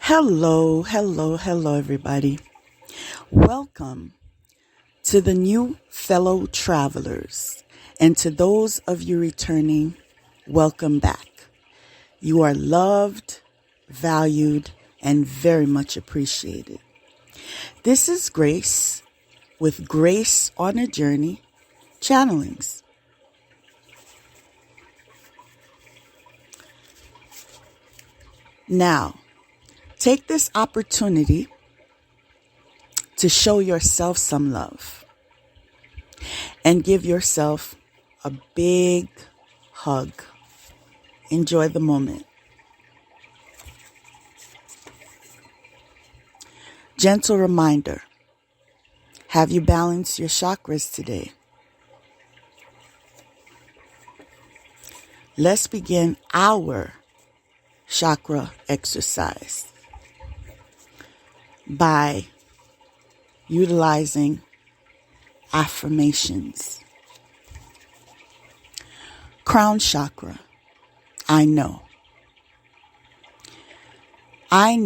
Hello, everybody. Welcome to the new fellow travelers, and to those of you returning, welcome back. You are loved, valued, and very much appreciated. This is Grace with Grace on a Journey Channelings. Now, take this opportunity to show yourself some love and give yourself a big hug. Enjoy the moment. Gentle reminder, have you balanced your chakras today? Let's begin our chakra exercise by utilizing affirmations. Crown chakra. I know. I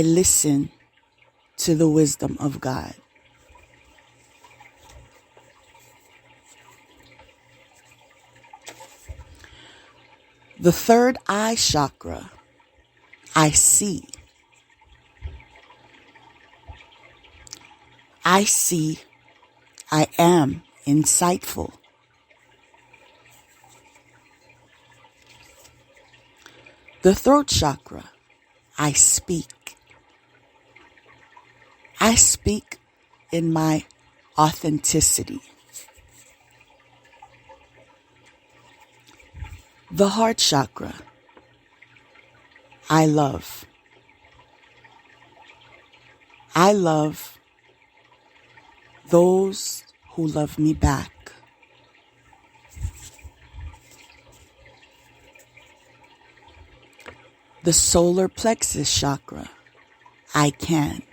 listen to the wisdom of God. The third eye chakra. I see. I see. I am insightful. The throat chakra. I speak. I speak in my authenticity. The heart chakra. I love. I love those who love me back. The solar plexus chakra. I can.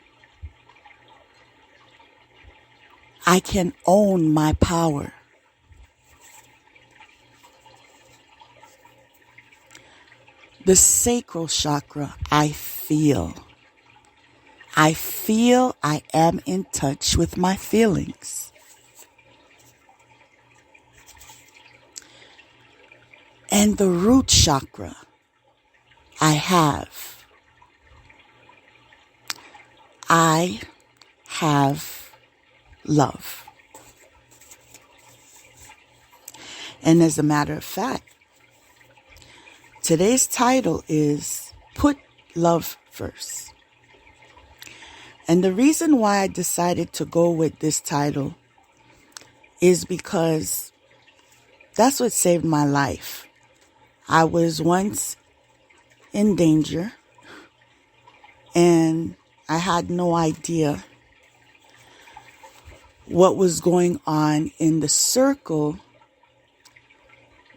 I can own my power. The sacral chakra, I feel. I feel I am in touch with my feelings. And the root chakra, I have. I have love. And as a matter of fact, today's title is Put Love First. And the reason why I decided to go with this title is because that's what saved my life. I was once in danger and I had no idea what was going on in the circle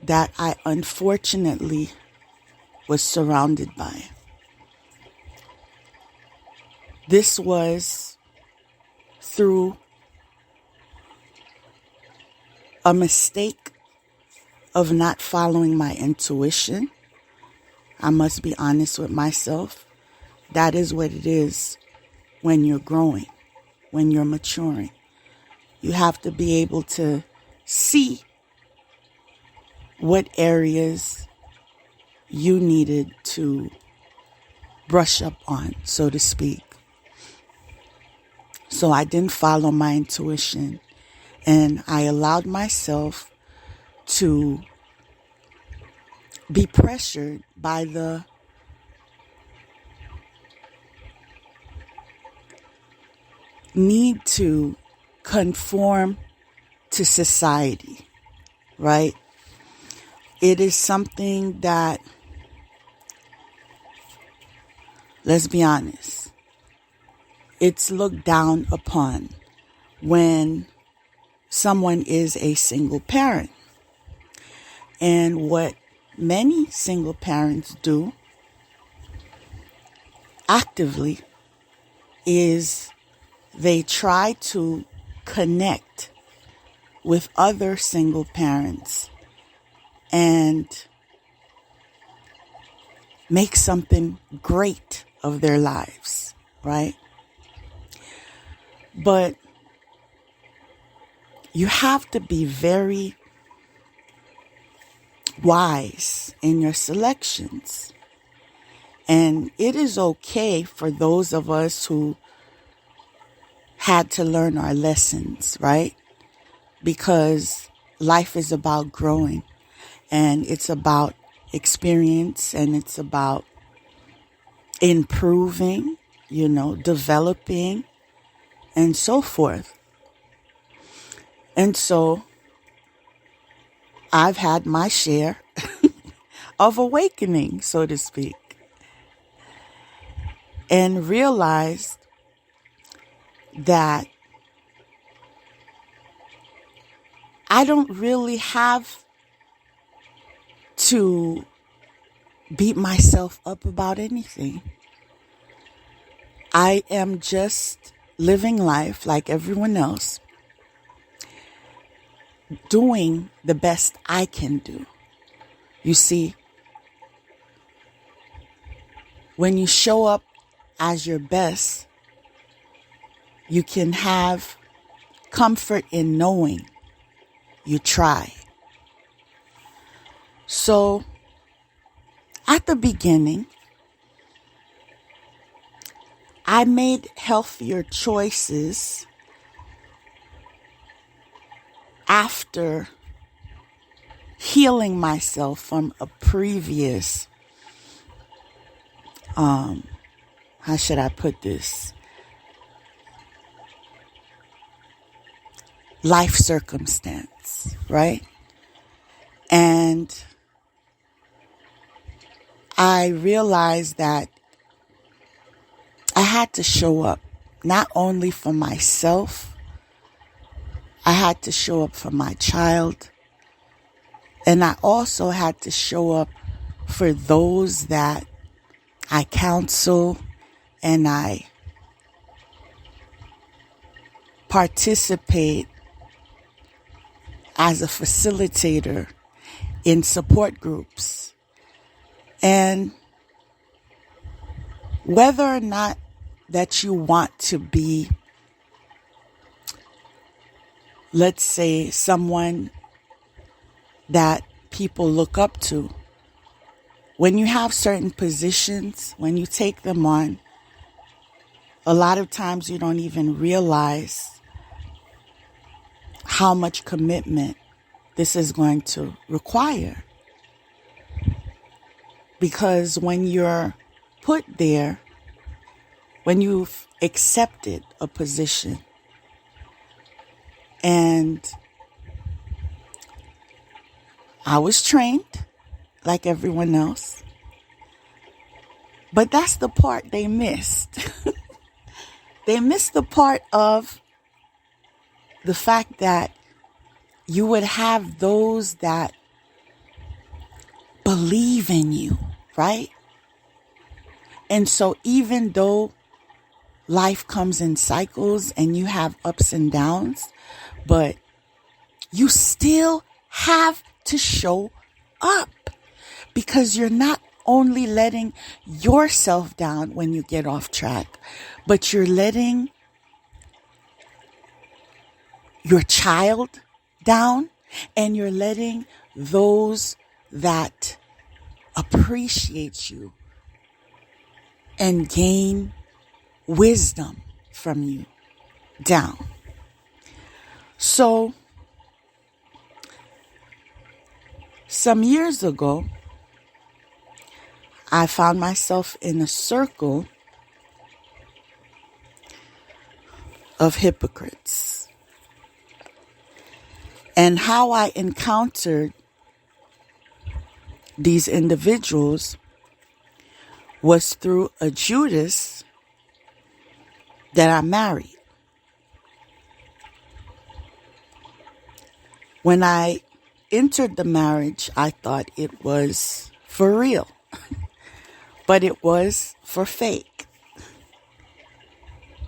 that I unfortunately was surrounded by. This was through a mistake of not following my intuition. I must be honest with myself. That is what it is when you're growing, when you're maturing. You have to be able to see what areas you needed to brush up on, so to speak. So I didn't follow my intuition, and I allowed myself to be pressured by the need to conform to society, right? It is something that, let's be honest, it's looked down upon when someone is a single parent. And what many single parents do actively is they try to connect with other single parents and make something great of their lives, right? But you have to be very wise in your selections. And it is okay for those of us who had to learn our lessons, right? Because life is about growing, and it's about experience, and it's about improving, developing, and so forth. And so I've had my share of awakening, so to speak, and realized that I don't really have to beat myself up about anything. I am just living life like everyone else, doing the best I can do. You see, when you show up as your best, you can have comfort in knowing you try. So, at the beginning, I made healthier choices after healing myself from a previous, how should I put this? Life circumstance, right? And I realized that I had to show up not only for myself, I had to show up for my child, and I also had to show up for those that I counsel and I participate as a facilitator in support groups. And whether or not that you want to be, let's say, someone that people look up to, when you have certain positions, when you take them on, a lot of times you don't even realize how much commitment this is going to require. Because when you're put there, when you've accepted a position, and I was trained like everyone else, but that's the part they missed. They missed the part of the fact that you would have those that believe in you, right? And so even though life comes in cycles and you have ups and downs, but you still have to show up, because you're not only letting yourself down when you get off track, but you're letting your child down, and you're letting those that appreciate you and gain wisdom from you down. So, some years ago, I found myself in a circle of hypocrites. And how I encountered these individuals was through a Judas that I married. When I entered the marriage, I thought it was for real, but it was for fake.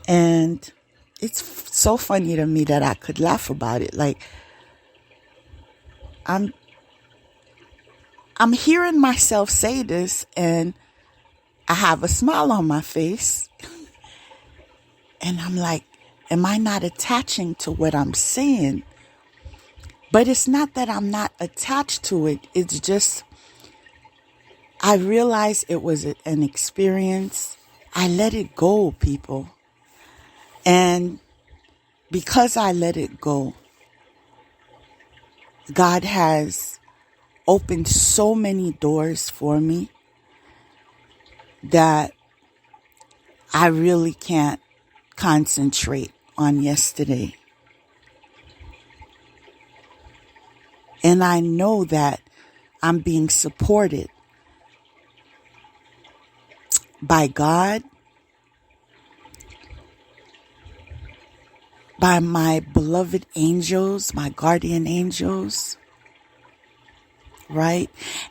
And it's so funny to me that I could laugh about it. Like, I'm hearing myself say this, and I have a smile on my face. And I'm like, am I not attaching to what I'm saying? But it's not that I'm not attached to it. It's just, I realized it was an experience. I let it go, people. And because I let it go, God has opened so many doors for me that I really can't concentrate on yesterday. And I know that I'm being supported by God, by my beloved angels, my guardian angels, right?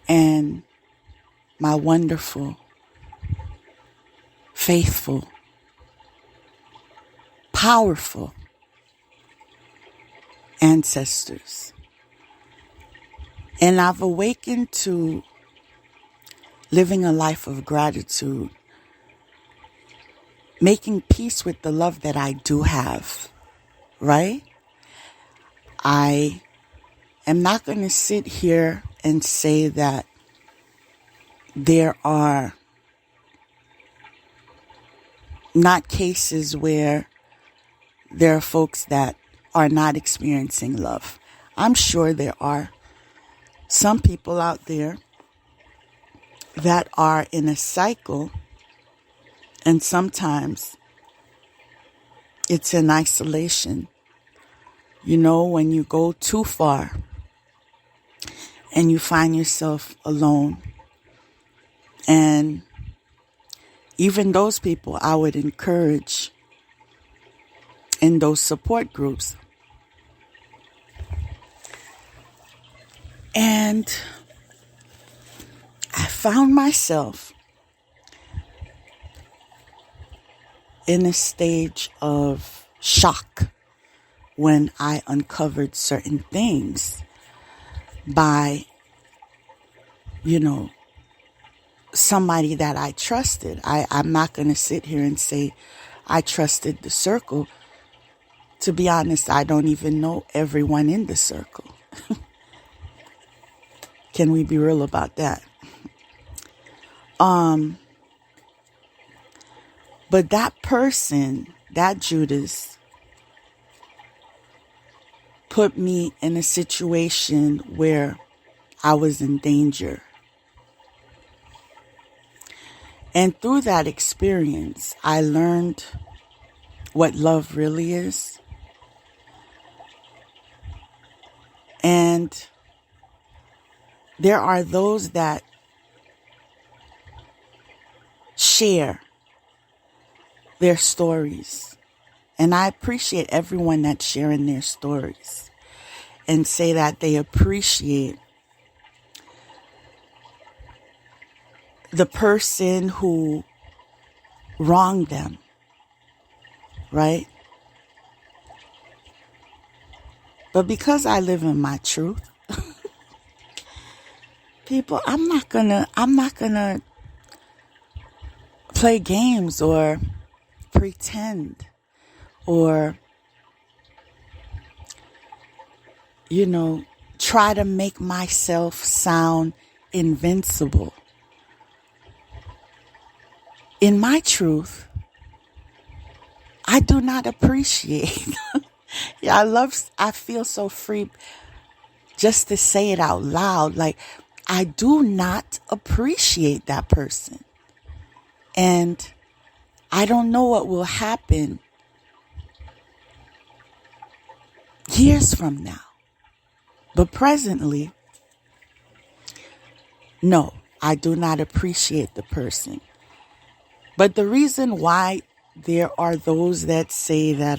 And my wonderful, faithful, powerful ancestors. And I've awakened to living a life of gratitude, making peace with the love that I do have, right? I am not going to sit here and say that there are not cases where there are folks that are not experiencing love. I'm sure there are some people out there that are in a cycle, and sometimes it's in isolation. You know, when you go too far and you find yourself alone. And even those people I would encourage in those support groups. And I found myself in a stage of shock when I uncovered certain things by, somebody that I trusted. I'm not going to sit here and say I trusted the circle. To be honest, I don't even know everyone in the circle. Can we be real about that? But that person, that Judas, put me in a situation where I was in danger. And through that experience, I learned what love really is. And there are those that share their stories. And I appreciate everyone that's sharing their stories and say that they appreciate the person who wronged them, right? But because I live in my truth, people, I'm not gonna play games or pretend or, try to make myself sound invincible. In my truth, I do not appreciate. I feel so free just to say it out loud. Like, I do not appreciate that person. And I don't know what will happen years from now. But presently, no, I do not appreciate the person. But the reason why there are those that say that,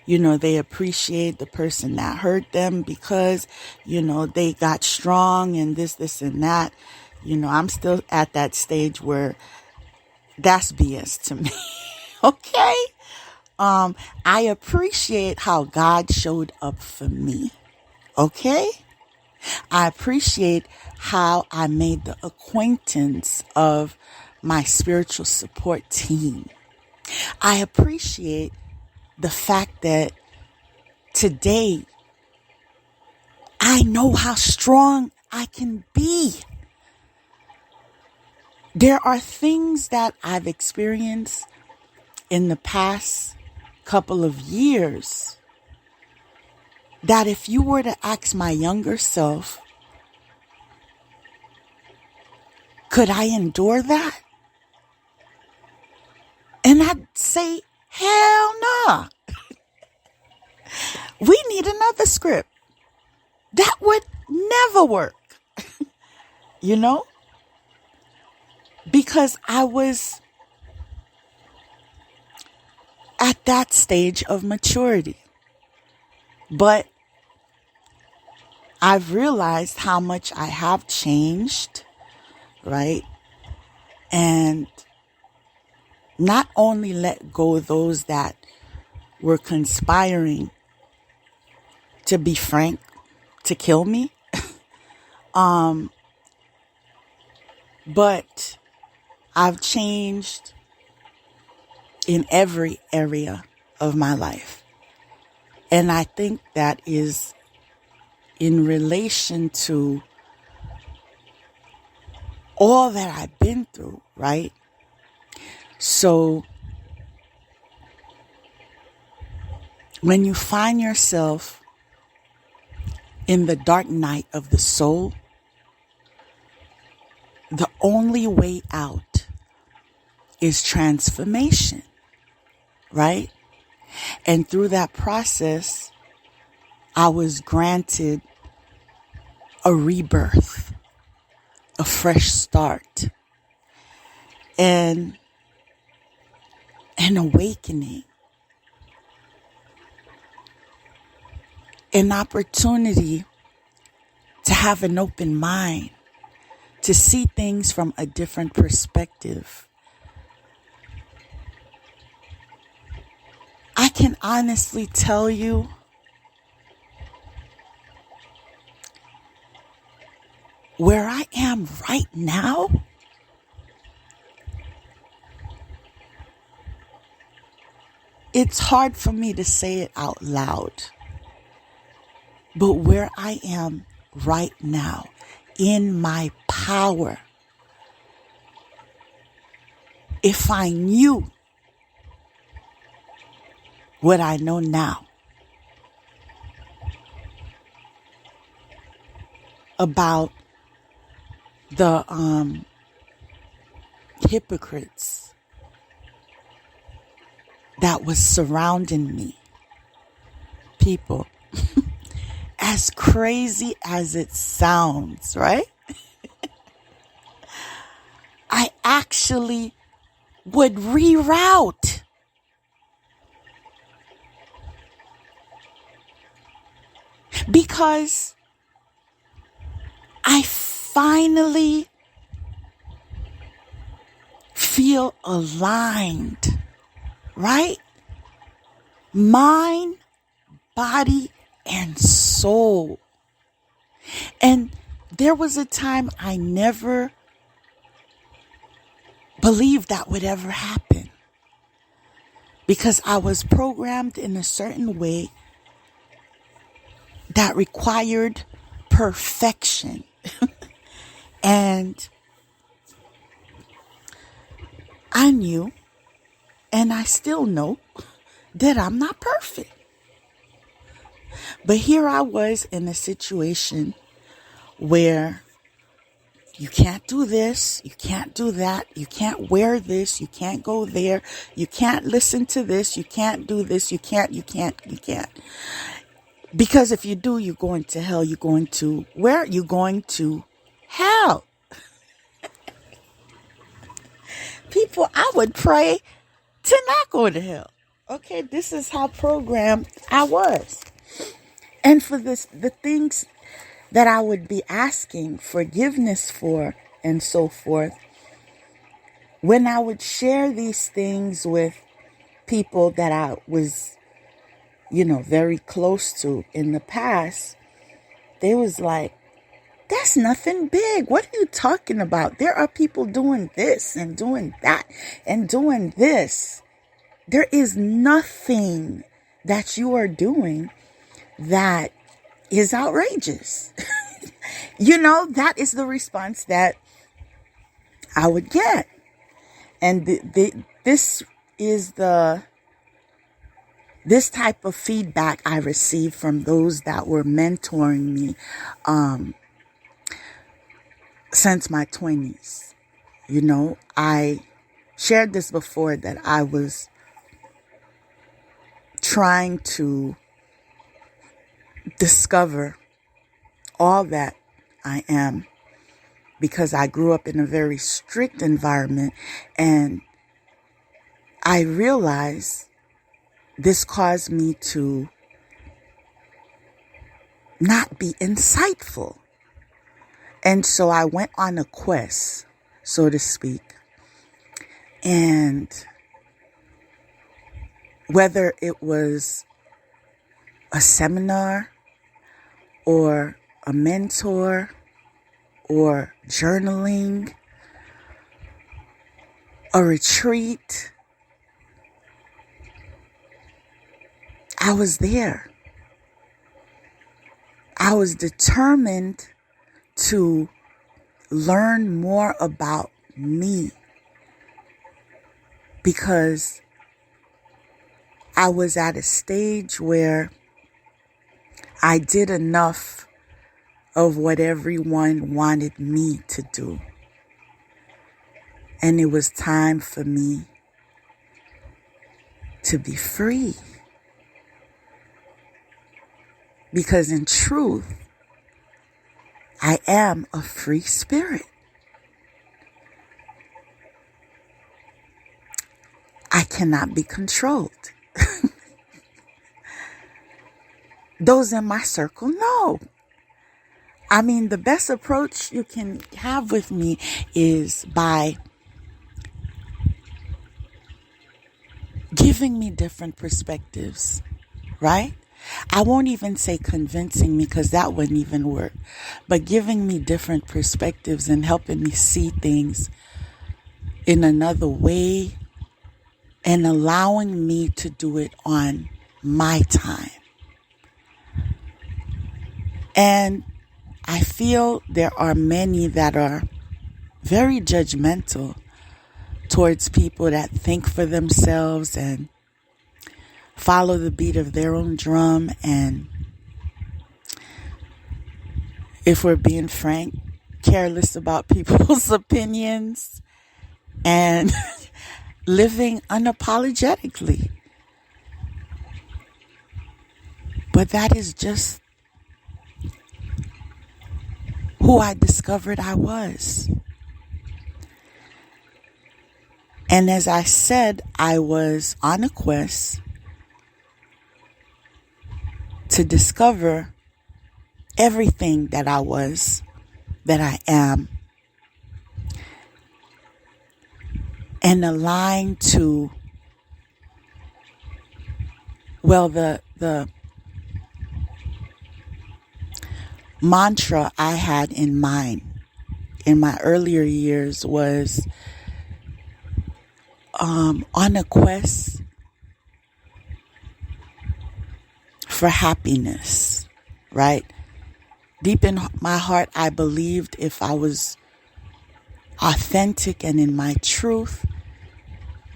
they appreciate the person that hurt them because, they got strong and this and that. I'm still at that stage where that's BS to me. Okay? I appreciate how God showed up for me. Okay? I appreciate how I made the acquaintance of my spiritual support team. I appreciate the fact that today I know how strong I can be. There are things that I've experienced in the past couple of years that if you were to ask my younger self, could I endure that? And I'd say, hell nah. We need another script. That would never work. You know? Because I was at that stage of maturity. But I've realized how much I have changed, right? And not only let go of those that were conspiring to be frank, to kill me, but I've changed in every area of my life. And I think that is in relation to all that I've been through, right? So when you find yourself in the dark night of the soul, the only way out is transformation, right? And through that process, I was granted a rebirth, a fresh start, and an awakening, an opportunity to have an open mind, to see things from a different perspective. I can honestly tell you, where I am right now, it's hard for me to say it out loud. But where I am right now, in my power, if I knew what I know now about the hypocrites that was surrounding me, people, as crazy as it sounds, right? I actually would reroute. Because I finally feel aligned, right? Mind, body, and soul. And there was a time I never believed that would ever happen, because I was programmed in a certain way that required perfection. And I knew, and I still know, that I'm not perfect. But here I was in a situation where you can't do this, you can't do that, you can't wear this, you can't go there, you can't listen to this, you can't do this, you can't. Because if you do, you're going to hell. You're going to where? You're going to hell. People, I would pray to not go to hell. Okay, this is how programmed I was. And for this, the things that I would be asking forgiveness for and so forth, when I would share these things with people that I was, very close to in the past, they was like, That's nothing big. What are you talking about? There are people doing this and doing that and doing this. There is nothing that you are doing that is outrageous. That is the response that I would get. And this is this type of feedback I received from those that were mentoring me since my 20s. I shared this before that I was trying to discover all that I am because I grew up in a very strict environment, and I realized this caused me to not be insightful. And so I went on a quest, so to speak. And whether it was a seminar or a mentor or journaling, a retreat, I was there. I was determined to learn more about me because I was at a stage where I did enough of what everyone wanted me to do. And it was time for me to be free. Because in truth, I am a free spirit. I cannot be controlled. Those in my circle know. I mean, the best approach you can have with me is by giving me different perspectives, right? I won't even say convincing me because that wouldn't even work, but giving me different perspectives and helping me see things in another way and allowing me to do it on my time. And I feel there are many that are very judgmental towards people that think for themselves and follow the beat of their own drum. And if we're being frank, careless about people's opinions and living unapologetically. But that is just who I discovered I was. And as I said, I was on a quest to discover everything that I was, that I am, and align to, the mantra I had in mind in my earlier years was on a quest for happiness, right? Deep in my heart, I believed if I was authentic and in my truth,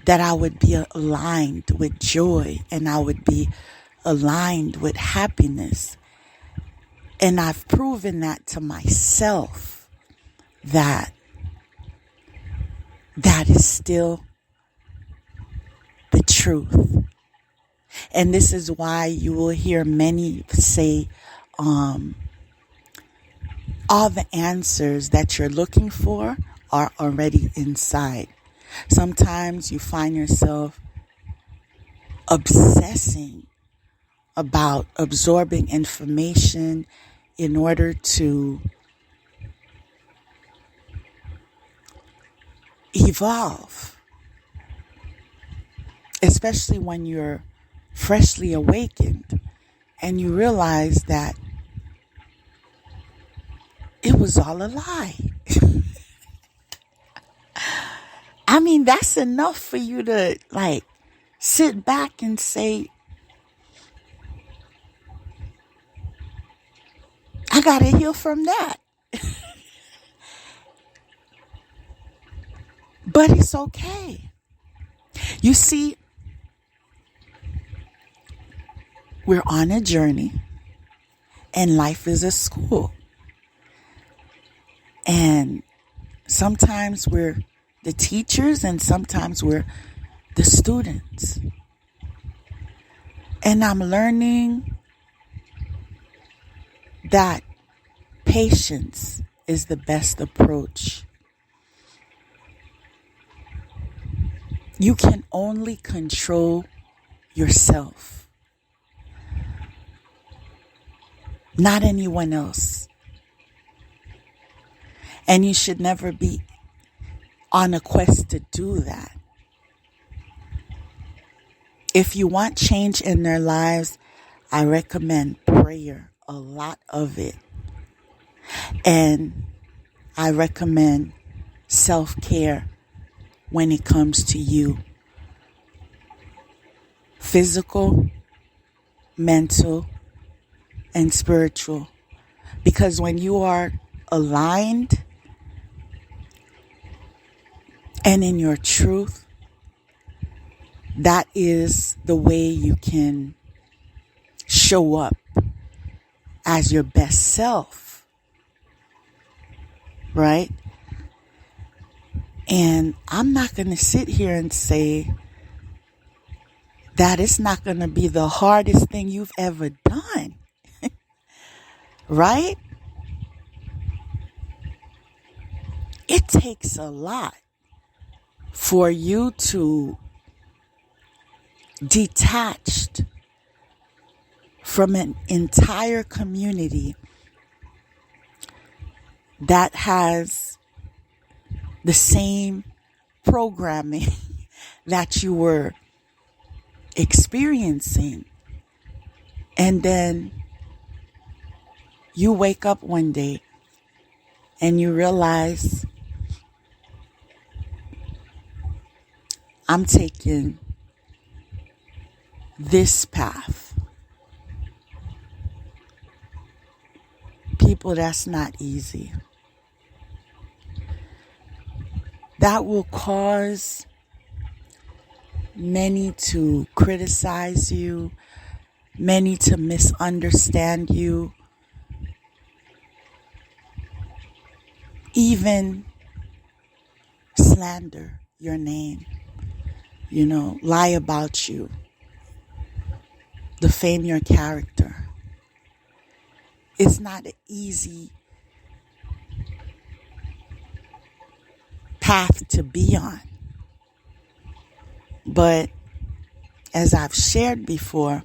that I would be aligned with joy and I would be aligned with happiness. And I've proven that to myself that is still the truth. And this is why you will hear many say, all the answers that you're looking for are already inside. Sometimes you find yourself obsessing about absorbing information in order to evolve, especially when you're freshly awakened and you realize that it was all a lie. I mean, that's enough for you to like sit back and say, I got to heal from that. But it's okay. You see, we're on a journey and life is a school. And sometimes we're the teachers and sometimes we're the students. And I'm learning that patience is the best approach. You can only control yourself, not anyone else. And you should never be on a quest to do that. If you want change in their lives, I recommend prayer, a lot of it. And I recommend self-care when it comes to you. Physical, mental, and spiritual. Because when you are aligned and in your truth, that is the way you can show up as your best self, right? And I'm not going to sit here and say that it's not going to be the hardest thing you've ever done, right? It takes a lot for you to detached from an entire community that has the same programming that you were experiencing. And then you wake up one day and you realize, I'm taking this path. People, that's not easy. That will cause many to criticize you, many to misunderstand you, even slander your name, lie about you, defame your character. It's not an easy path to be on. But as I've shared before,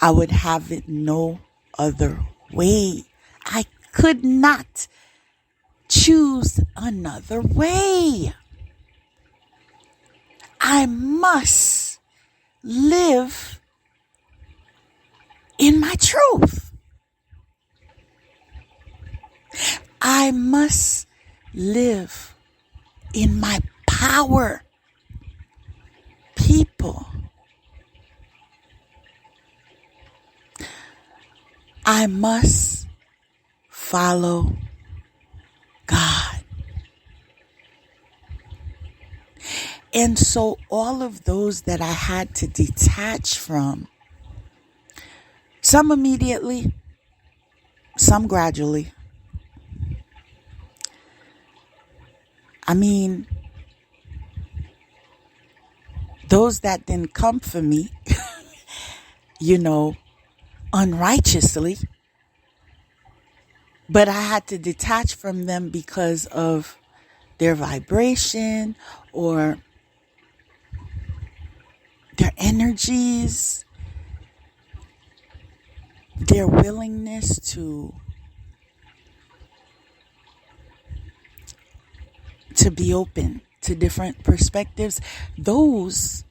I would have it no other way. I could not choose another way. I must live in my truth. I must live in my power. People, I must follow God. And so all of those that I had to detach from, some immediately, some gradually. I mean, those that didn't come for me, unrighteously, but I had to detach from them because of their vibration or their energies, their willingness to be open to different perspectives. Those,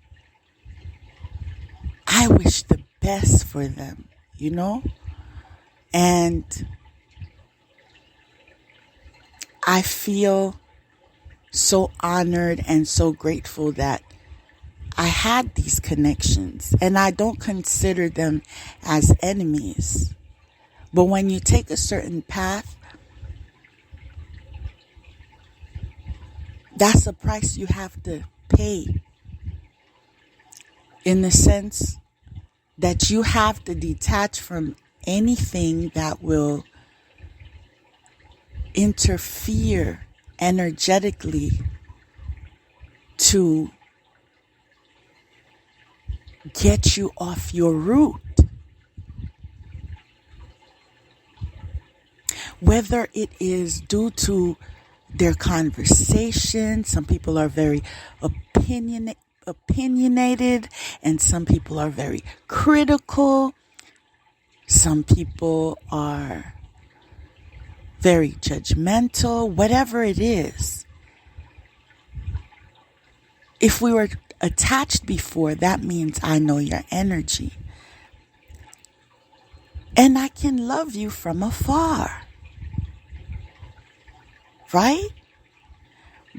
I wish the best for them, and I feel so honored and so grateful that I had these connections, and I don't consider them as enemies. But when you take a certain path, that's a price you have to pay, in the sense that you have to detach from anything that will interfere energetically to get you off your route. Whether it is due to their conversation, some people are very opinionated, and some people are very critical. Some people are very judgmental. Whatever it is, if we were attached before, that means I know your energy. And I can love you from afar. Right?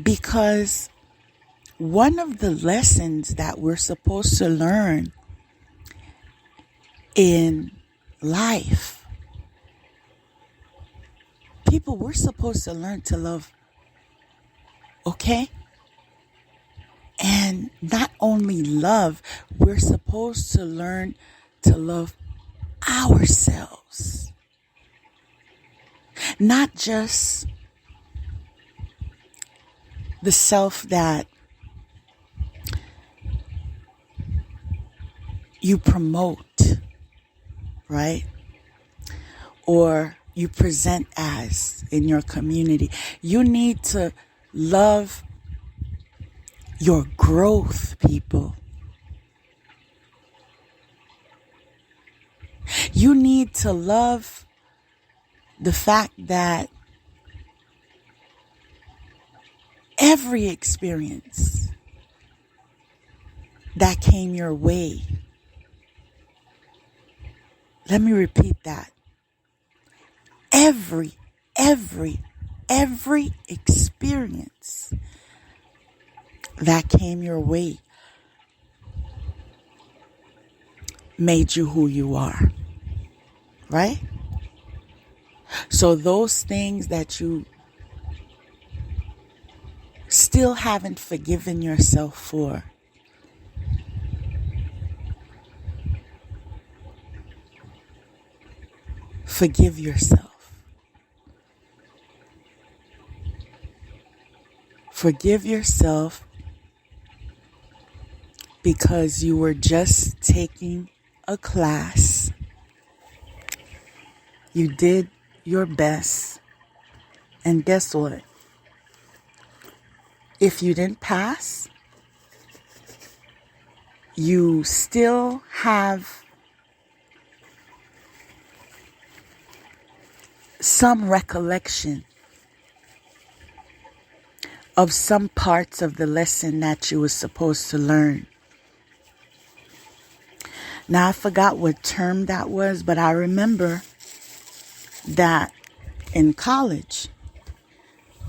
Because one of the lessons that we're supposed to learn in life, people, we're supposed to learn to love. Okay? And not only love, we're supposed to learn to love ourselves. Not just the self that you promote, right? Or you present as in your community. You need to love your growth, people. You need to love the fact that every experience that came your way, let me repeat that. Every experience that came your way made you who you are, right? So those things that you still haven't forgiven yourself for, forgive yourself. Forgive yourself because you were just taking a class. You did your best. And guess what? If you didn't pass, you still have some recollection of some parts of the lesson that you were supposed to learn. Now, I forgot what term that was, but I remember that in college,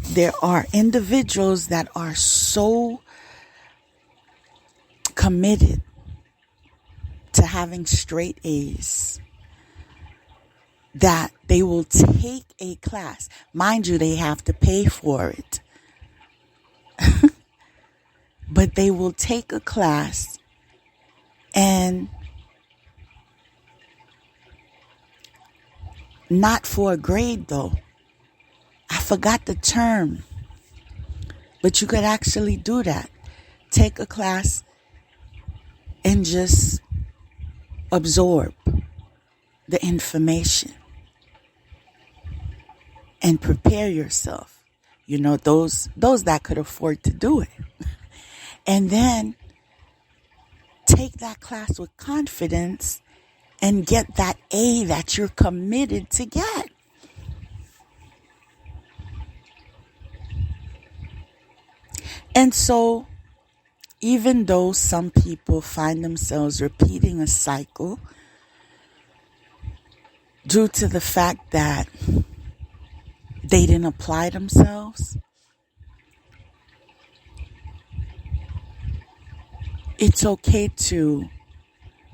there are individuals that are so committed to having straight A's that they will take a class. Mind you, they have to pay for it. But they will take a class and not for a grade though. I forgot the term. But you could actually do that. Take a class and just absorb the information and prepare yourself. You know, those that could afford to do it. And then take that class with confidence and get that A that you're committed to get. And so, even though some people find themselves repeating a cycle due to the fact that they didn't apply themselves, it's okay to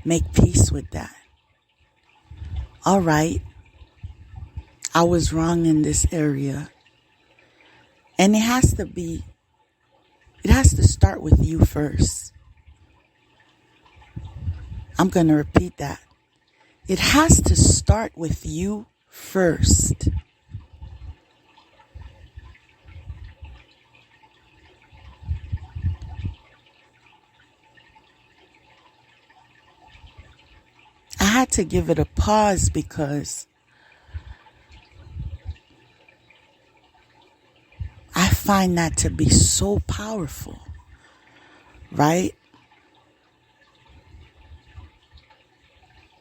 make peace with that. All right, I was wrong in this area. And it has to start with you first. I'm going to repeat that. It has to start with you first. I had to give it a pause because I find that to be so powerful, right?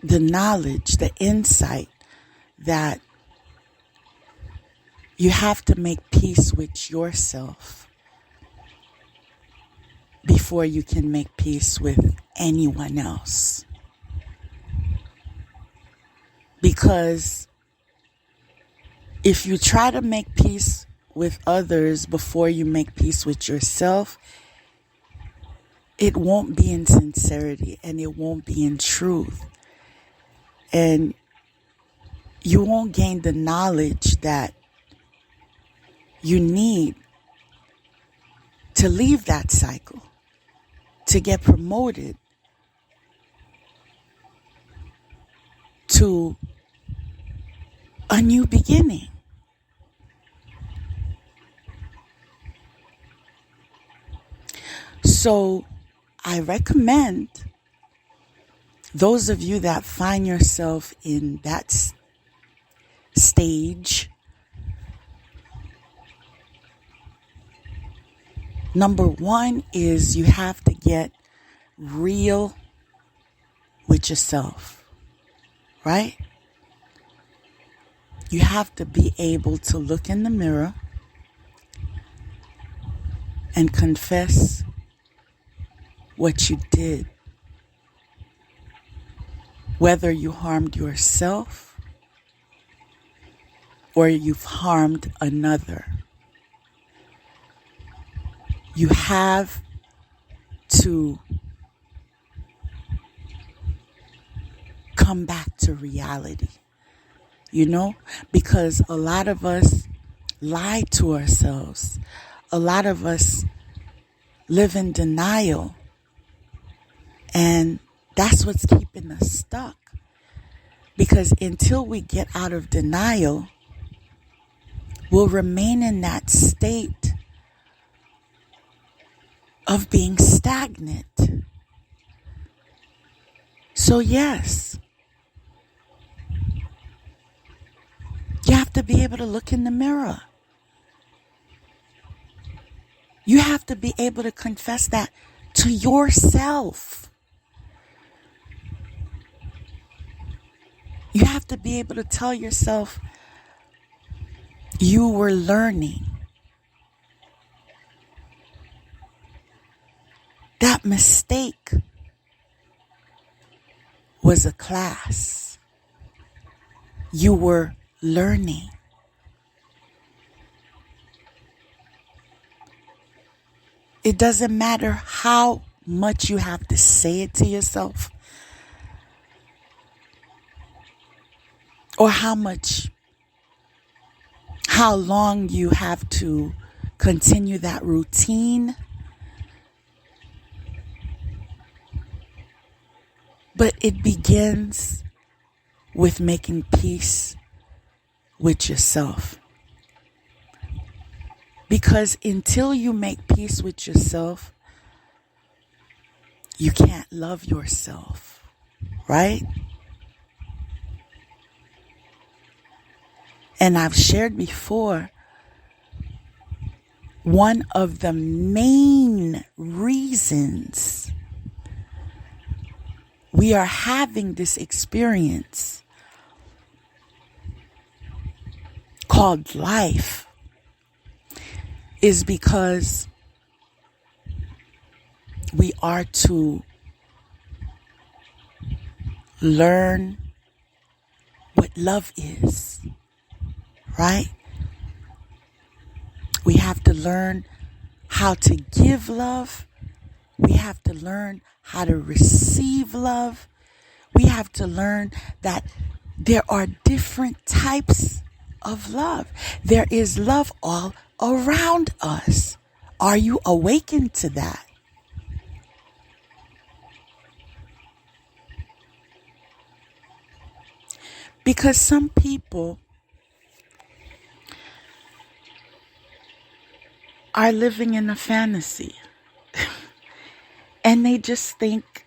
The knowledge, the insight that you have to make peace with yourself before you can make peace with anyone else. Because if you try to make peace with others before you make peace with yourself, it won't be in sincerity and it won't be in truth. And you won't gain the knowledge that you need to leave that cycle, to get promoted to a new beginning. So I recommend those of you that find yourself in that stage, number one is you have to get real with yourself, right? You have to be able to look in the mirror and confess what you did. Whether you harmed yourself or you've harmed another. You have to come back to reality, because a lot of us lie to ourselves. A lot of us live in denial. And that's what's keeping us stuck. Because until we get out of denial, we'll remain in that state of being stagnant. So yes, you have to be able to look in the mirror. You have to be able to confess that to yourself. You have to be able to tell yourself you were learning. That mistake was a class. You were learning. It doesn't matter how much you have to say it to yourself or how long you have to continue that routine. But it begins with making peace with yourself. Because until you make peace with yourself, you can't love yourself, right? And I've shared before, one of the main reasons we are having this experience called life is because we are to learn what love is, right? have to learn how to give love. We have to learn how to receive love. We have to learn that there are different types of love. There is love all around us. Are you awakened to that? Because some people are living in a fantasy and they just think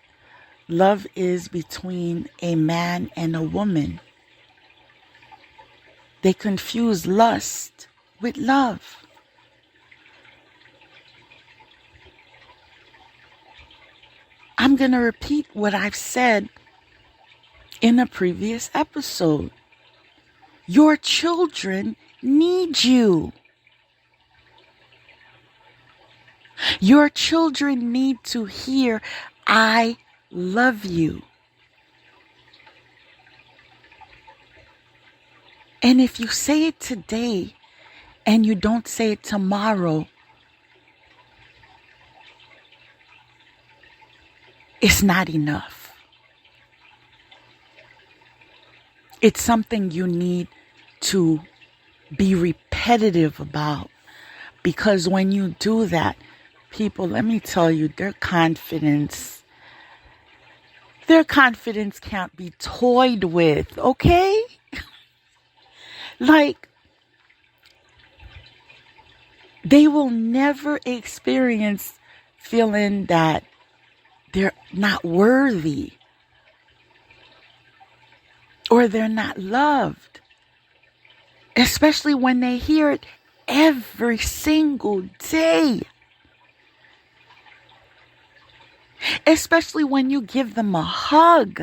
love is between a man and a woman. They confuse lust with love. I'm going to repeat what I've said in a previous episode. Your children need you. Your children need to hear, I love you. And if you say it today and you don't say it tomorrow, it's not enough. It's something you need to be repetitive about. Because when you do that, people, let me tell you, their confidence can't be toyed with, okay? Like, they will never experience feeling that they're not worthy or they're not loved, especially when they hear it every single day. Especially when you give them a hug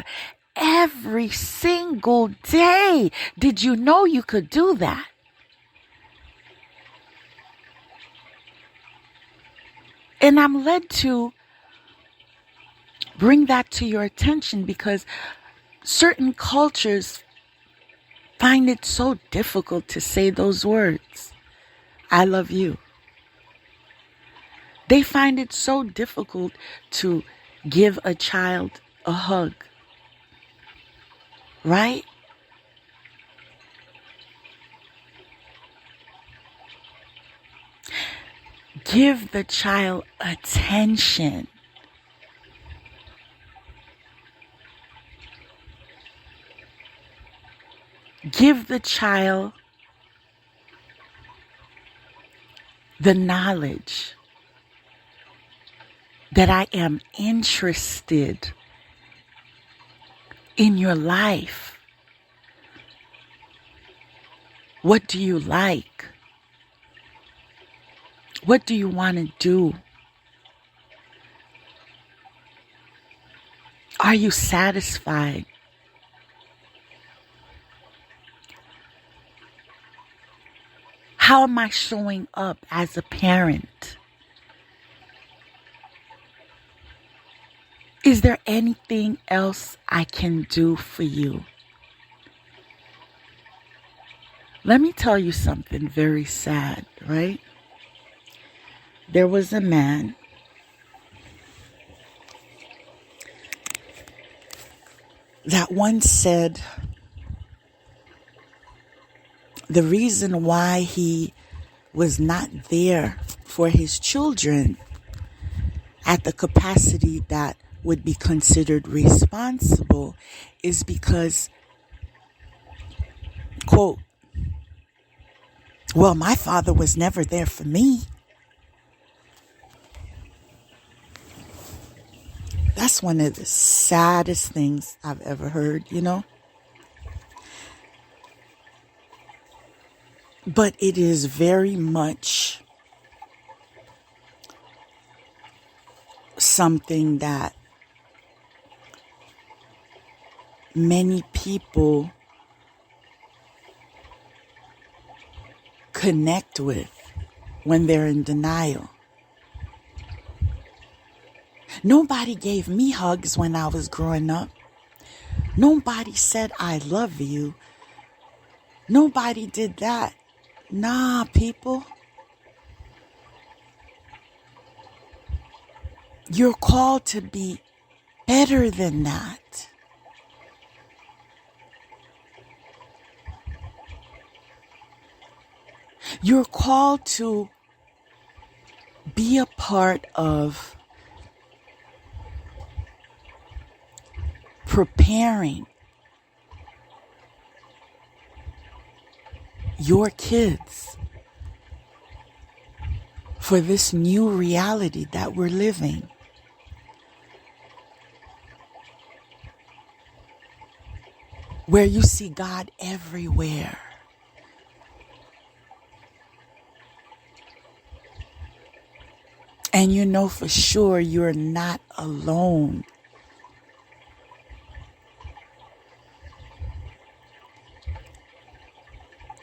every single day. Did you know you could do that? And I'm led to bring that to your attention because certain cultures find it so difficult to say those words. I love you. They find it so difficult to give a child a hug. Right? Give the child attention. Give the child the knowledge that I am interested in your life. What do you like? What do you want to do? Are you satisfied? How am I showing up as a parent? Is there anything else I can do for you? Let me tell you something very sad, right? There was a man that once said the reason why he was not there for his children at the capacity that would be considered responsible is because, quote, well, my father was never there for me. That's one of the saddest things I've ever heard, you know? But it is very much something that many people connect with when they're in denial. Nobody gave me hugs when I was growing up. Nobody said I love you. Nobody did that. Nah, people. You're called to be better than that. You're called to be a part of preparing your kids for this new reality that we're living. Where you see God everywhere. And you know for sure you're not alone.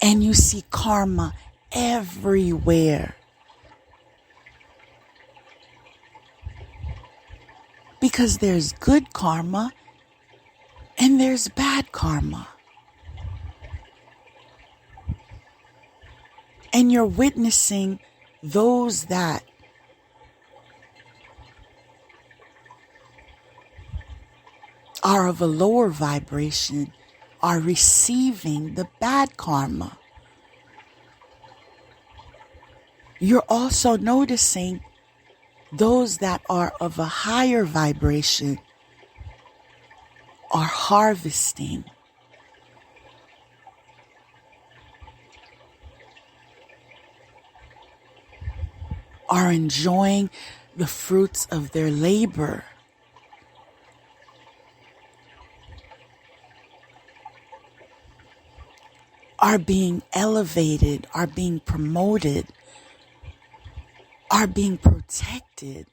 And you see karma everywhere. Because there's good karma and there's bad karma. And you're witnessing those that are of a lower vibration are receiving the bad karma. You're also noticing those that are of a higher vibration are harvesting. Are enjoying the fruits of their labor. Are being elevated, are being promoted, are being protected,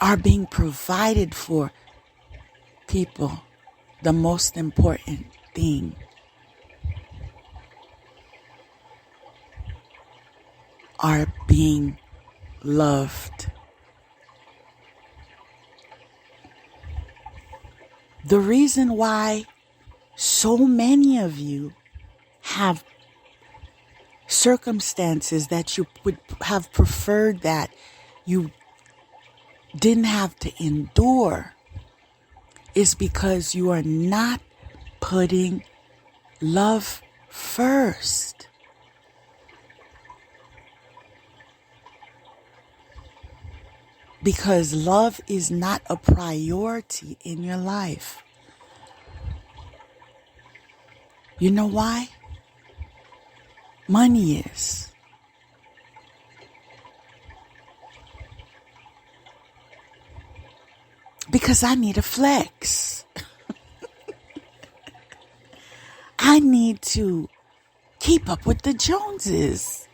are being provided for. People, the most important thing, are being loved. The reason why so many of you have circumstances that you would have preferred that you didn't have to endure is because you are not putting love first. Because love is not a priority in your life. You know why? Money is. Because I need a flex. I need to keep up with the Joneses.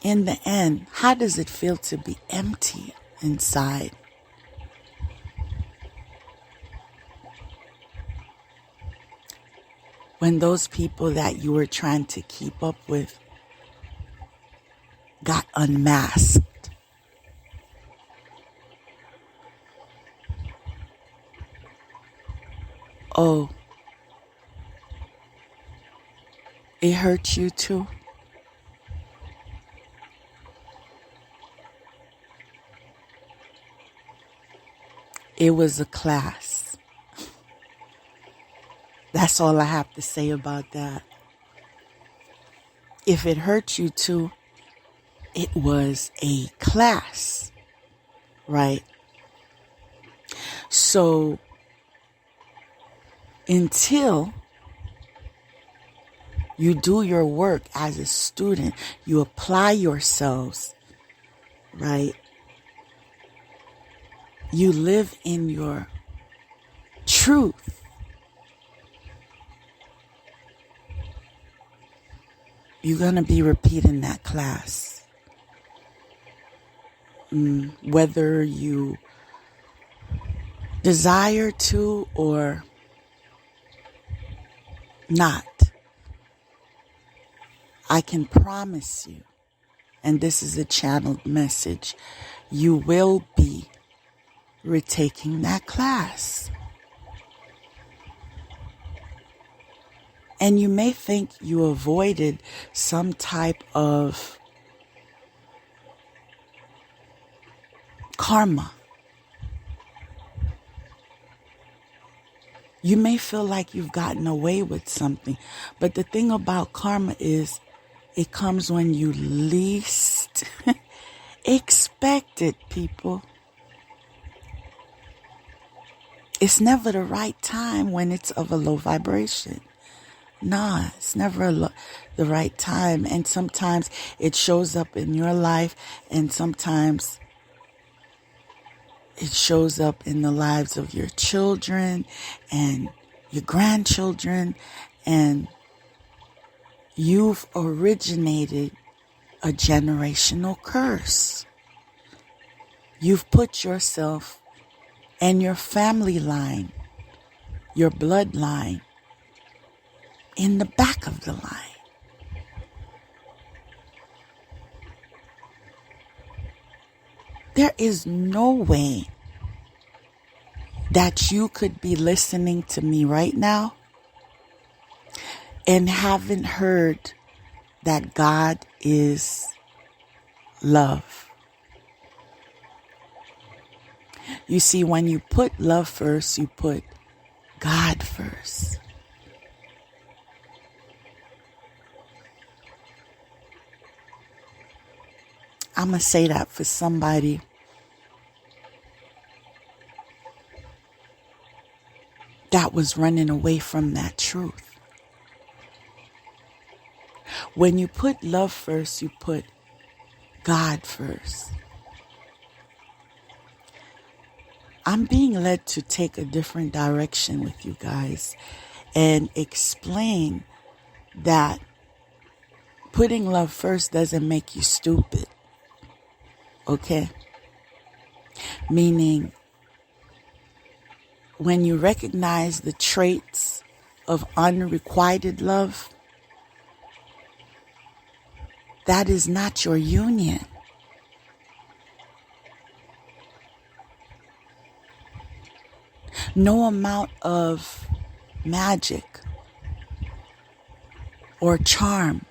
In the end, how does it feel to be empty inside? When those people that you were trying to keep up with got unmasked. Oh, it hurt you too? It was a class. That's all I have to say about that. If it hurt you too, it was a class, right? So until you do your work as a student, you apply yourselves, right? You live in your truth. You're going to be repeating that class. Whether you desire to or not, I can promise you, and this is a channeled message, you will be retaking that class. And you may think you avoided some type of karma. You may feel like you've gotten away with something. But the thing about karma is it comes when you least expect it, people. It's never the right time when it's of a low vibration. Nah, it's never the right time. And sometimes it shows up in your life, and sometimes it shows up in the lives of your children and your grandchildren. And you've originated a generational curse. You've put yourself and your family line, your bloodline, in the back of the line. There is no way that you could be listening to me right now and haven't heard that God is love. You see, when you put love first, you put God first. I'm going to say that for somebody that was running away from that truth. When you put love first, you put God first. I'm being led to take a different direction with you guys and explain that putting love first doesn't make you stupid. Okay? Meaning, when you recognize the traits of unrequited love, that is not your union. No amount of magic or charm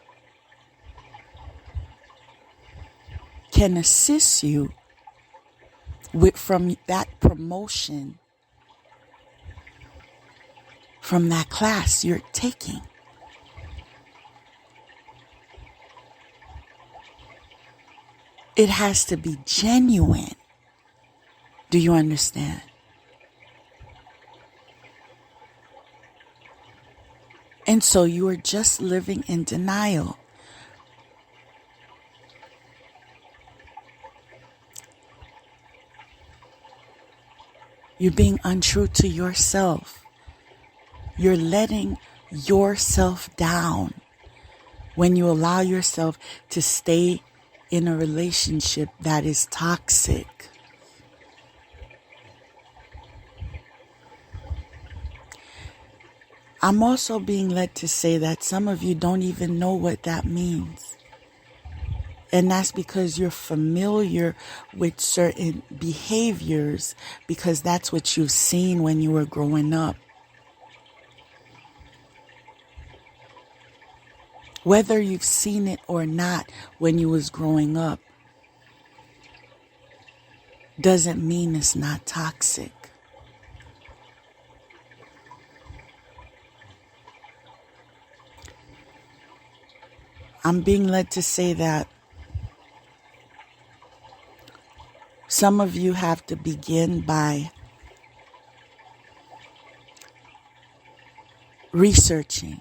can assist you from that promotion from that class you're taking. It has to be genuine. Do you understand? And so you are just living in denial. You're being untrue to yourself. You're letting yourself down when you allow yourself to stay in a relationship that is toxic. I'm also being led to say that some of you don't even know what that means. And that's because you're familiar with certain behaviors because that's what you've seen when you were growing up. Whether you've seen it or not when you was growing up doesn't mean it's not toxic. I'm being led to say that some of you have to begin by researching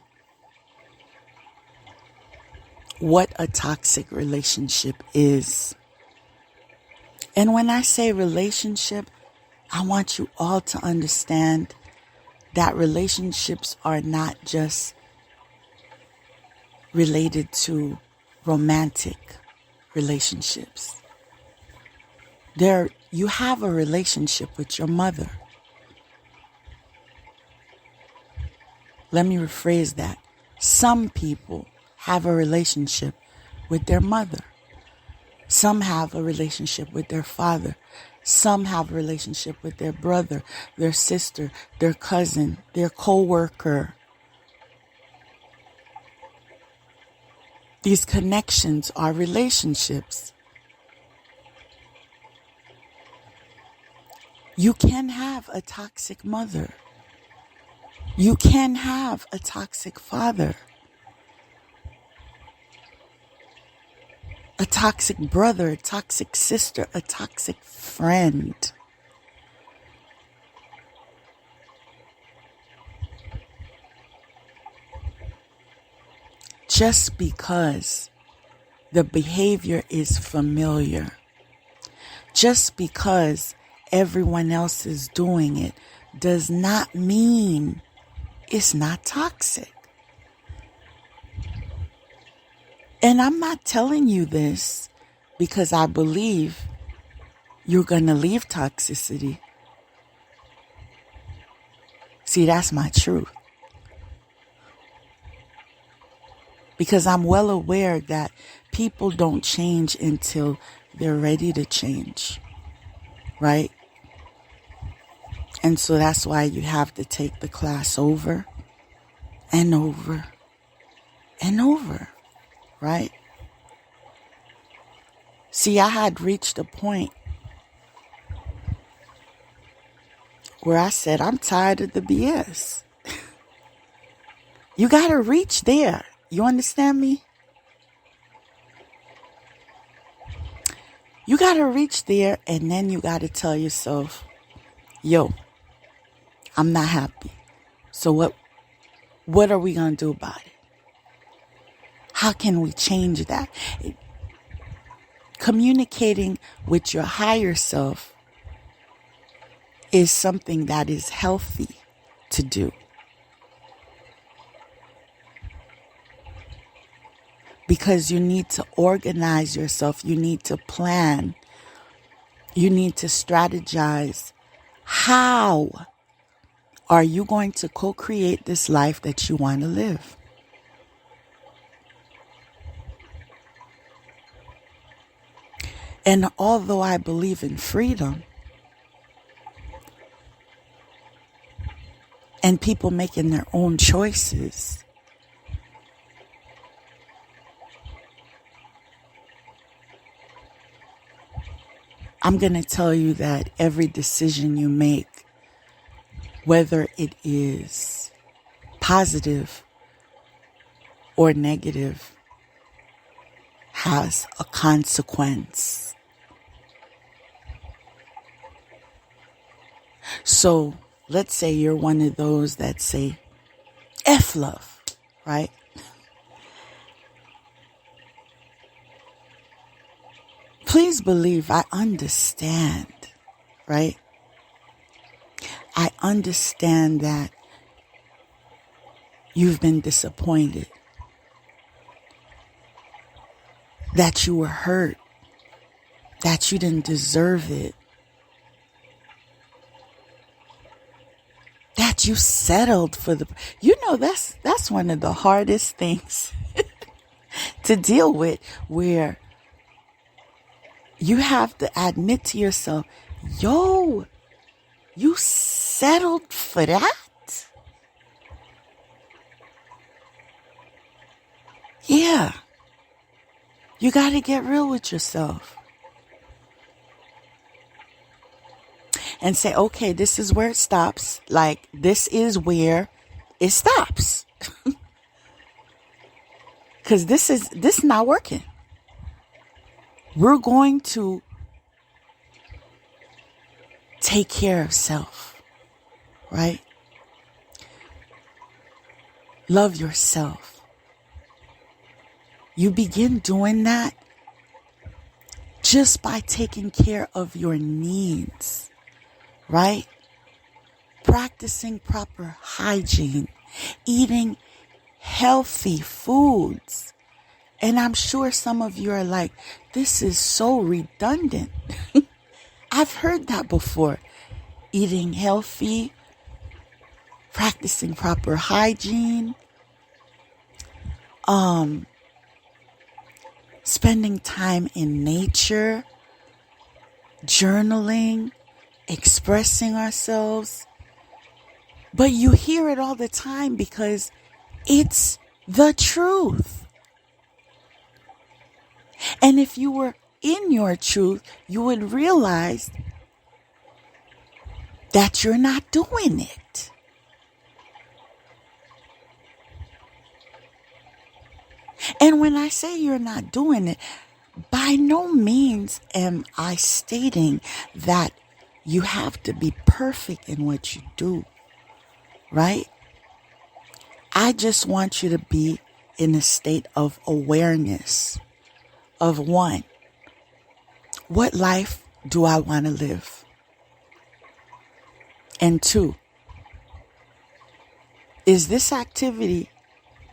what a toxic relationship is. And when I say relationship, I want you all to understand that relationships are not just related to romantic relationships. You have a relationship with your mother. Let me rephrase that. Some people have a relationship with their mother. Some have a relationship with their father. Some have a relationship with their brother, their sister, their cousin, their co-worker. These connections are relationships. You can have a toxic mother. You can have a toxic father. A toxic brother, a toxic sister, a toxic friend. Just because the behavior is familiar, just because everyone else is doing it, does not mean it's not toxic. And I'm not telling you this because I believe you're going to leave toxicity. See, that's my truth. Because I'm well aware that people don't change until they're ready to change. Right? And so that's why you have to take the class over and over and over. Right? See, I had reached a point where I said, I'm tired of the BS. You got to reach there. You understand me? You got to reach there, and then you got to tell yourself, yo, I'm not happy. So what are we going to do about it? How can we change that? Communicating with your higher self is something that is healthy to do. Because you need to organize yourself. You need to plan. You need to strategize. How are you going to co-create this life that you want to live? And although I believe in freedom and people making their own choices, I'm going to tell you that every decision you make, whether it is positive or negative, has a consequence. So let's say you're one of those that say, F love, right? Please believe I understand, right? I understand that you've been disappointed, that you were hurt, that you didn't deserve it, that you settled for that's one of the hardest things to deal with, where you have to admit to yourself, yo, you settled for that? Yeah. You got to get real with yourself. And say, okay, this is where it stops. Like, this is where it stops. Because this is not working. We're going to take care of self, right? Love yourself. You begin doing that just by taking care of your needs, right? Practicing proper hygiene, eating healthy foods. And I'm sure some of you are like, this is so redundant. I've heard that before. Eating healthy, practicing proper hygiene, spending time in nature, journaling, expressing ourselves. But you hear it all the time because it's the truth. And if you were in your truth, you would realize that you're not doing it. And when I say you're not doing it, by no means am I stating that you have to be perfect in what you do, right? I just want you to be in a state of awareness of one, what life do I want to live? And two, is this activity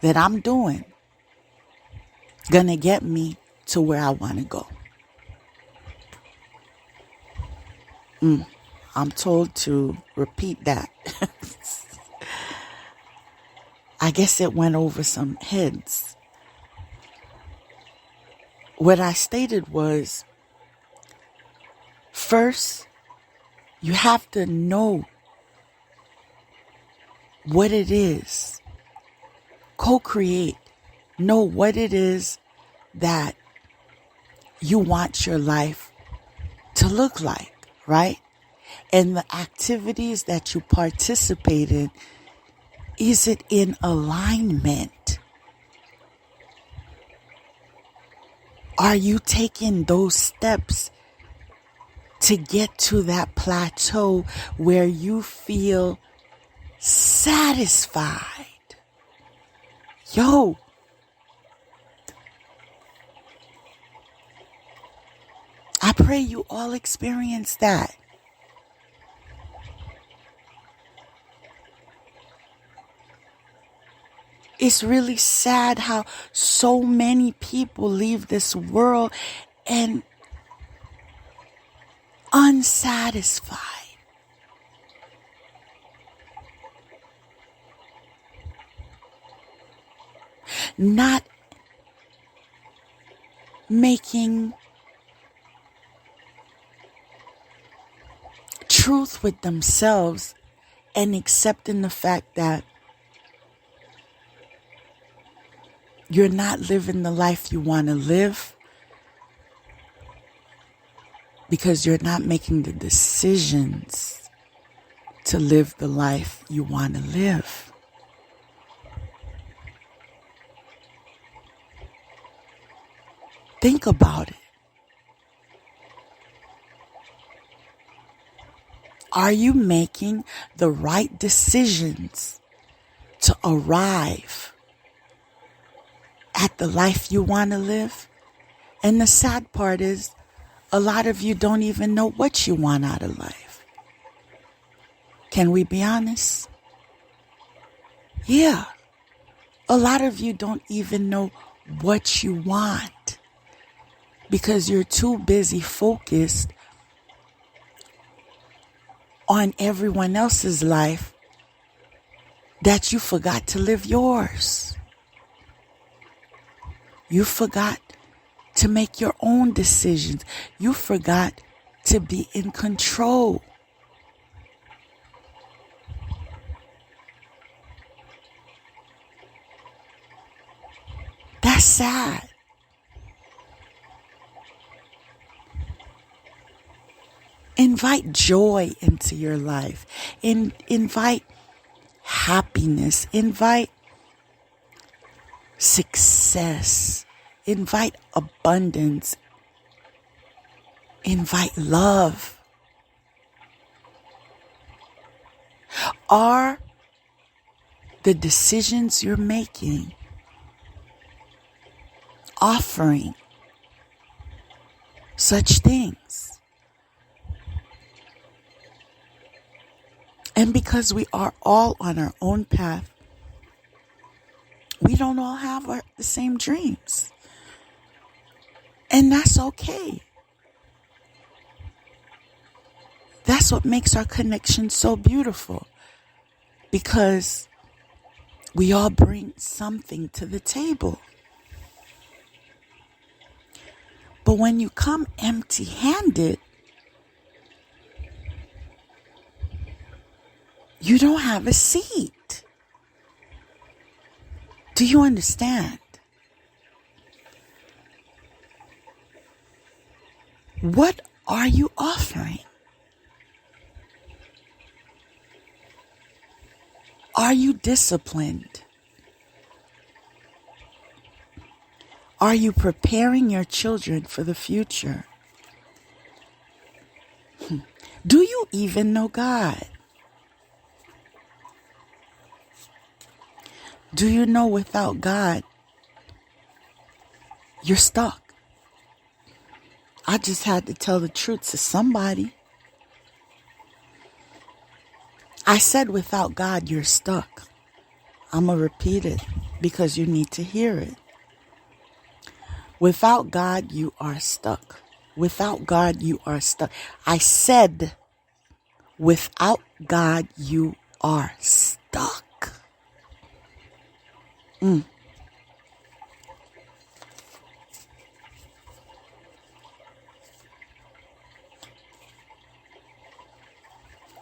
that I'm doing going to get me to where I want to go? I'm told to repeat that. I guess it went over some heads. What I stated was, first, you have to know what it is. Co-create. Know what it is that you want your life to look like, right? And the activities that you participate in, is it in alignment? Are you taking those steps to get to that plateau where you feel satisfied? Yo, I pray you all experience that. It's really sad how so many people leave this world and unsatisfied. Not making truth with themselves and accepting the fact that you're not living the life you want to live because you're not making the decisions to live the life you want to live. Think about it. Are you making the right decisions to arrive at the life you want to live? And the sad part is, a lot of you don't even know what you want out of life. Can we be honest? Yeah. A lot of you don't even know what you want because you're too busy focused on everyone else's life that you forgot to live yours. You forgot to make your own decisions. You forgot to be in control. That's sad. Invite joy into your life. Invite happiness. Invite success. Invite abundance. Invite love. Are the decisions you're making offering such things? And because we are all on our own path, we don't all have the same dreams. And that's okay. That's what makes our connection so beautiful. Because we all bring something to the table. But when you come empty-handed, you don't have a seat. Do you understand? What are you offering? Are you disciplined? Are you preparing your children for the future? Do you even know God? Do you know without God, you're stuck? I just had to tell the truth to somebody. I said without God, you're stuck. I'm going to repeat it because you need to hear it. Without God, you are stuck. Without God, you are stuck. I said, without God, you are stuck.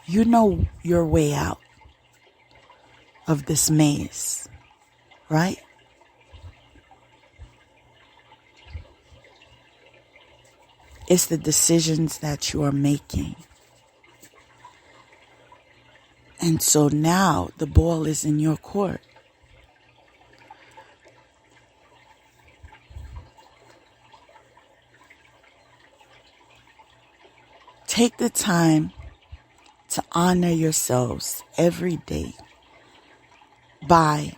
You know your way out of this maze, right? It's the decisions that you are making. And so now the ball is in your court. Take the time to honor yourselves every day by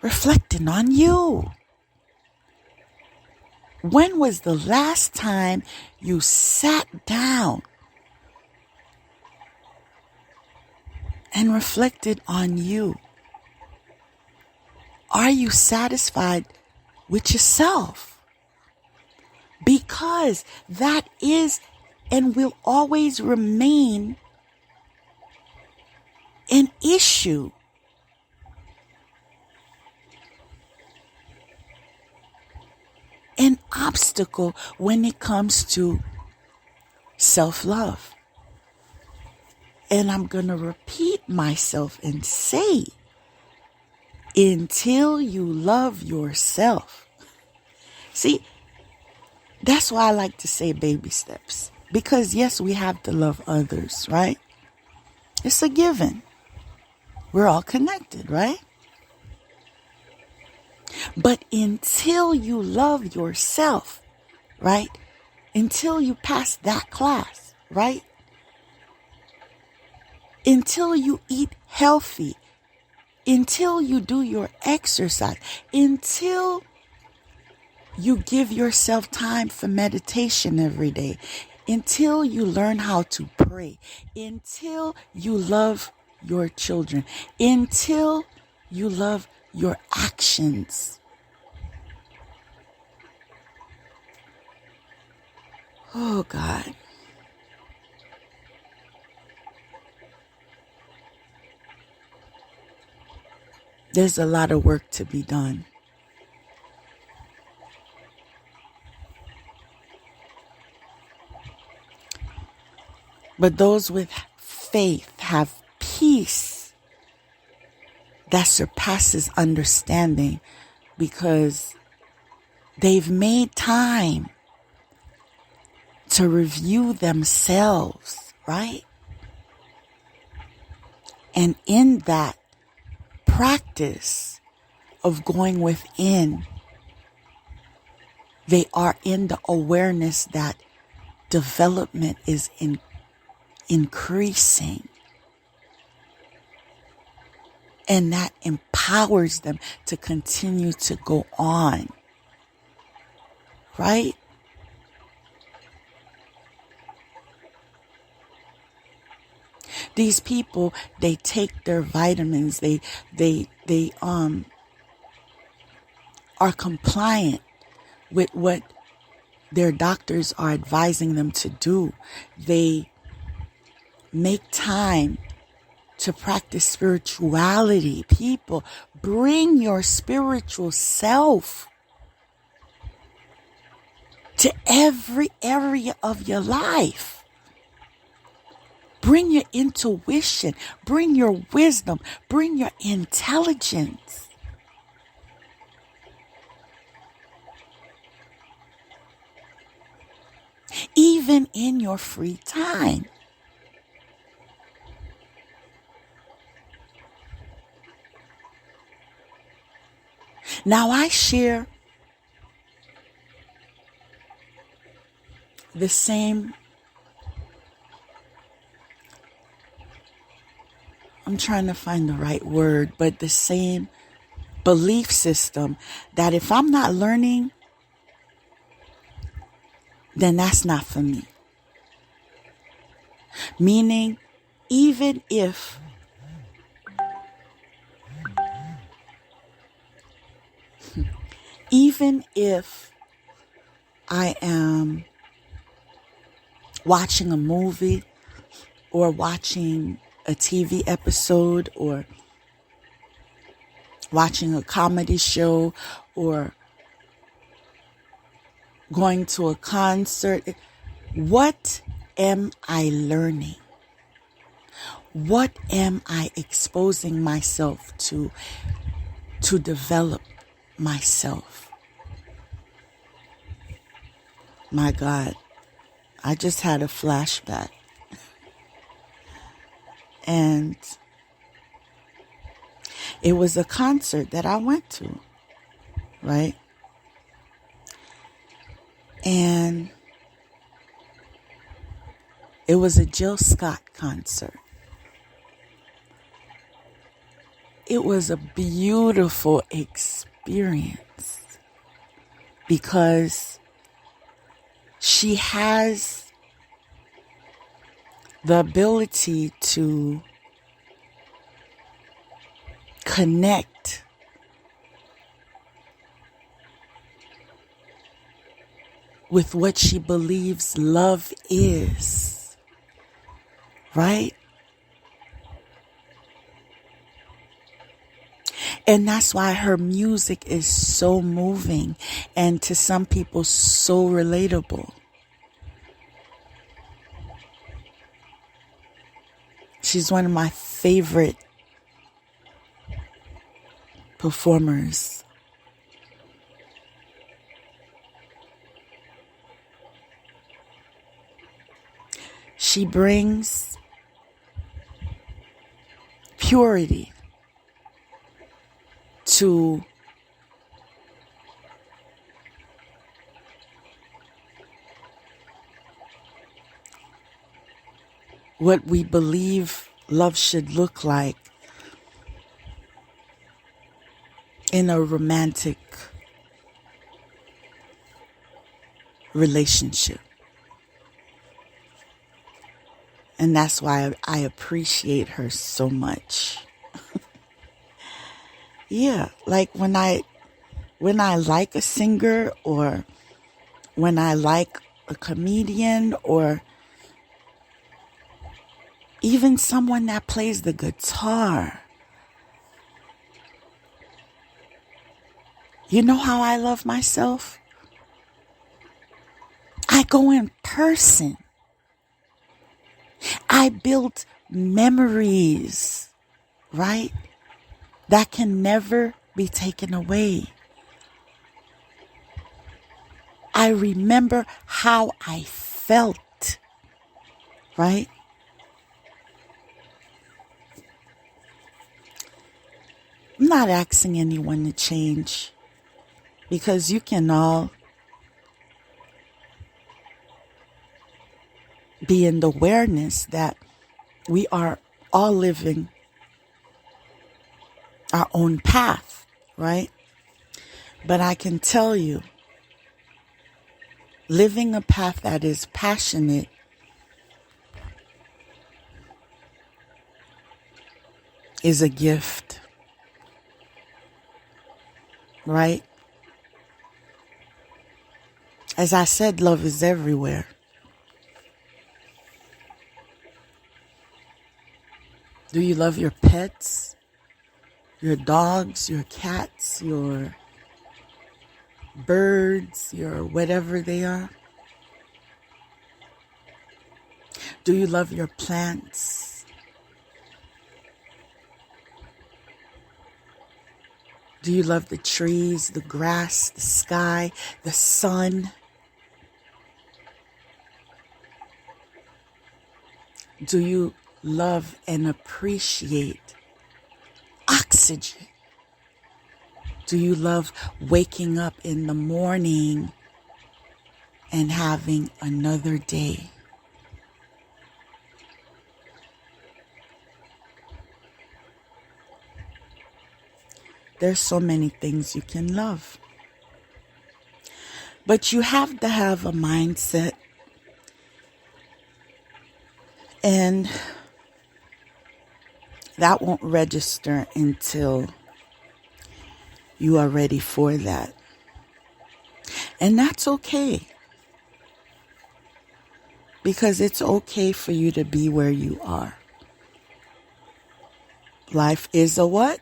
reflecting on you. When was the last time you sat down and reflected on you? Are you satisfied with yourself? Because that is and will always remain an issue. An obstacle when it comes to self-love. And I'm going to repeat myself and say, until you love yourself. See, that's why I like to say baby steps. Because yes, we have to love others, right? It's a given. We're all connected, right? But until you love yourself, right? Until you pass that class, right? Until you eat healthy, until you do your exercise, until you give yourself time for meditation every day, until you learn how to pray, until you love your children, until you love your actions. Oh God. There's a lot of work to be done. But those with faith have peace that surpasses understanding because they've made time to review themselves, right? And in that practice of going within, they are in the awareness that development is increasing. And that empowers them to continue to go on. Right? These people, they take their vitamins, they are compliant with what their doctors are advising them to do. They make time to practice spirituality. People, bring your spiritual self to every area of your life. Bring your intuition, bring your wisdom, bring your intelligence. even in your free time. Now, I share the same, I'm trying to find the right word, but the same belief system that if I'm not learning, then that's not for me. Meaning, even if I am watching a movie or watching a TV episode or watching a comedy show or going to a concert, what am I learning? What am I exposing myself to develop myself? My God, I just had a flashback. And it was a concert that I went to, right? And it was a Jill Scott concert. It was a beautiful experience because she has the ability to connect with what she believes love is, right? And that's why her music is so moving and to some people so relatable. She's one of my favorite performers. She brings purity to what we believe love should look like in a romantic relationship. And that's why I appreciate her so much. Yeah, like when I like a singer or when I like a comedian or even someone that plays the guitar. You know how I love myself? I go in person. I build memories, right? That can never be taken away. I remember how I felt, right? I'm not asking anyone to change because you can all be in the awareness that we are all living our own path, right? But I can tell you, living a path that is passionate is a gift, right? As I said, love is everywhere. Do you love your pets, your dogs, your cats, your birds, your whatever they are? Do you love your plants? Do you love the trees, the grass, the sky, the sun? Do you love and appreciate oxygen? Do you love waking up in the morning and having another day? There's so many things you can love. But you have to have a mindset, and that won't register until you are ready for that. And that's okay. Because it's okay for you to be where you are. Life is a what?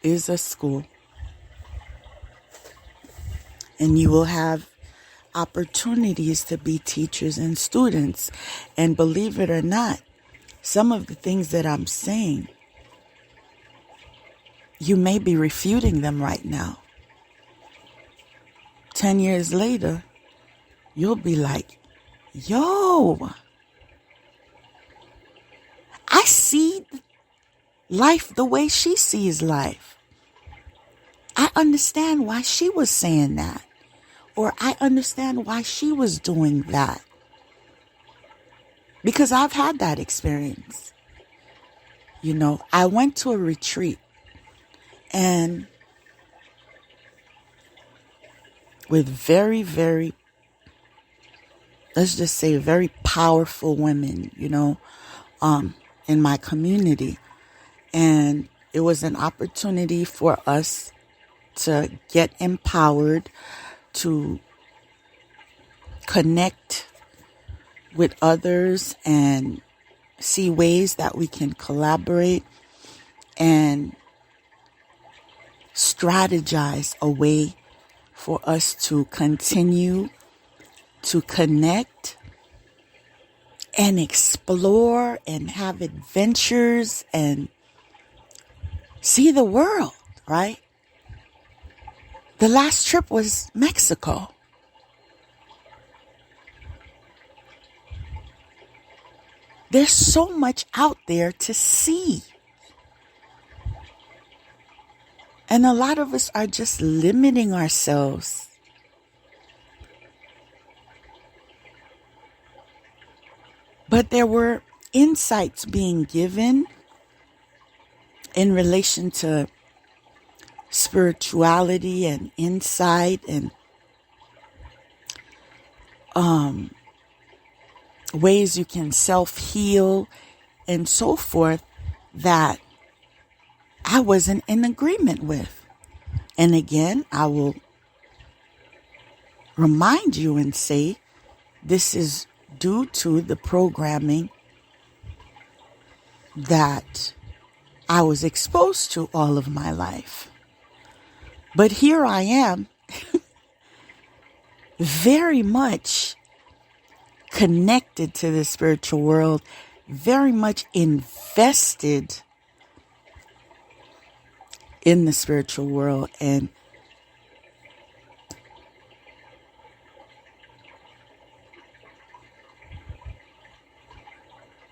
Is a school. And you will have opportunities to be teachers and students. And believe it or not, some of the things that I'm saying, you may be refuting them right now. 10 years later, you'll be like, yo, I see life the way she sees life. I understand why she was saying that. Or I understand why she was doing that. Because I've had that experience. You know, I went to a retreat and with very, very, let's just say very powerful women, you know, in my community. And it was an opportunity for us to get empowered, to connect with others and see ways that we can collaborate and strategize a way for us to continue to connect and explore and have adventures and see the world, right? The last trip was Mexico. There's so much out there to see. And a lot of us are just limiting ourselves. But there were insights being given in relation to spirituality and insight and ways you can self-heal and so forth that I wasn't in agreement with. And again, I will remind you and say this is due to the programming that I was exposed to all of my life. But here I am, very much connected to the spiritual world, very much invested in the spiritual world, and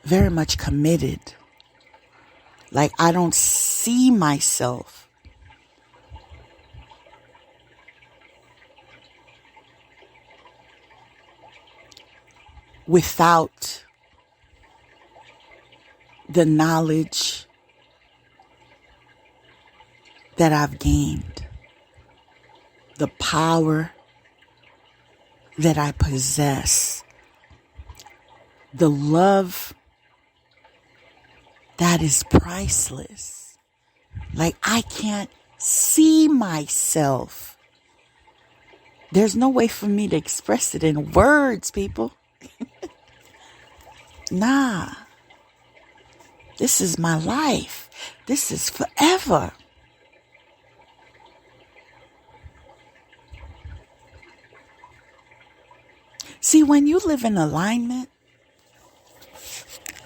very much committed. Like, I don't see myself without the knowledge that I've gained, the power that I possess, the love that is priceless. Like, I can't see myself. There's no way for me to express it in words, people. Nah. This is my life. This is forever. See, when you live in alignment,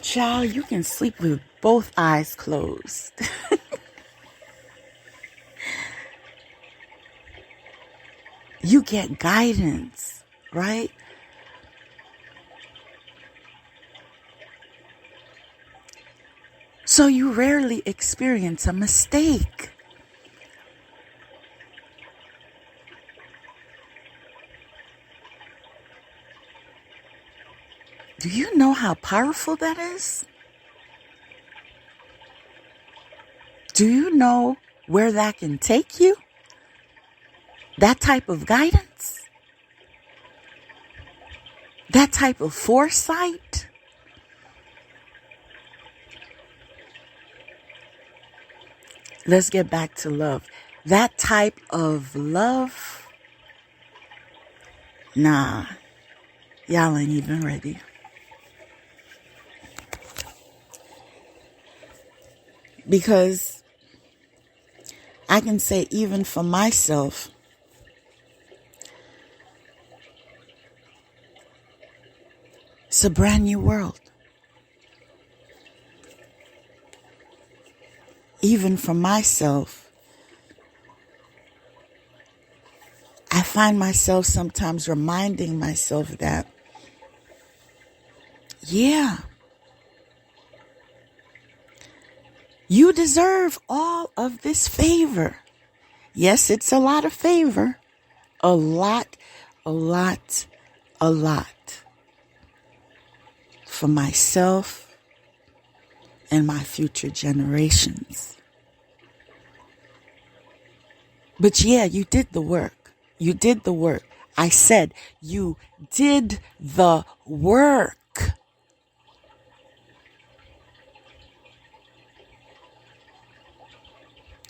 child, you can sleep with both eyes closed. You get guidance, right? So you rarely experience a mistake. Do you know how powerful that is? Do you know where that can take you? That type of guidance? That type of foresight? Let's get back to love. That type of love? Nah, y'all ain't even ready. Because I can say, even for myself, it's a brand new world. Even for myself, I find myself sometimes reminding myself that, yeah, you deserve all of this favor. Yes, it's a lot of favor. A lot. For myself and my future generations. But yeah, you did the work. You did the work. I said you did the work.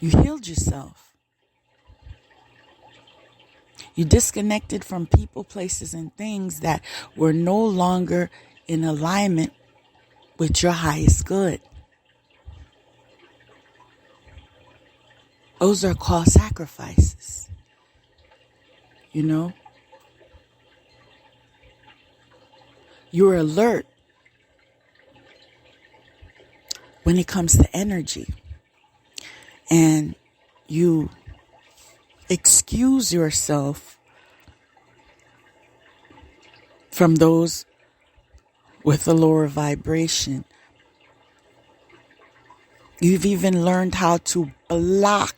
You healed yourself. You disconnected from people, places, and things that were no longer in alignment with your highest good. Those are called sacrifices. You know? You're alert when it comes to energy. And you excuse yourself from those with a lower vibration. You've even learned how to block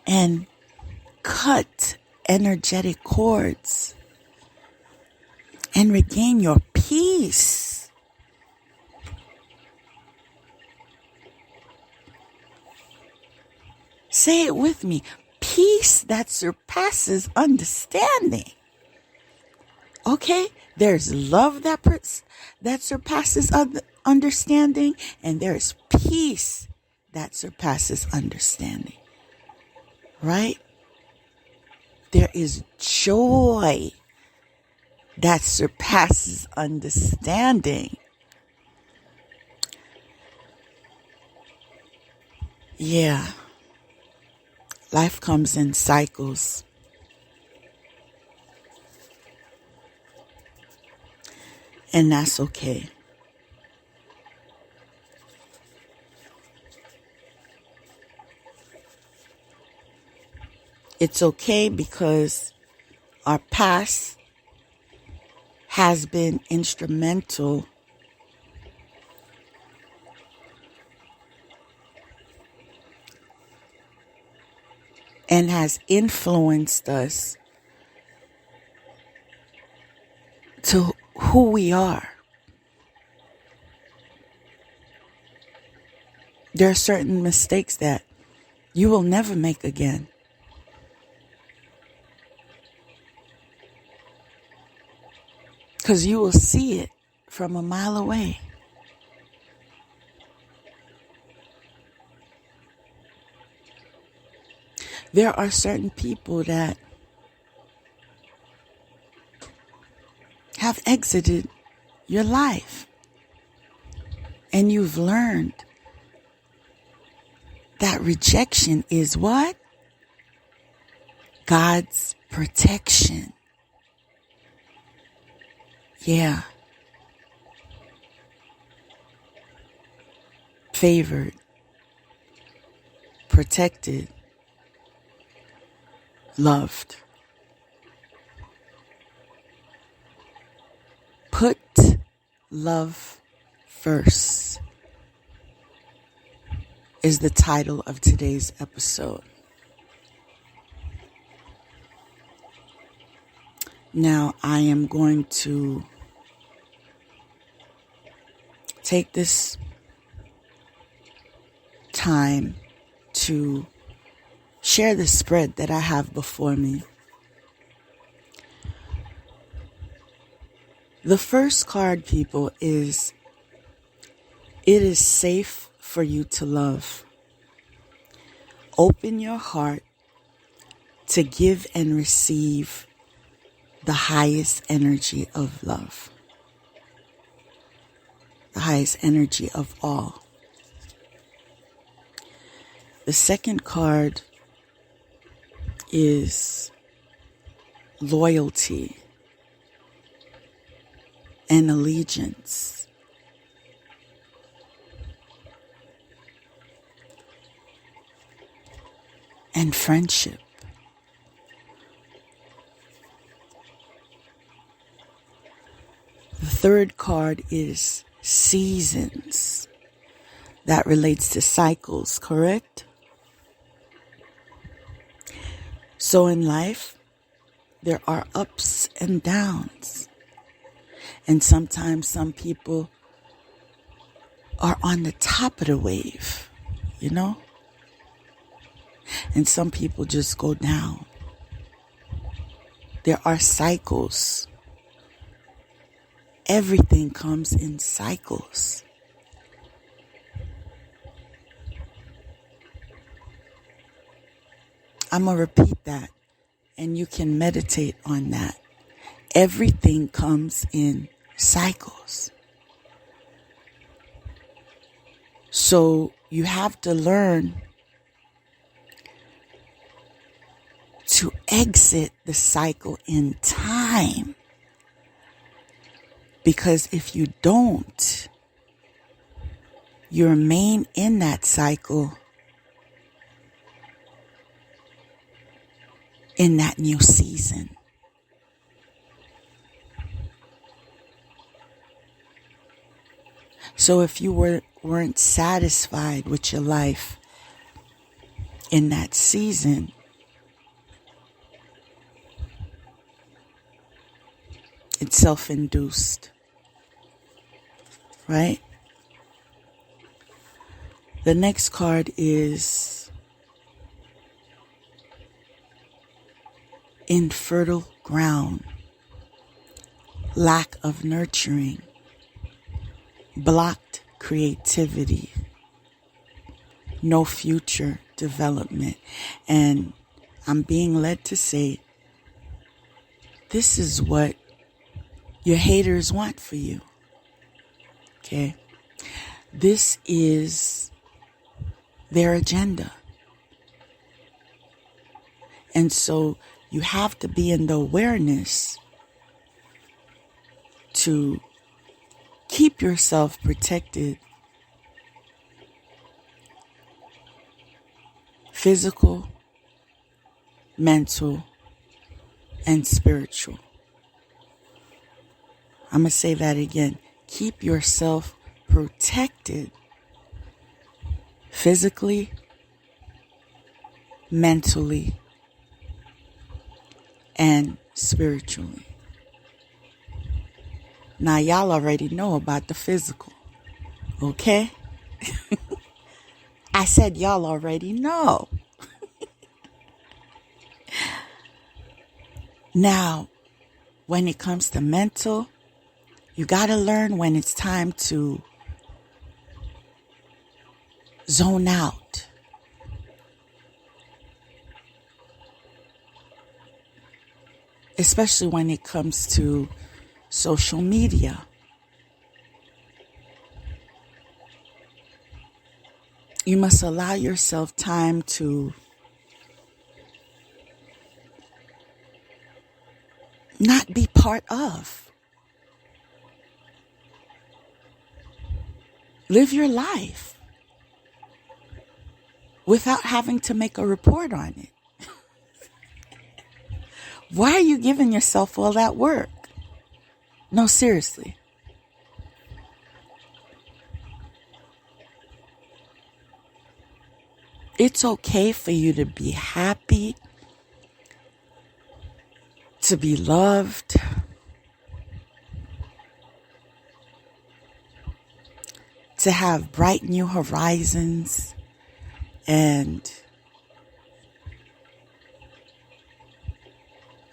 and cut energetic cords and regain your peace. Say it with me. Peace that surpasses understanding. Okay? There's love that surpasses understanding, and there's peace that surpasses understanding. Right? There is joy that surpasses understanding. Yeah. Life comes in cycles. And that's okay. It's okay because our past has been instrumental and has influenced us to who we are. There are certain mistakes that you will never make again. Because you will see it from a mile away. There are certain people that have exited your life. And you've learned that rejection is what? God's protection. Yeah. Favored. Protected. Loved. Put love first. is the title of today's episode. Now, I am going to take this time to share the spread that I have before me. The first card, people, is it is safe for you to love. Open your heart to give and receive the highest energy of love. The highest energy of all. The second card is loyalty and allegiance. And friendship. The third card is seasons. That relates to cycles, correct? So in life, there are ups and downs. And sometimes some people are on the top of the wave, you know? And some people just go down. There are cycles. Everything comes in cycles. I'm going to repeat that, and you can meditate on that. Everything comes in cycles. So you have to learn to exit the cycle in time. Because if you don't, you remain in that cycle in that new season. So if you weren't satisfied with your life in that season, it's self-induced, right? The next card is infertile ground, lack of nurturing, blocked creativity, no future development. And I'm being led to say, this is what your haters want for you. Okay? This is their agenda. And so you have to be in the awareness to keep yourself protected. Physical, mental, and spiritual. I'm going to say that again. Keep yourself protected. Physically, mentally, and spiritually. Now, y'all already know about the physical. Okay? I said y'all already know. Now, when it comes to mental, you got to learn when it's time to zone out. Especially when it comes to social media. You must allow yourself time to not be part of. Live your life without having to make a report on it. Why are you giving yourself all that work? No, seriously. It's okay for you to be happy, to be loved, to have bright new horizons and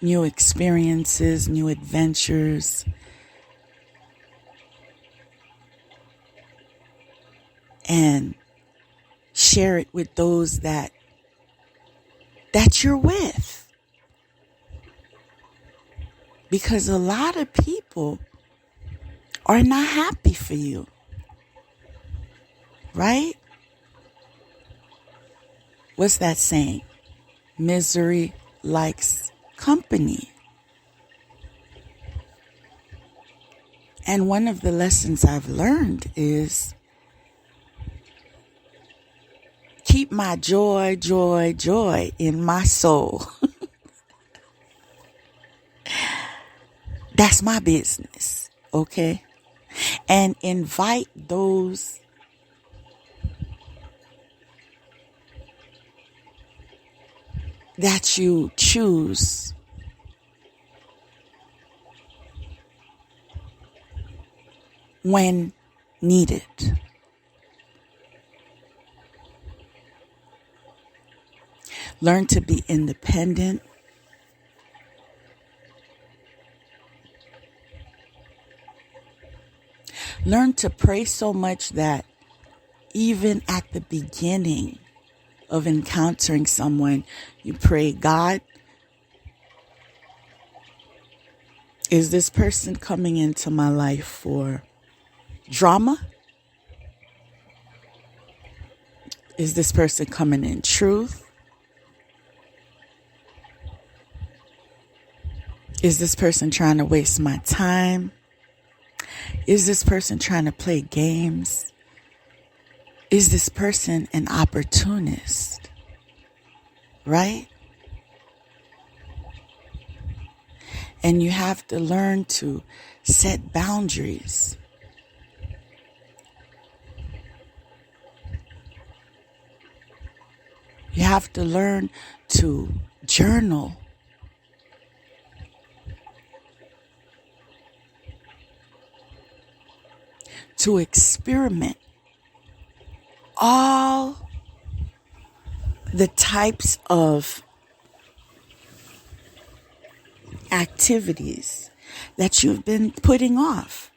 new experiences, new adventures. And share it with those that you're with. Because a lot of people are not happy for you. Right? What's that saying? Misery likes company. And one of the lessons I've learned is keep my joy, joy, joy in my soul. That's my business, okay? And invite those that you choose when needed. Learn to be independent. Learn to pray so much that even at the beginning of encountering someone, you pray, God, is this person coming into my life for drama? Is this person coming in truth? Is this person trying to waste my time? Is this person trying to play games? Is this person an opportunist? Right? And you have to learn to set boundaries. You have to learn to journal. To experiment all the types of activities that you've been putting off,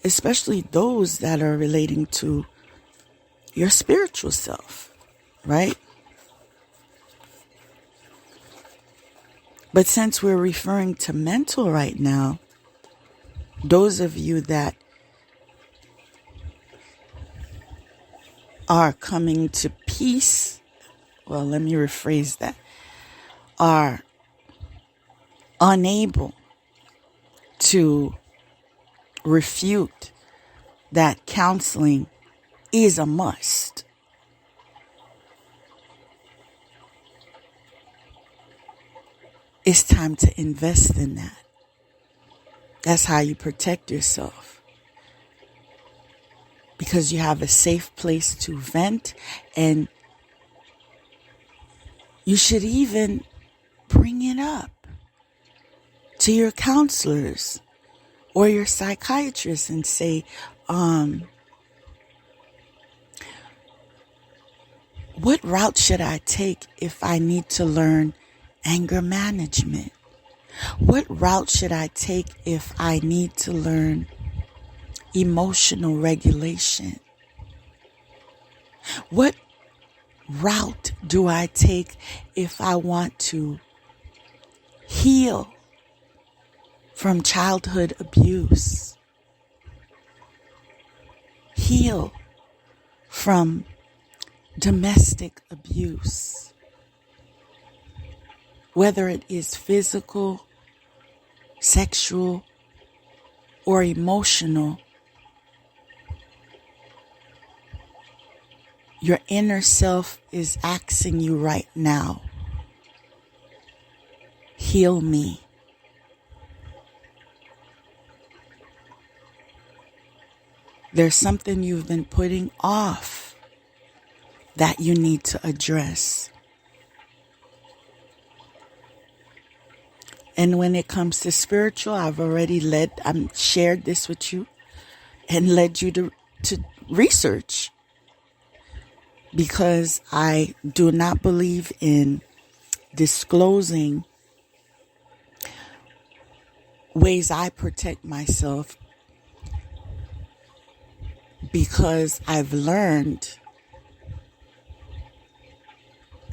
especially those that are relating to your spiritual self, right? But since we're referring to mental right now, those of you that are coming to peace, well, let me rephrase that, are unable to refute that counseling is a must. It's time to invest in that. That's how you protect yourself. Because you have a safe place to vent, and you should even bring it up to your counselors or your psychiatrist and say, what route should I take if I need to learn anger management? What route should I take if I need to learn emotional regulation? What route do I take if I want to heal from childhood abuse? Heal from domestic abuse? Whether it is physical, sexual, or emotional, your inner self is asking you right now, heal me. There's something you've been putting off. that you need to address. And when it comes to spiritual, I've already shared this with you and led you to research, because I do not believe in disclosing ways I protect myself, because I've learned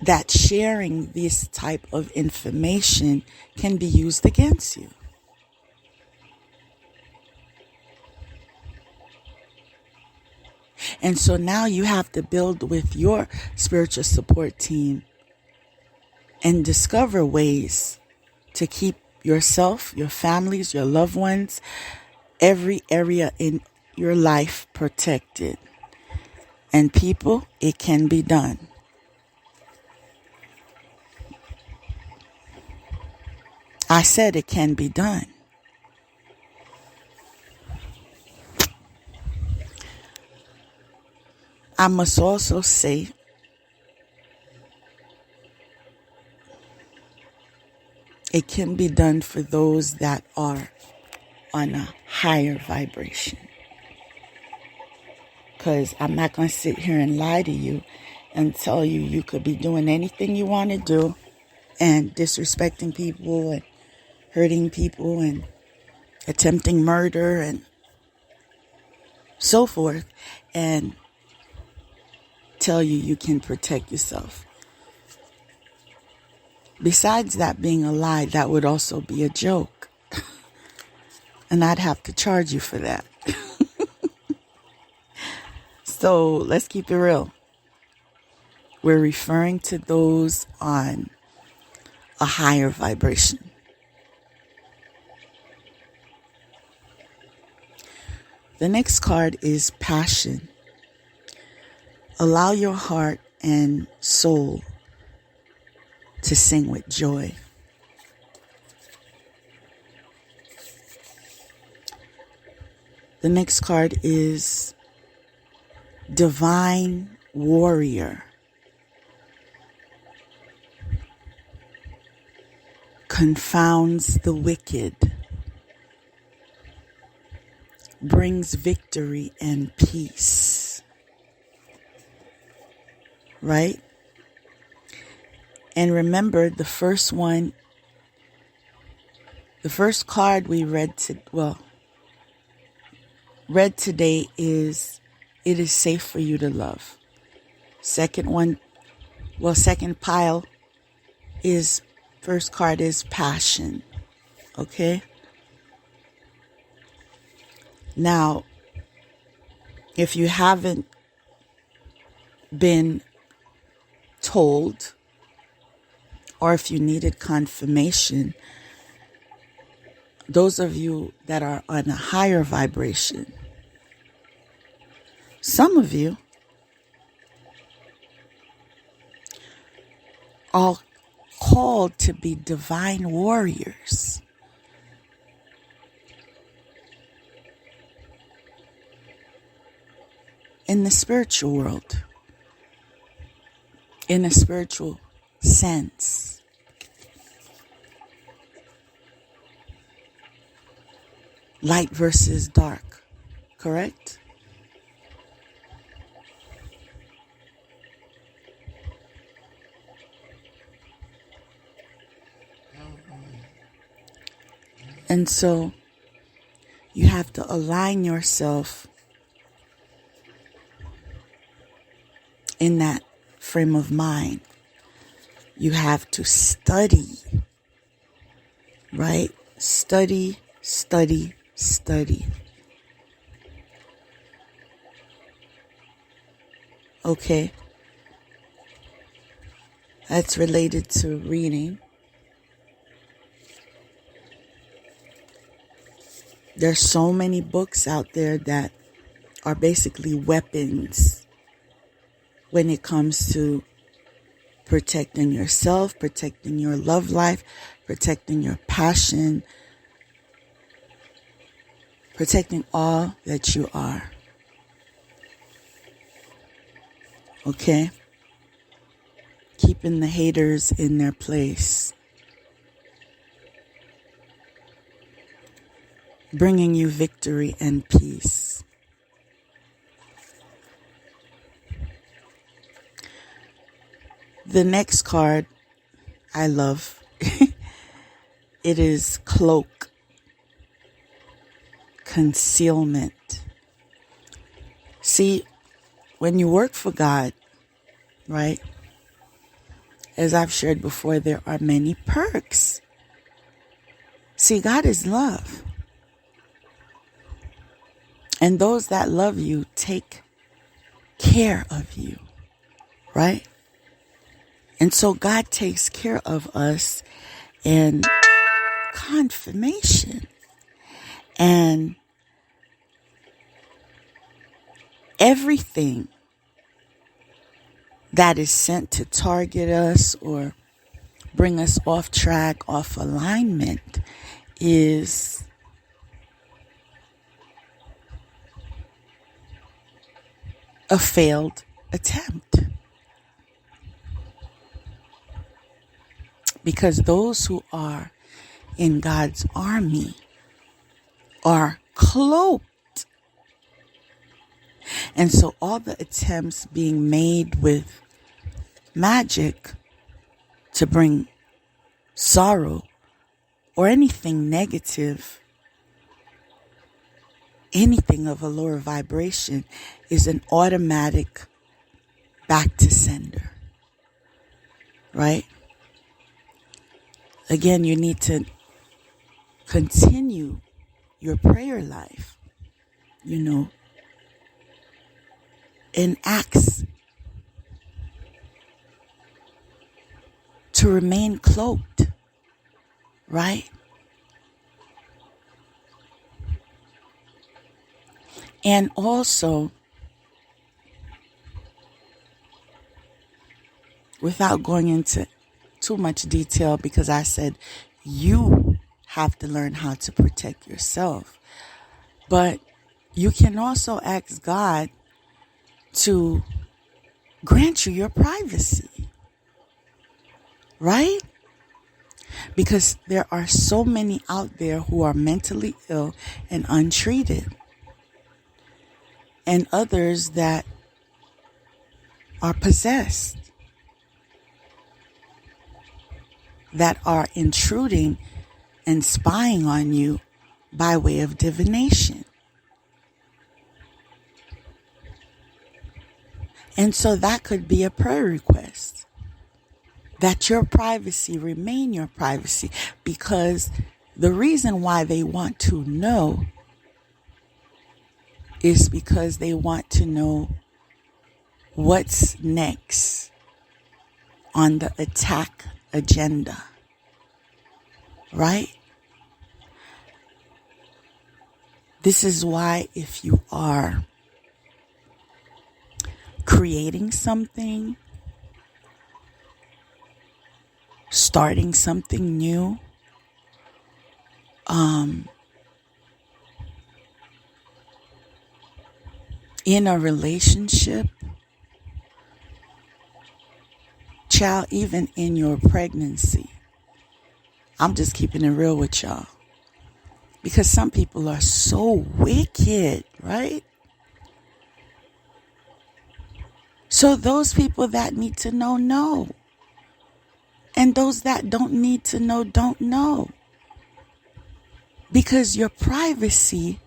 that sharing this type of information can be used against you. And so now you have to build with your spiritual support team and discover ways to keep yourself, your families, your loved ones, every area in your life protected. And people, it can be done. I said it can be done. I must also say it can be done for those that are on a higher vibration. Because I'm not going to sit here and lie to you and tell you you could be doing anything you want to do and disrespecting people and hurting people and attempting murder and so forth, and tell you you can protect yourself. Besides that being a lie, that would also be a joke. And I'd have to charge you for that. So let's keep it real. We're referring to those on a higher vibration. The next card is passion. Allow your heart and soul to sing with joy. The next card is divine warrior. Confounds the wicked. Brings victory and peace. Right? And remember, the first card we read today is, it is safe for you to love. Second pile is, first card is passion. Okay? Now, if you haven't been told, or if you needed confirmation, those of you that are on a higher vibration, some of you are called to be divine warriors. In the spiritual world, in a spiritual sense. Light versus dark, correct? And so you have to align yourself in that frame of mind. You have to study, right? Study. Okay. That's related to reading. There's so many books out there that are basically weapons when it comes to protecting yourself, protecting your love life, protecting your passion, protecting all that you are. Okay? keeping the haters in their place, bringing you victory and peace. The next card I love. It is cloak, concealment. See, when you work for God, right? As I've shared before, there are many perks. See, God is love. And those that love you take care of you, right? And so God takes care of us in confirmation and everything that is sent to target us or bring us off track, off alignment, is a failed attempt. Because those who are in God's army are cloaked. And so all the attempts being made with magic to bring sorrow or anything negative, anything of a lower vibration, is an automatic back to sender, right? Again, you need to continue your prayer life, and acts to remain cloaked, right? And also, without going into too much detail, because I said you have to learn how to protect yourself, but you can also ask God to grant you your privacy, right? Because there are so many out there who are mentally ill and untreated, and others that are possessed, that are intruding and spying on you by way of divination. And so that could be a prayer request, that your privacy remain your privacy, because the reason why they want to know is because they want to know what's next on the attack agenda, right? This is why if you are creating something, starting something new, in a relationship, child, even in your pregnancy, I'm just keeping it real with y'all, because some people are so wicked, right? So those people that need to know. And those that don't need to know, don't know. Because your privacy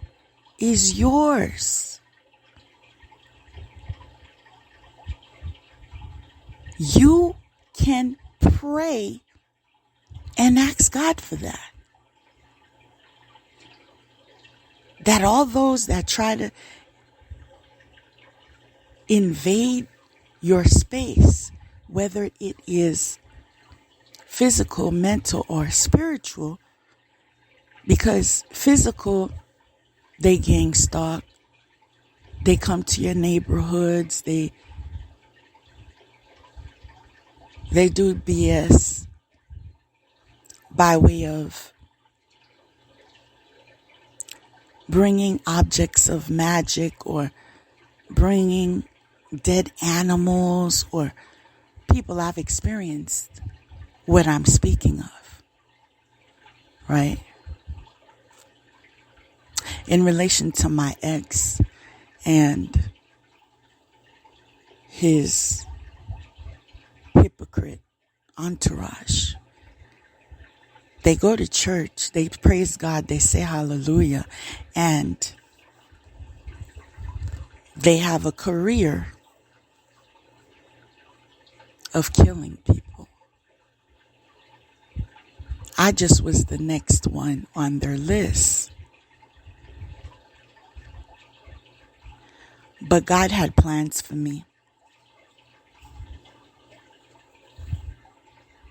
is yours. You can pray and ask God for that. That all those that try to invade your space, whether it is physical, mental, or spiritual, because physical, they gang stalk, they come to your neighborhoods, they do BS by way of bringing objects of magic or bringing dead animals or people, I've experienced what I'm speaking of, right? In relation to my ex and his hypocrite entourage. They go to church, they praise God, they say hallelujah, and they have a career of killing people. I just was the next one on their list. But God had plans for me.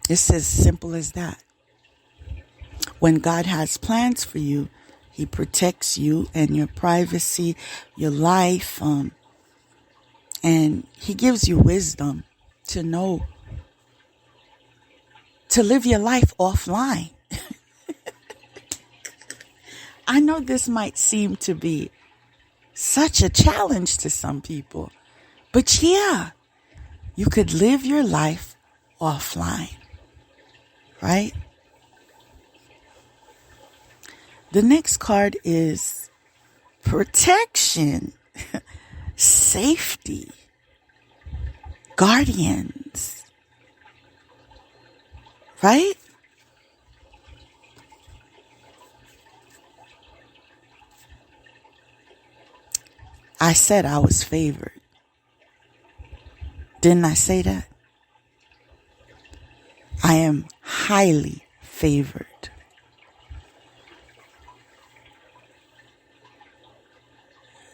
It's as simple as that. When God has plans for you, He protects you and your privacy, your life, and He gives you wisdom to know, to live your life offline. I know this might seem to be such a challenge to some people, but yeah, you could live your life offline, right? The next card is protection, safety, guardians, right? I said I was favored. Didn't I say that? I am highly favored.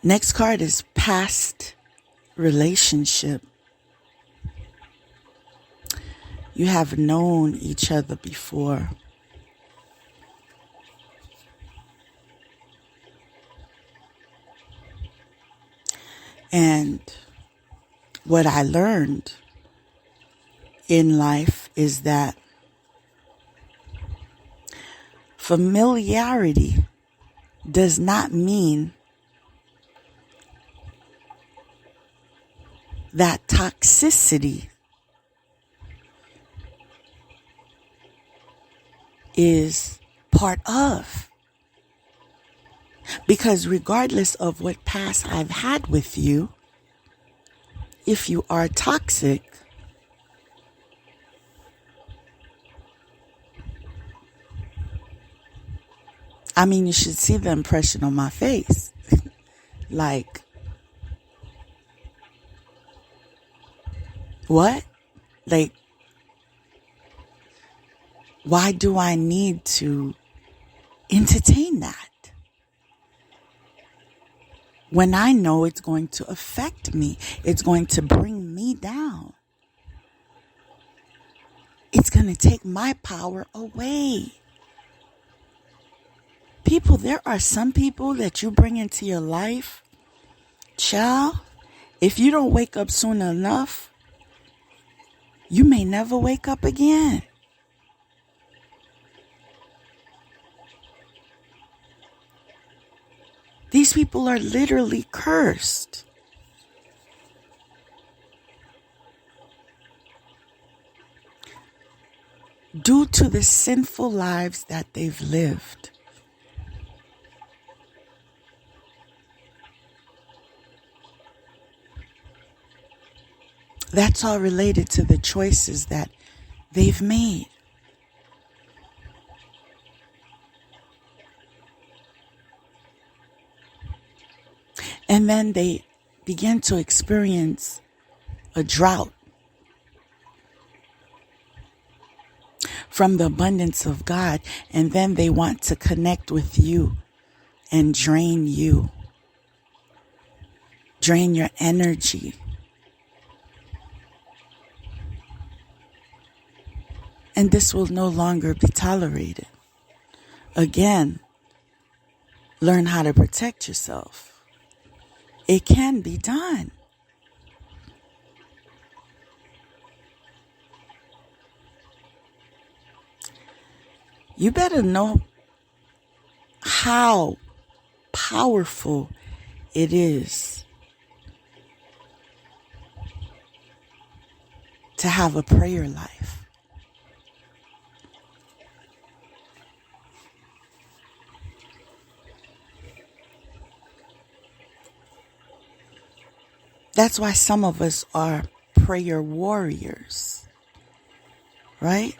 Next card is past relationship. You have known each other before. And what I learned in life is that familiarity does not mean that toxicity is part of. Because regardless of what past I've had with you, if you are toxic, I mean, you should see the impression on my face. Like, what? Like, why do I need to entertain that when I know it's going to affect me? It's going to bring me down. It's going to take my power away. People, there are some people that you bring into your life, child, if you don't wake up soon enough, you may never wake up again. These people are literally cursed. Due to the sinful lives that they've lived. That's all related to the choices that they've made. And then they begin to experience a drought from the abundance of God. And then they want to connect with you and drain you. Drain your energy. And this will no longer be tolerated. Again, learn how to protect yourself. It can be done. You better know how powerful it is to to have a prayer life. That's why some of us are prayer warriors, right?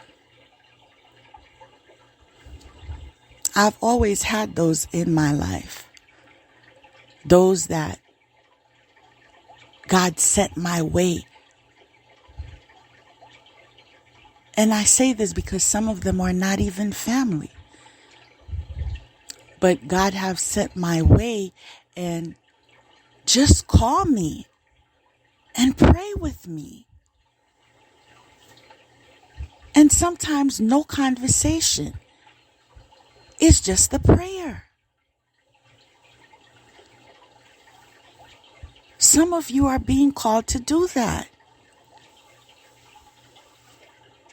I've always had those in my life. Those that God set my way. And I say this because some of them are not even family. But God have set my way and just call me and pray with me. And sometimes no conversation. It's just a prayer. Some of you are being called to do that.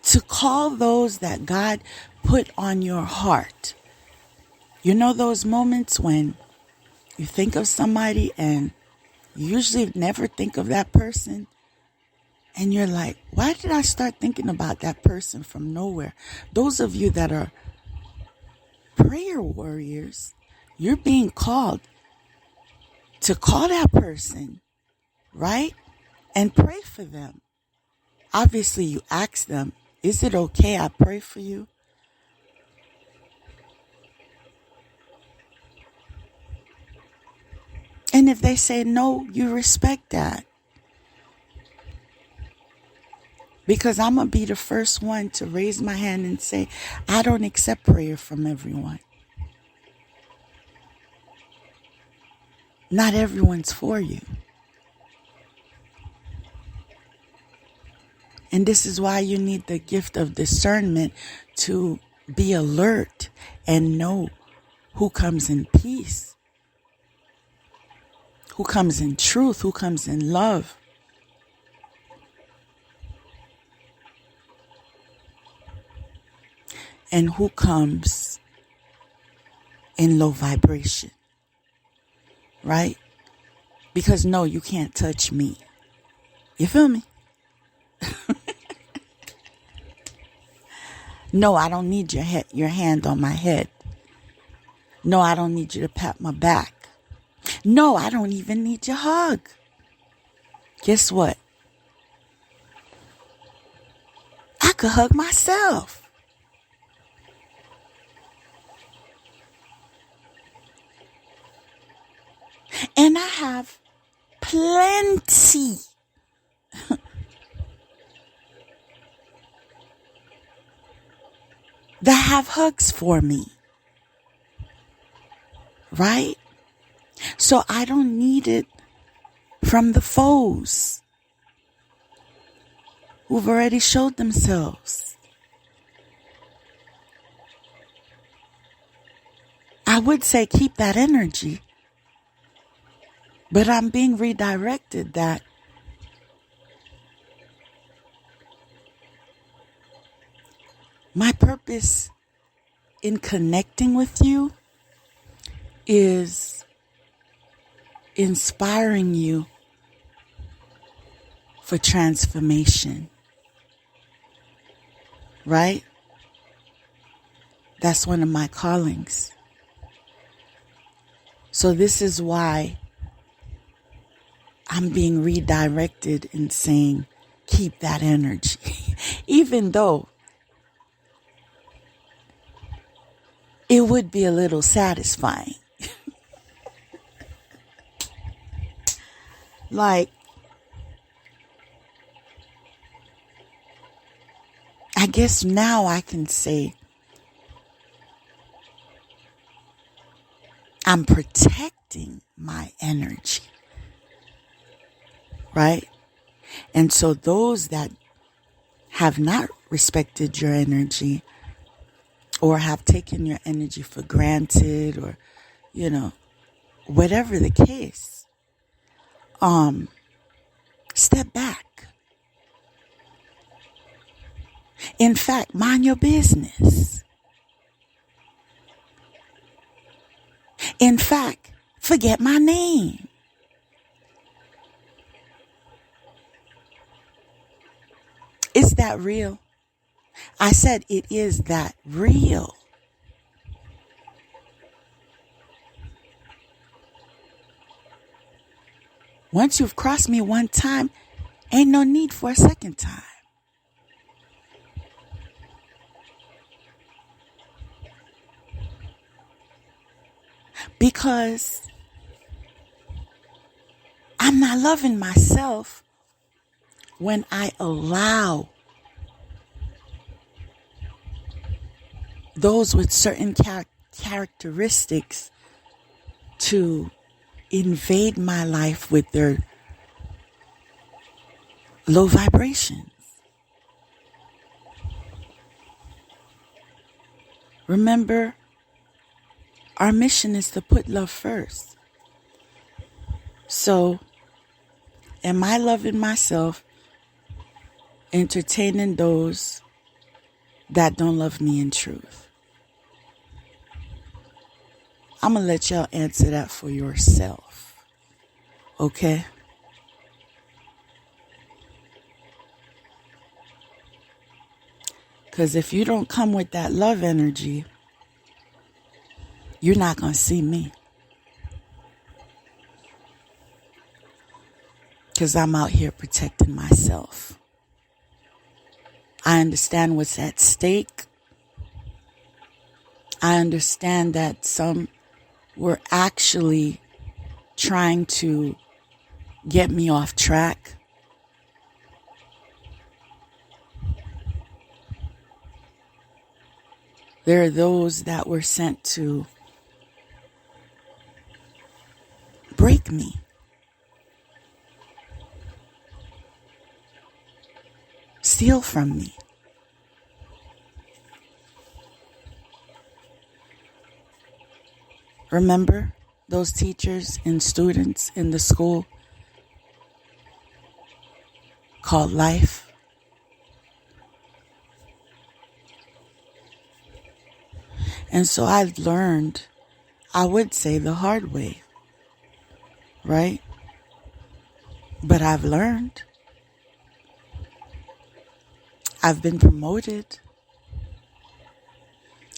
To call those that God put on your heart. You know those moments when you think of somebody and you usually never think of that person? And you're like, why did I start thinking about that person from nowhere? Those of you that are prayer warriors, you're being called to call that person, right? And pray for them. Obviously, you ask them, is it okay I pray for you? And if they say no, you respect that. Because I'm going to be the first one to raise my hand and say, I don't accept prayer from everyone. Not everyone's for you. And this is why you need the gift of discernment to be alert and know who comes in peace, who comes in truth, who comes in love. And who comes in low vibration, right? Because no, you can't touch me. You feel me? No, I don't need your hand on my head. No, I don't need you to pat my back. No, I don't even need your hug. Guess what? I could hug myself. And I have plenty that have hugs for me. Right? So I don't need it from the foes who've already showed themselves. I would say keep that energy, but I'm being redirected that my purpose in connecting with you is inspiring you for transformation. Right? That's one of my callings. So this is why I'm being redirected and saying, keep that energy. Even though it would be a little satisfying. Like, I guess now I can say I'm protecting my energy. Right? And so those that have not respected your energy or have taken your energy for granted or, whatever the case, step back. In fact, mind your business. In fact, forget my name. that real. I said it is that real. Once you've crossed me one time, ain't no need for a second time. Because I'm not loving myself when I allow those with certain characteristics to invade my life with their low vibrations. Remember, our mission is to put love first. So, am I loving myself, entertaining those that don't love me in truth? I'm going to let y'all answer that for yourself. Okay? Because if you don't come with that love energy, you're not going to see me. Because I'm out here protecting myself. I understand what's at stake. I understand that some were actually trying to get me off track. There are those that were sent to break me. Steal from me. Remember those teachers and students in the school called life? And so I learned, I would say the hard way, right? But I've learned. I've been promoted.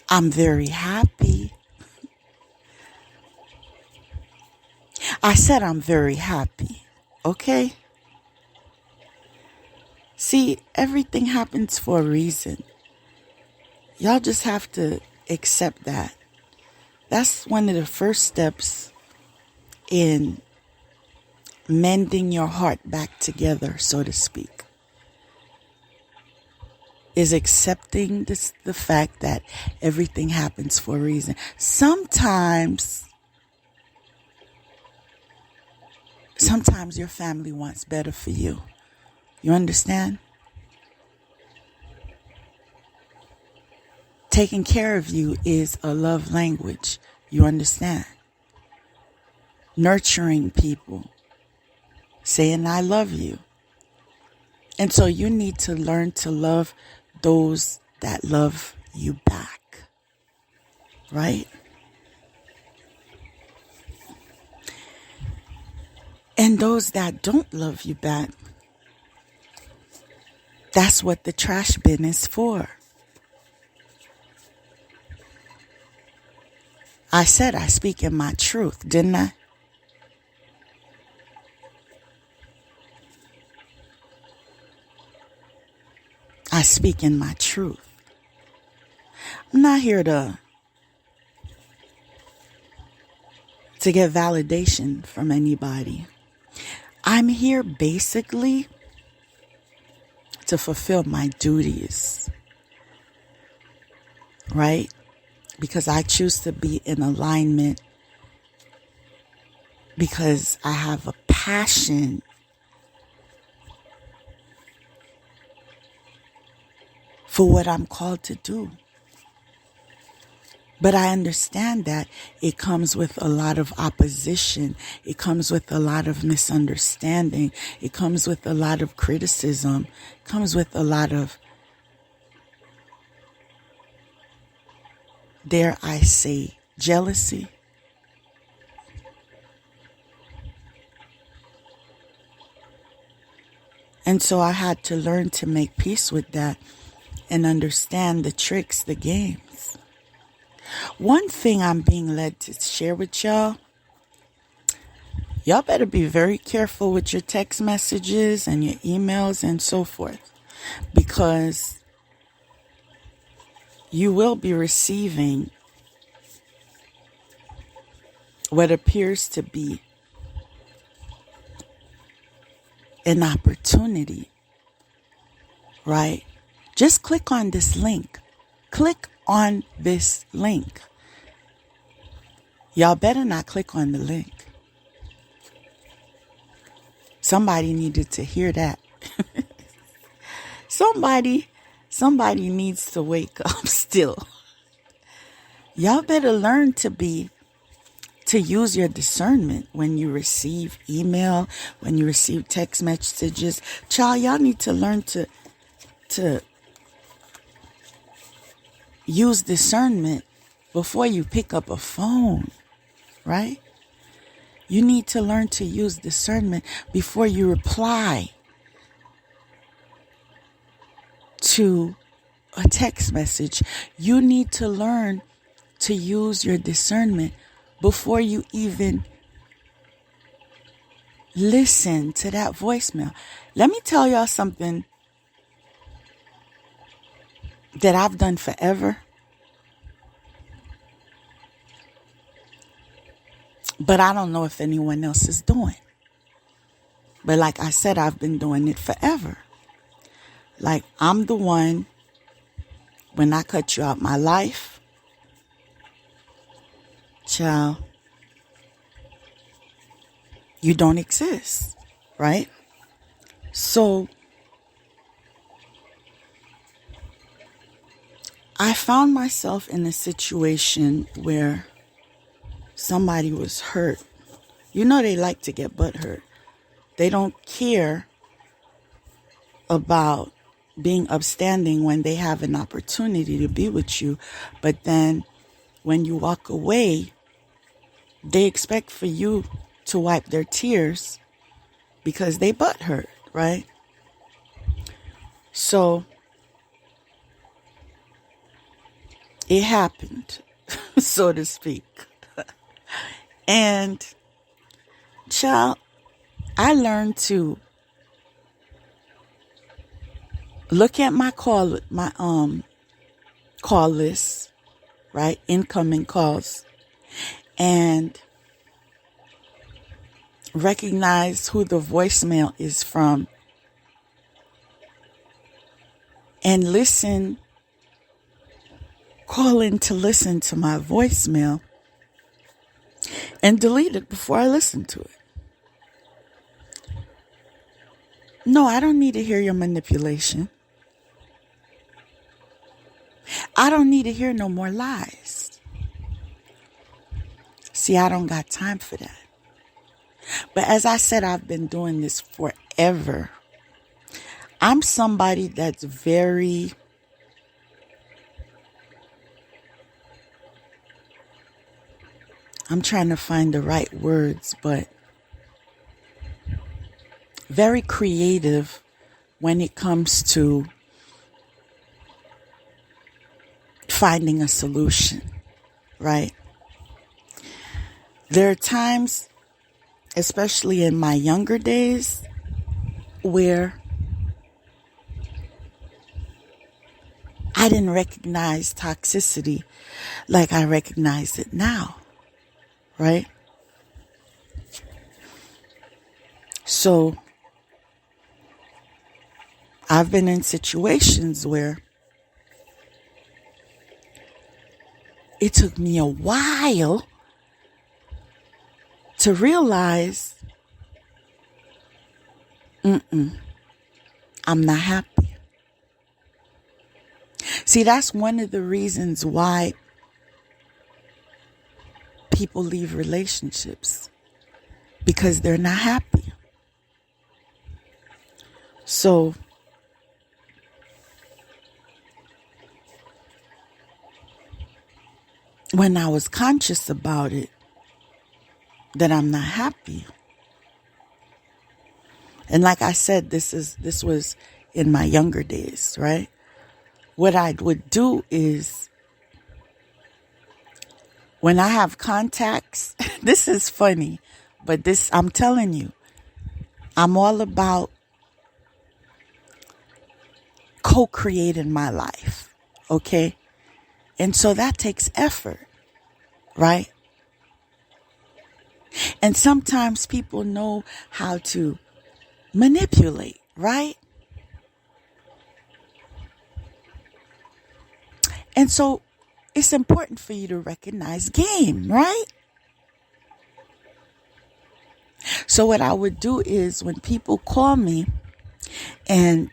I'm very happy. I said I'm very happy, okay? See, everything happens for a reason. Y'all just have to accept that. That's one of the first steps in mending your heart back together, so to speak, is accepting the fact that everything happens for a reason. Sometimes your family wants better for you. You understand? Taking care of you is a love language. You understand? Nurturing people. Saying I love you. And so you need to learn to love those that love you back. Right? And those that don't love you back, that's what the trash bin is for. I said I speak in my truth, didn't I? I speak in my truth. I'm not here to get validation from anybody. I'm here basically to fulfill my duties, right? Because I choose to be in alignment because I have a passion for what I'm called to do. But I understand that it comes with a lot of opposition. It comes with a lot of misunderstanding. It comes with a lot of criticism. It comes with a lot of, dare I say, jealousy. And so I had to learn to make peace with that and understand the tricks, the games. One thing I'm being led to share with y'all better be very careful with your text messages and your emails and so forth, because you will be receiving what appears to be an opportunity, right? Just click on this link. Click on this link. Y'all better not click on the link. Somebody needed to hear that. Somebody needs to wake up still. Y'all better learn to use your discernment when you receive email, when you receive text messages. Child, y'all need to learn to use discernment before you pick up a phone, right? You need to learn to use discernment before you reply to a text message. You need to learn to use your discernment before you even listen to that voicemail. Let me tell y'all something that I've done forever, but I don't know if anyone else is doing. But like I said, I've been doing it forever. Like, I'm the one, when I cut you out my life, child, you don't exist, right? So I found myself in a situation where somebody was hurt. You know, they like to get butt hurt. They don't care about being upstanding when they have an opportunity to be with you. But then when you walk away, they expect for you to wipe their tears because they butt hurt, right? So it happened, so to speak. And child, I learned to look at my call list, right? Incoming calls, and recognize who the voicemail is from, and call in to listen to my voicemail, and delete it before I listen to it. No, I don't need to hear your manipulation. I don't need to hear no more lies. See, I don't got time for that. But as I said, I've been doing this forever. I'm somebody that's I'm trying to find the right words, but very creative when it comes to finding a solution, right? There are times, especially in my younger days, where I didn't recognize toxicity like I recognize it now, right? So I've been in situations where it took me a while to realize, I'm not happy. See, that's one of the reasons why people leave relationships, because they're not happy. So when I was conscious about it, that I'm not happy, And like I said, this was in my younger days, right? What I would do is when I have contacts, this is funny, but I'm telling you, I'm all about co-creating my life. Okay. And so that takes effort, right? And sometimes people know how to manipulate, right? And so it's important for you to recognize game, right? So what I would do is when people call me and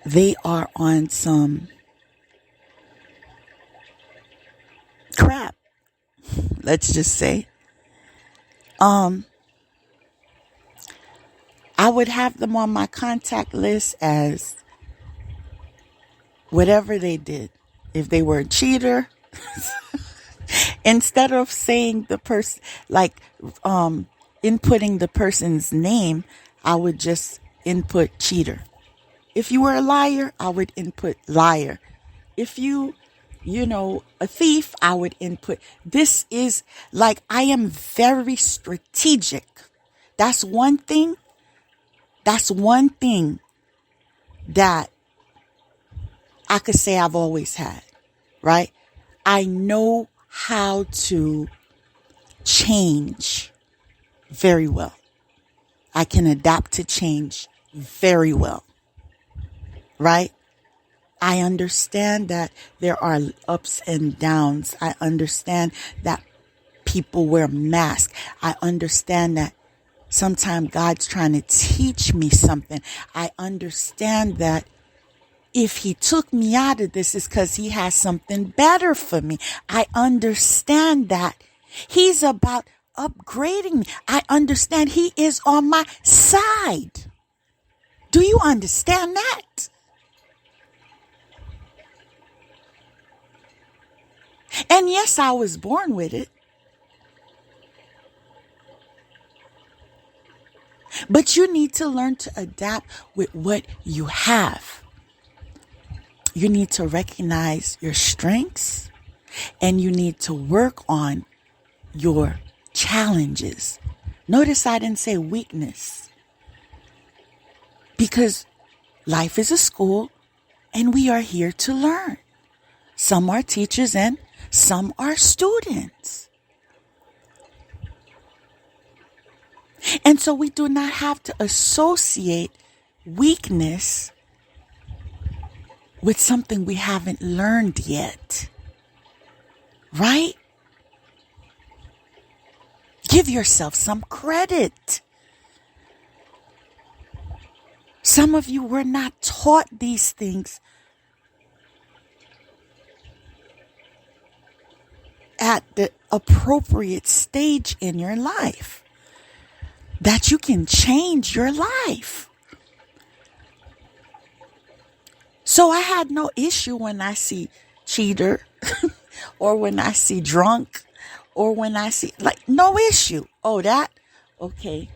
they are on some crap, let's just say, I would have them on my contact list as whatever they did. If they were a cheater, instead of saying the person, like inputting the person's name, I would just input cheater. If you were a liar, I would input liar. If you a thief, I would input. This is like, I am very strategic. That's one thing that I could say I've always had, right? I know how to change very well. I can adapt to change very well, right? I understand that there are ups and downs. I understand that people wear masks. I understand that sometimes God's trying to teach me something. I understand that if he took me out of this, it's because he has something better for me. I understand that he's about upgrading me. I understand he is on my side. Do you understand that? And yes, I was born with it. But you need to learn to adapt with what you have. You need to recognize your strengths and you need to work on your challenges. Notice I didn't say weakness, because life is a school and we are here to learn. Some are teachers and some are students. And so we do not have to associate weakness with something we haven't learned yet. Right? Give yourself some credit. Some of you were not taught these things at the appropriate stage in your life, that you can change your life. So I had no issue when I see cheater or when I see drunk or when I see, no issue. Oh, that? Okay.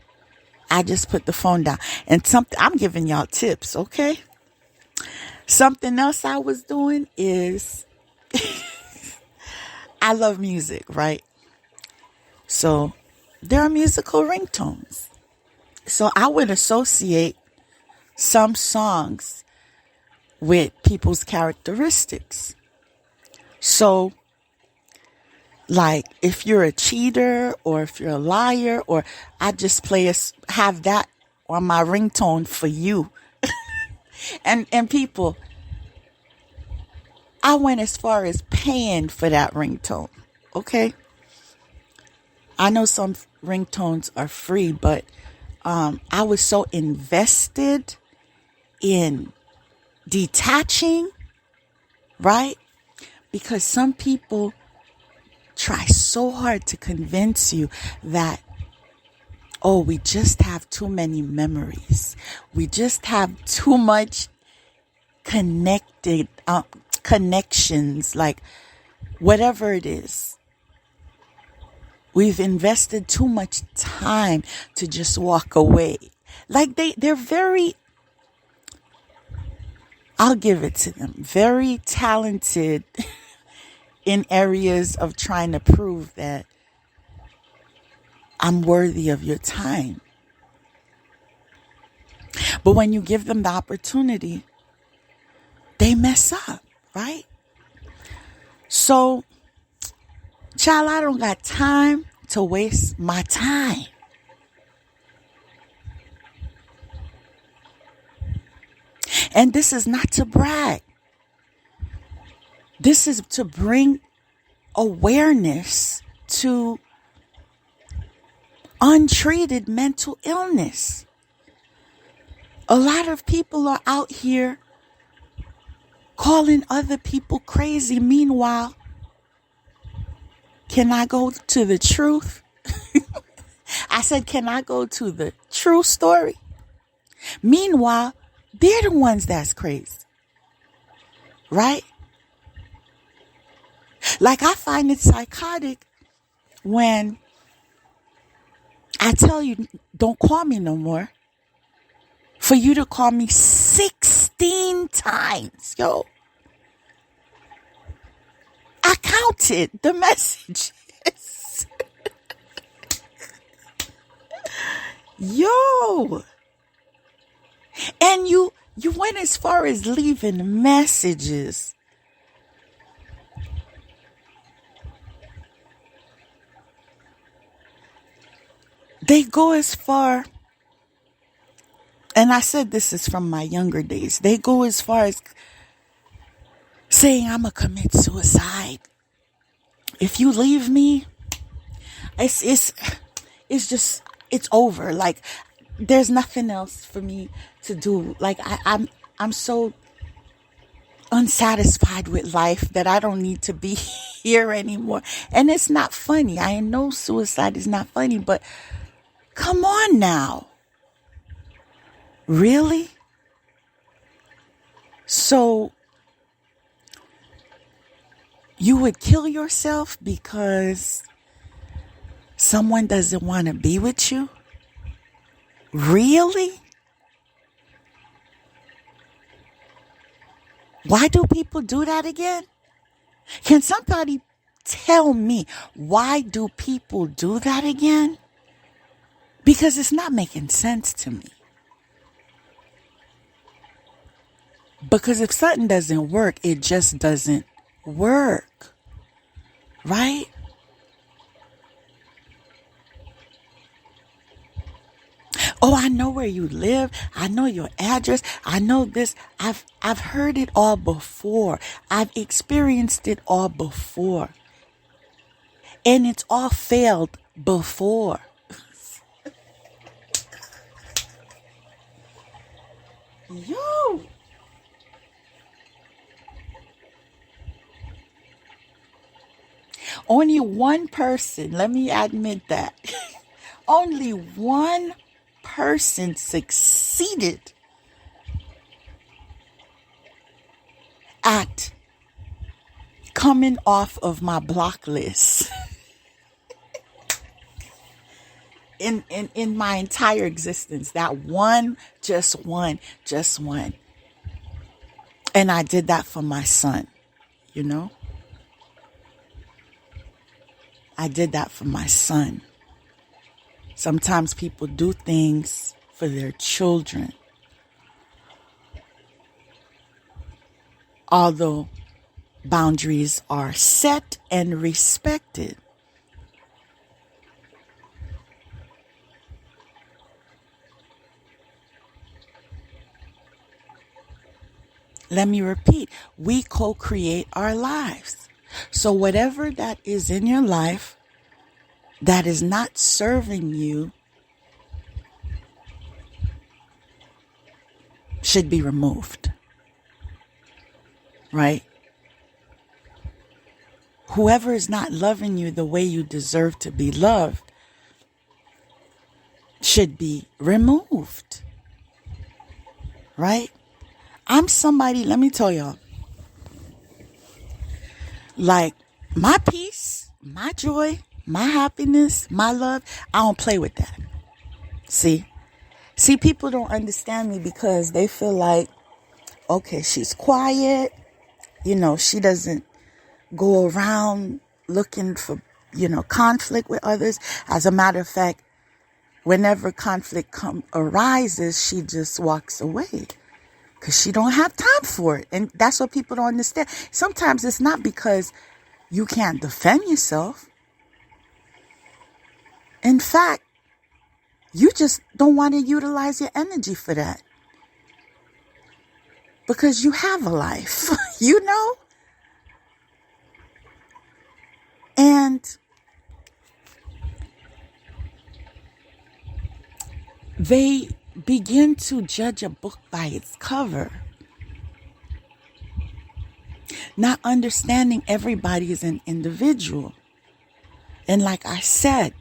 I just put the phone down. And I'm giving y'all tips, okay? Something else I was doing is I love music, right? So there are musical ringtones. So I would associate some songs with people's characteristics. So, like, if you're a cheater or if you're a liar, or I just have that on my ringtone for you. and people, I went as far as paying for that ringtone. Okay. I know some ringtones are free, but I was so invested in detaching, right? Because some people try so hard to convince you that, oh, we just have too many memories. We just have too much connections, like whatever it is. We've invested too much time to just walk away. Like they're very, I'll give it to them, very talented in areas of trying to prove that I'm worthy of your time. But when you give them the opportunity, they mess up, right? So, child, I don't got time to waste my time. And this is not to brag. This is to bring awareness to untreated mental illness. A lot of people are out here calling other people crazy. Meanwhile, can I go to the truth? I said, can I go to the true story? Meanwhile, they're the ones that's crazy. Right? Like, I find it psychotic when I tell you, don't call me no more, for you to call me 16 times. Yo, I counted the messages. Yo. And you went as far as leaving messages. They go as far, and I said this is from my younger days, they go as far as saying I'm going to commit suicide. If you leave me, it's just, it's over. Like, there's nothing else for me to do. Like, I'm so unsatisfied with life that I don't need to be here anymore. And it's not funny. I know suicide is not funny, but come on now. Really? So you would kill yourself because someone doesn't want to be with you? Really? Why do people do that again? Can somebody tell me, why do people do that again? Because it's not making sense to me. Because if something doesn't work, it just doesn't work. Right? Oh, I know where you live. I know your address. I know this. I've heard it all before. I've experienced it all before. And it's all failed before. Yo. Only one person, let me admit that. Only one person succeeded at coming off of my block list in my entire existence. That one, just one. And I did that for my son, you know? I did that for my son. Sometimes people do things for their children, although boundaries are set and respected. Let me repeat, we co-create our lives. So whatever that is in your life that is not serving you should be removed. Right? Whoever is not loving you the way you deserve to be loved should be removed. Right? I'm somebody, let me tell y'all, like, my peace, my joy, my happiness, my love, I don't play with that. See, people don't understand me because they feel like, okay, she's quiet. She doesn't go around looking for, conflict with others. As a matter of fact, whenever conflict arises, she just walks away because she don't have time for it. And that's what people don't understand. Sometimes it's not because you can't defend yourself. In fact, you just don't want to utilize your energy for that. Because you have a life, And they begin to judge a book by its cover, not understanding everybody is an individual. And like I said,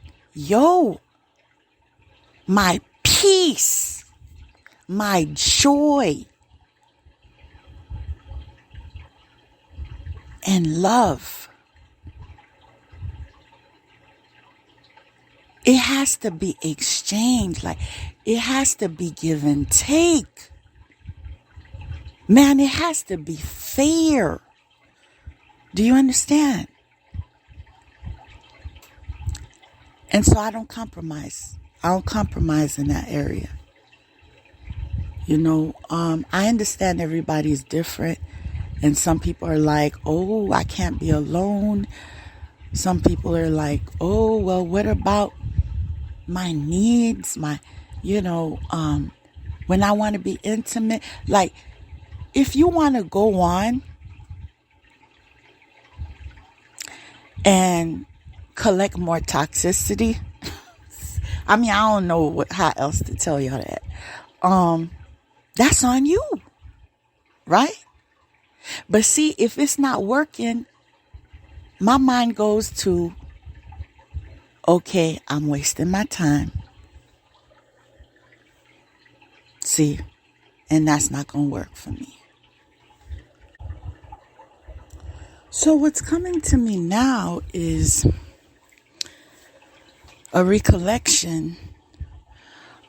my peace, my joy, and love, it has to be exchanged. Like, it has to be give and take. Man, it has to be fair. Do you understand? And so I don't compromise. I don't compromise in that area. I understand everybody's different. And some people are like, oh, I can't be alone. Some people are like, oh, well, what about my needs? When I want to be intimate. Like, if you want to go on and collect more toxicity, I don't know how else to tell y'all that. That's on you, right? But see, if it's not working, my mind goes to, okay, I'm wasting my time. See, and that's not going to work for me. So what's coming to me now is a recollection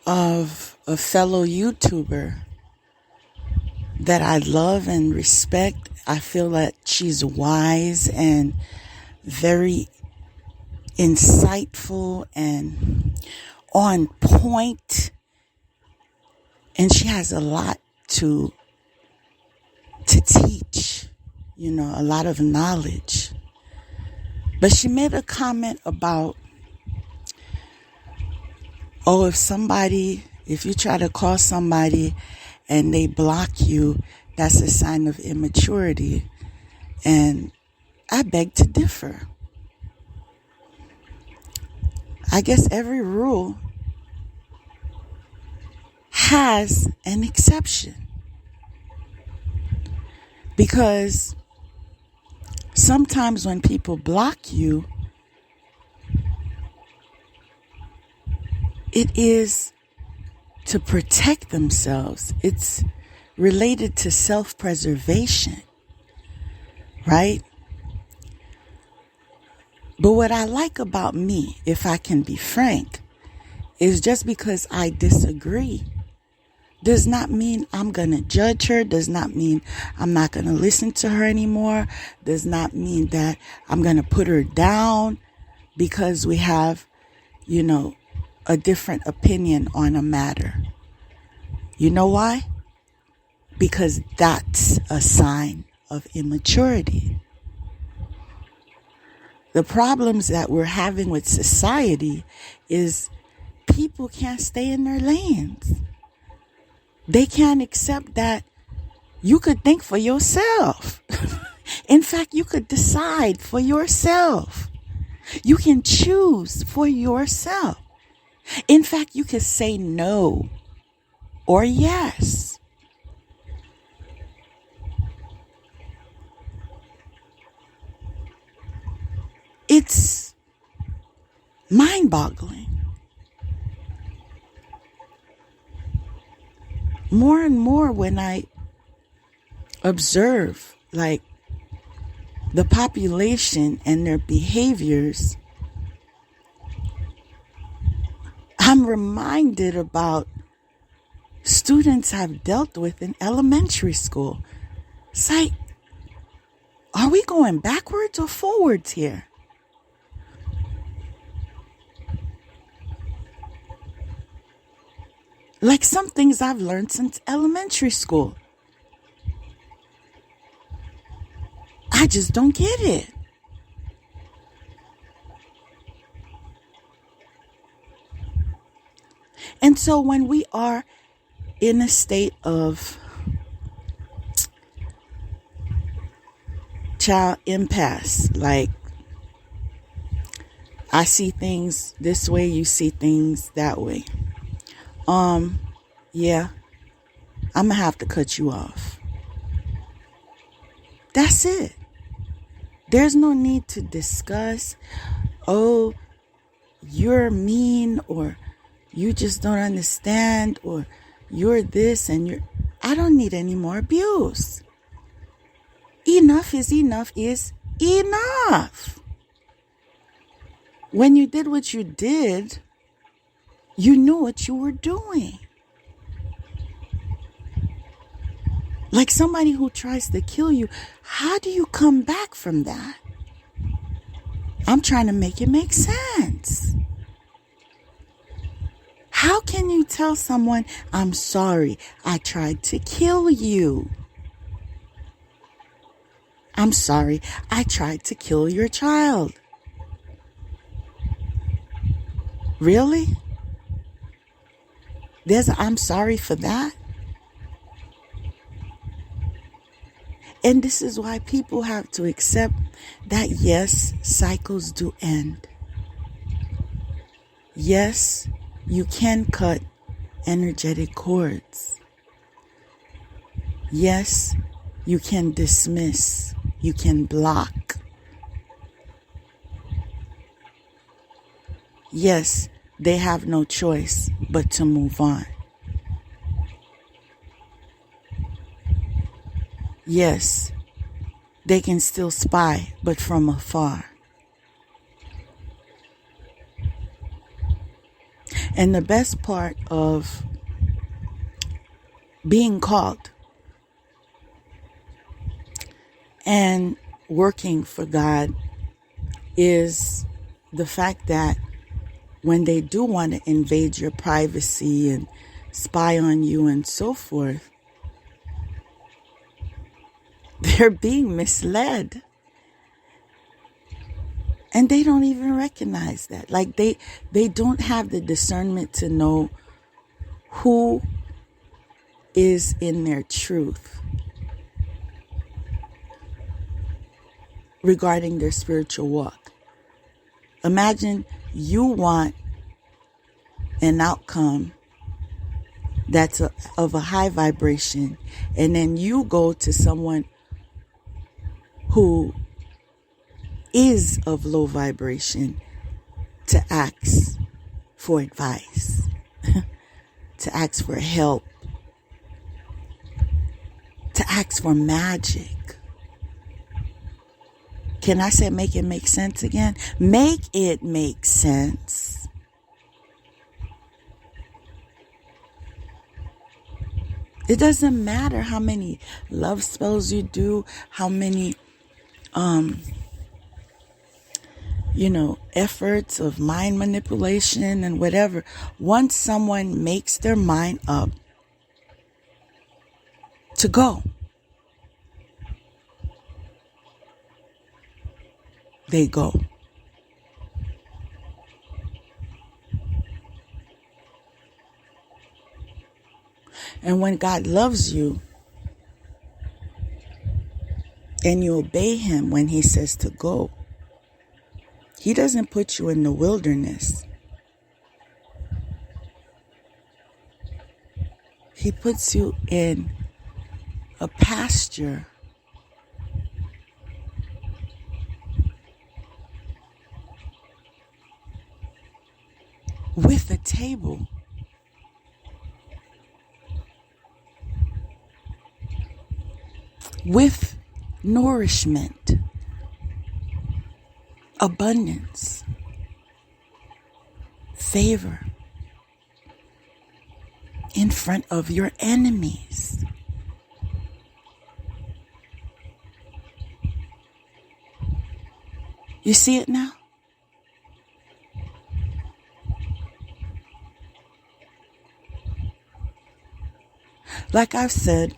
of a fellow YouTuber that I love and respect. I feel that she's wise and very insightful and on point. And she has a lot to teach, a lot of knowledge. But she made a comment about, if you try to call somebody and they block you, that's a sign of immaturity. And I beg to differ. I guess every rule has an exception. Because sometimes when people block you, it is to protect themselves. It's related to self-preservation, right? But what I like about me, if I can be frank, is just because I disagree does not mean I'm going to judge her, does not mean I'm not going to listen to her anymore, does not mean that I'm going to put her down because we have, a different opinion on a matter. You know why? Because that's a sign of immaturity. The problems that we're having with society is people can't stay in their lanes. They can't accept that you could think for yourself. In fact, you could decide for yourself. You can choose for yourself. In fact, you could say no or yes. It's mind-boggling. More and more when I observe, the population and their behaviors, I'm reminded about students I've dealt with in elementary school. It's like, are we going backwards or forwards here? Like some things I've learned since elementary school. I just don't get it. And so when we are in a state of child impasse, like I see things this way, you see things that way. Yeah, I'm gonna have to cut you off. That's it. There's no need to discuss, oh, you're mean, or you just don't understand, or you're this and you're... I don't need any more abuse. Enough is enough is enough. When you did what you did, you knew what you were doing. Like somebody who tries to kill you, how do you come back from that? I'm trying to make it make sense. How can you tell someone, I'm sorry, I tried to kill you? I'm sorry, I tried to kill your child. Really? There's a I'm sorry for that? And this is why people have to accept that, yes, cycles do end. Yes, you can cut energetic cords. Yes, you can dismiss. You can block. Yes, they have no choice but to move on. Yes, they can still spy, but from afar. And the best part of being called and working for God is the fact that when they do want to invade your privacy and spy on you and so forth, they're being misled. And they don't even recognize that. Like they don't have the discernment to know who is in their truth regarding their spiritual walk. Imagine you want an outcome that's of a high vibration, and then you go to someone who is of low vibration to ask for advice, to ask for help, to ask for magic. Can I say make it make sense again? Make it make sense. It doesn't matter how many love spells you do, how many efforts of mind manipulation and whatever. Once someone makes their mind up to go, they go. And when God loves you and you obey him when he says to go, he doesn't put you in the wilderness. He puts you in a pasture with a table. With nourishment, abundance, favor, in front of your enemies. You see it now? Like I've said,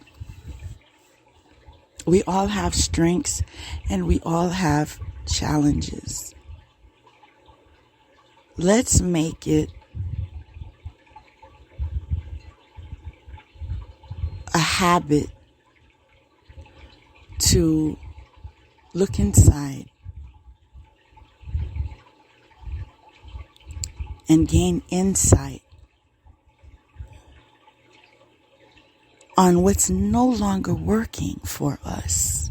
we all have strengths and we all have challenges. Let's make it a habit to look inside and gain insight on what's no longer working for us,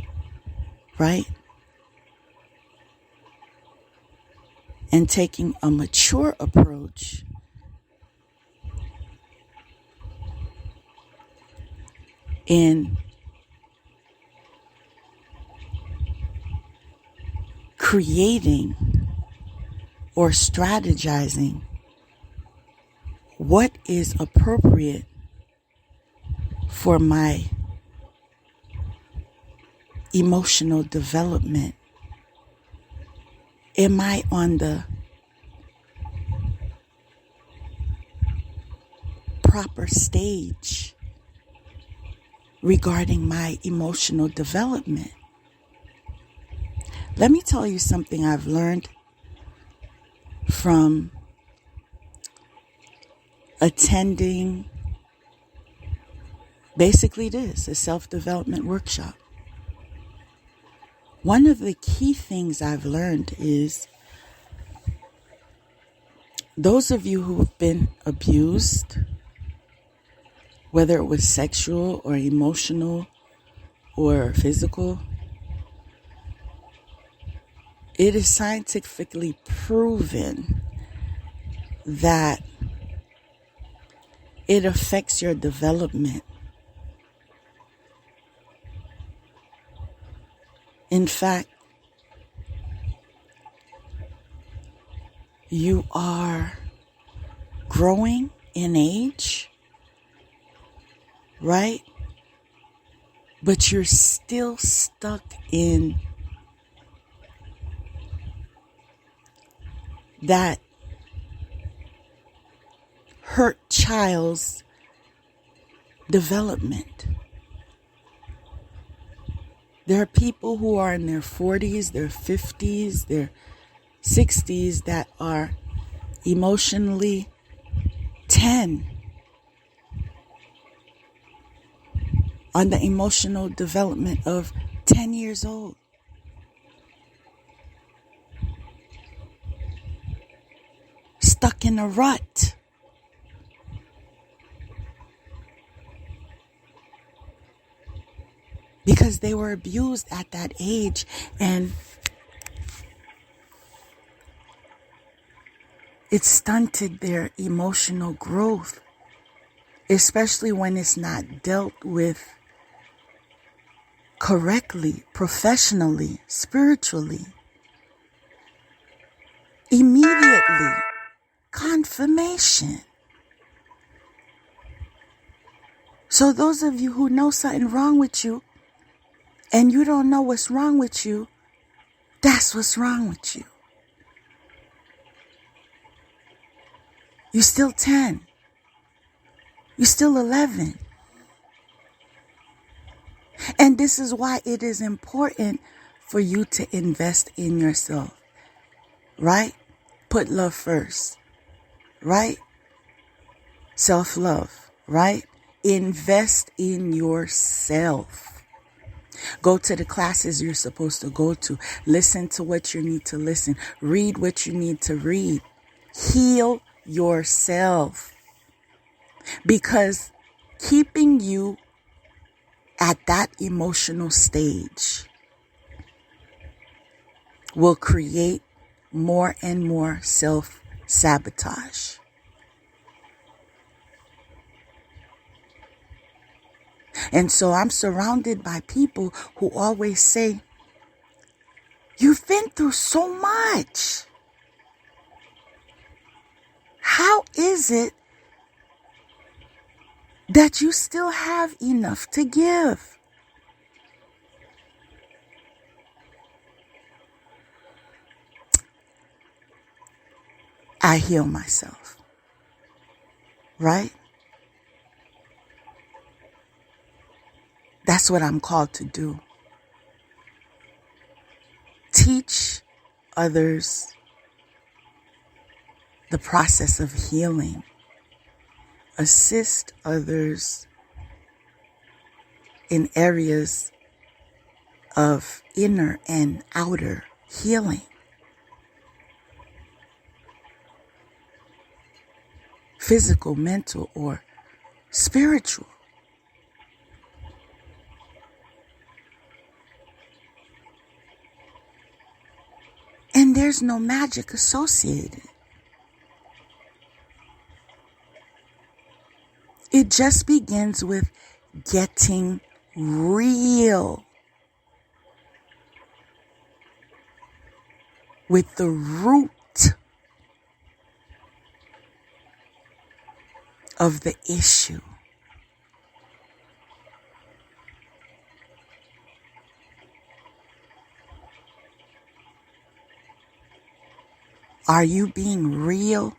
right? And taking a mature approach in creating or strategizing what is appropriate for my emotional development. Am I on the proper stage regarding my emotional development? Let me tell you something I've learned from attending basically this, a self-development workshop. One of the key things I've learned is those of you who have been abused, whether it was sexual or emotional or physical, it is scientifically proven that it affects your development. In fact, you are growing in age, right? But you're still stuck in that hurt child's development. There are people who are in their 40s, their 50s, their 60s that are emotionally 10 on the emotional development of 10 years old. Stuck in a rut. Because they were abused at that age, and it stunted their emotional growth, especially when it's not dealt with correctly, professionally, spiritually. Immediately, confirmation. So those of you who know something wrong with you, and you don't know what's wrong with you, that's what's wrong with you. You're still 10. You're still 11. And this is why it is important for you to invest in yourself, right? Put love first, right? Self-love, right? Invest in yourself. Go to the classes you're supposed to go to. Listen to what you need to listen. Read what you need to read. Heal yourself. Because keeping you at that emotional stage will create more and more self-sabotage. And so I'm surrounded by people who always say, you've been through so much. How is it that you still have enough to give. I heal myself, right? That's what I'm called to do. Teach others the process of healing. Assist others in areas of inner and outer healing. Physical, mental, or spiritual. And there's no magic associated. It just begins with getting real with the root of the issue. Are you being real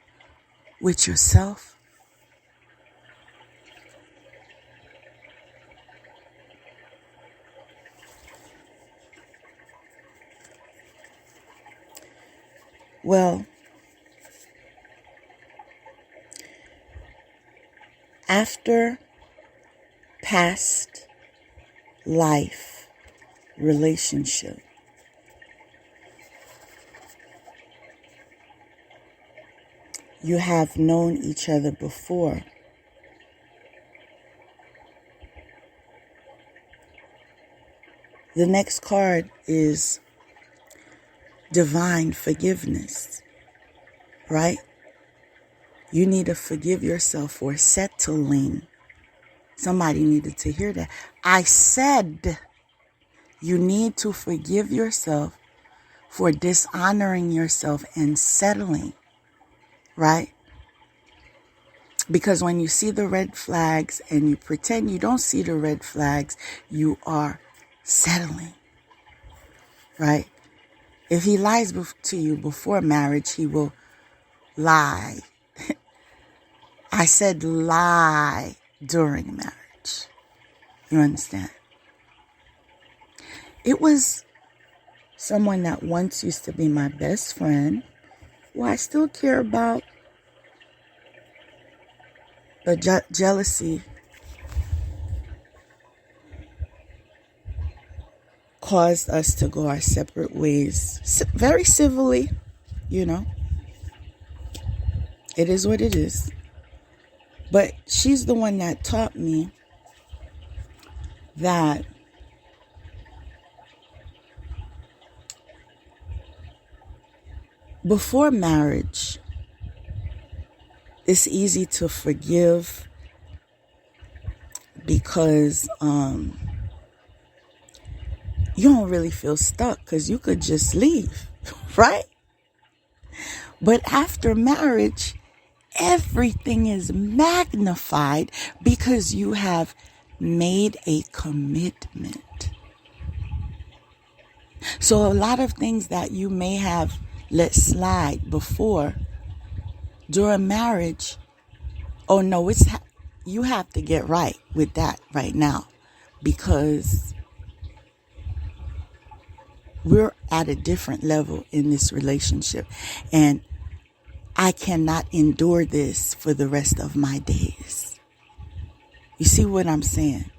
with yourself? Well, after past life relationship, you have known each other before. The next card is divine forgiveness, right? You need to forgive yourself for settling. Somebody needed to hear that. I said you need to forgive yourself for dishonoring yourself and settling, right? Because when you see the red flags and you pretend you don't see the red flags, you are settling, right? If he lies to you before marriage, he will lie. I said lie during marriage. You understand? It was someone that once used to be my best friend, who I still care about, but jealousy caused us to go our separate ways, very civilly, you know. It is what it is. But she's the one that taught me that before marriage, it's easy to forgive because you don't really feel stuck because you could just leave, right? But after marriage, everything is magnified because you have made a commitment. So a lot of things that you may have let slide before, during marriage, oh no, you have to get right with that right now, because we're at a different level in this relationship, and I cannot endure this for the rest of my days. You see what I'm saying?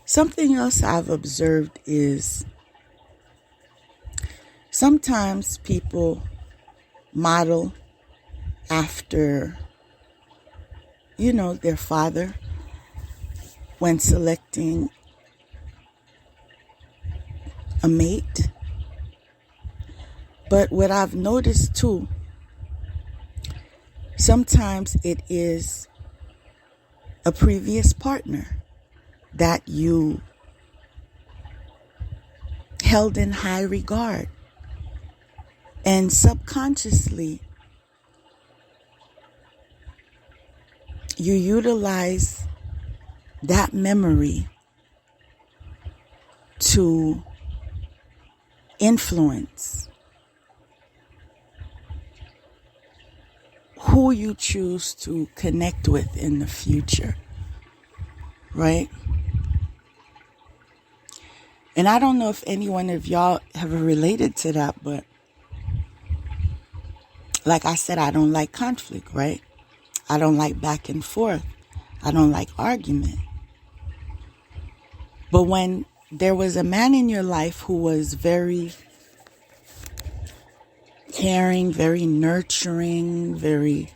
Something else I've observed is sometimes people model after, their father when selecting a mate. But what I've noticed too, sometimes it is a previous partner that you held in high regard. And subconsciously, you utilize that memory to influence who you choose to connect with in the future, right? And I don't know if any one of y'all have related to that, but like I said, I don't like conflict, right? I don't like back and forth. I don't like argument. But when there was a man in your life who was very caring, very nurturing, very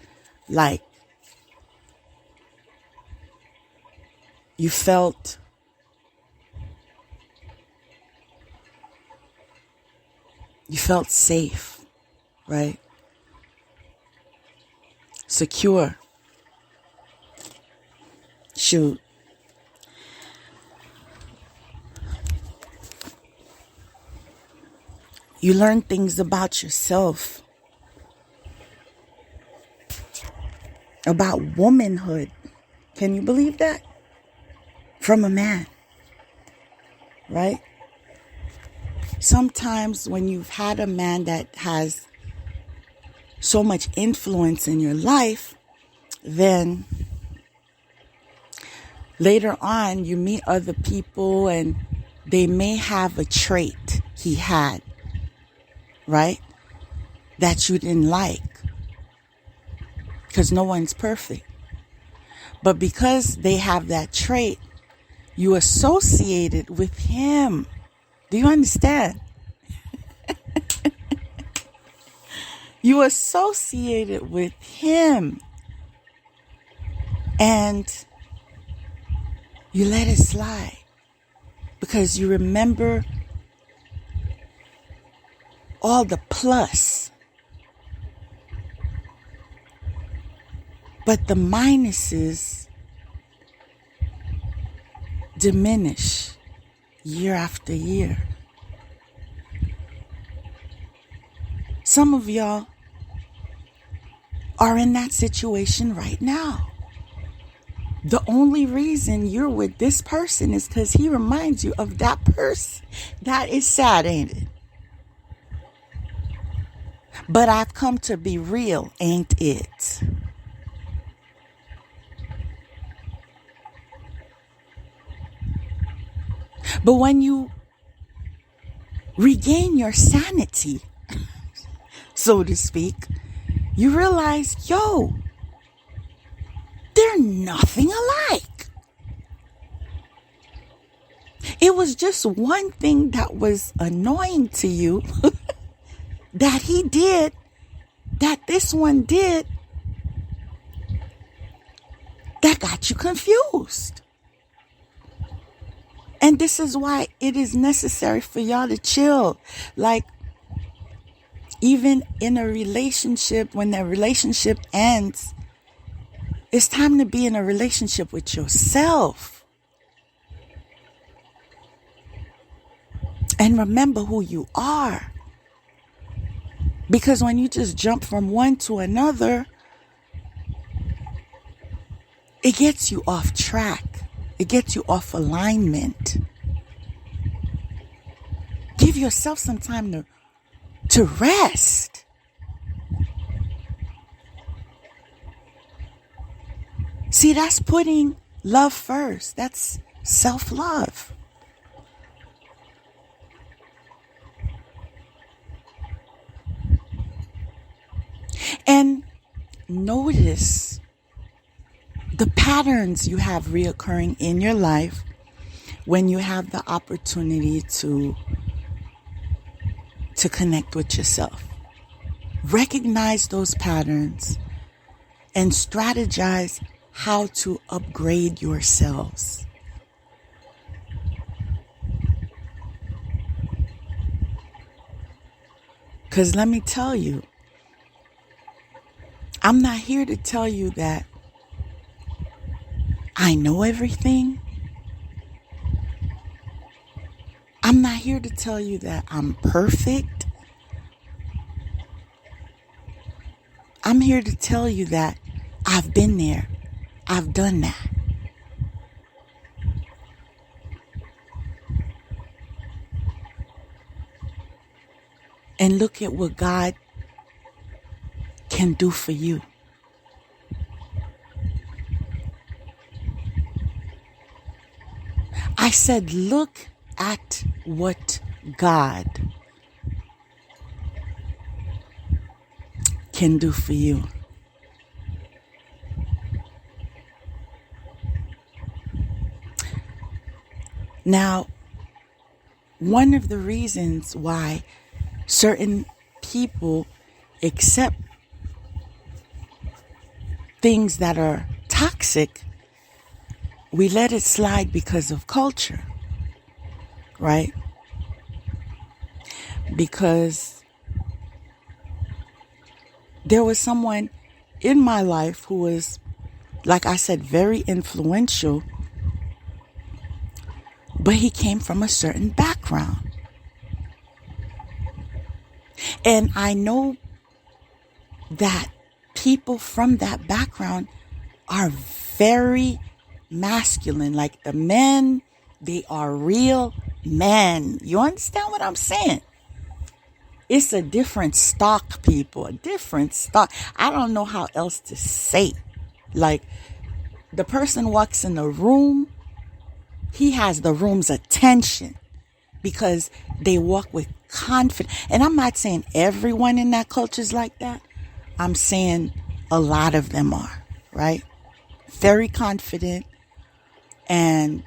like, you felt safe, right? Secure. Shoot. You learn things about yourself, about womanhood. Can you believe that? From a man, right? Sometimes when you've had a man that has so much influence in your life, then later on you meet other people and they may have a trait he had, right? That you didn't like. Because no one's perfect. But because they have that trait, you associate it with him. Do you understand? You associate it with him. And you let it slide. Because you remember all the plus. But the minuses diminish year after year. Some of y'all are in that situation right now. The only reason you're with this person is because he reminds you of that person. That is sad, ain't it? But I've come to be real, ain't it? But when you regain your sanity, so to speak, you realize, yo, they're nothing alike. It was just one thing that was annoying to you that he did, that this one did, that got you confused. And this is why it is necessary for y'all to chill. Like, even in a relationship, when that relationship ends, it's time to be in a relationship with yourself. And remember who you are. Because when you just jump from one to another, it gets you off track. It gets you off alignment. Give yourself some time to rest. See, that's putting love first. That's self-love. And notice the patterns you have reoccurring in your life when you have the opportunity to connect with yourself. Recognize those patterns and strategize how to upgrade yourselves. Because let me tell you, I'm not here to tell you that I know everything. I'm not here to tell you that I'm perfect. I'm here to tell you that I've been there. I've done that. And look at what God can do for you. I said, look at what God can do for you. Now, one of the reasons why certain people accept things that are toxic, we let it slide because of culture, right? Because there was someone in my life who was, like I said, very influential, but he came from a certain background. And I know that people from that background are very masculine. Like the men, they are real men. You understand what I'm saying? It's a different stock, people. A different stock. I don't know how else to say. Like, the person walks in the room, he has the room's attention because they walk with confidence. And I'm not saying everyone in that culture is like that. I'm saying a lot of them are, right? Very confident and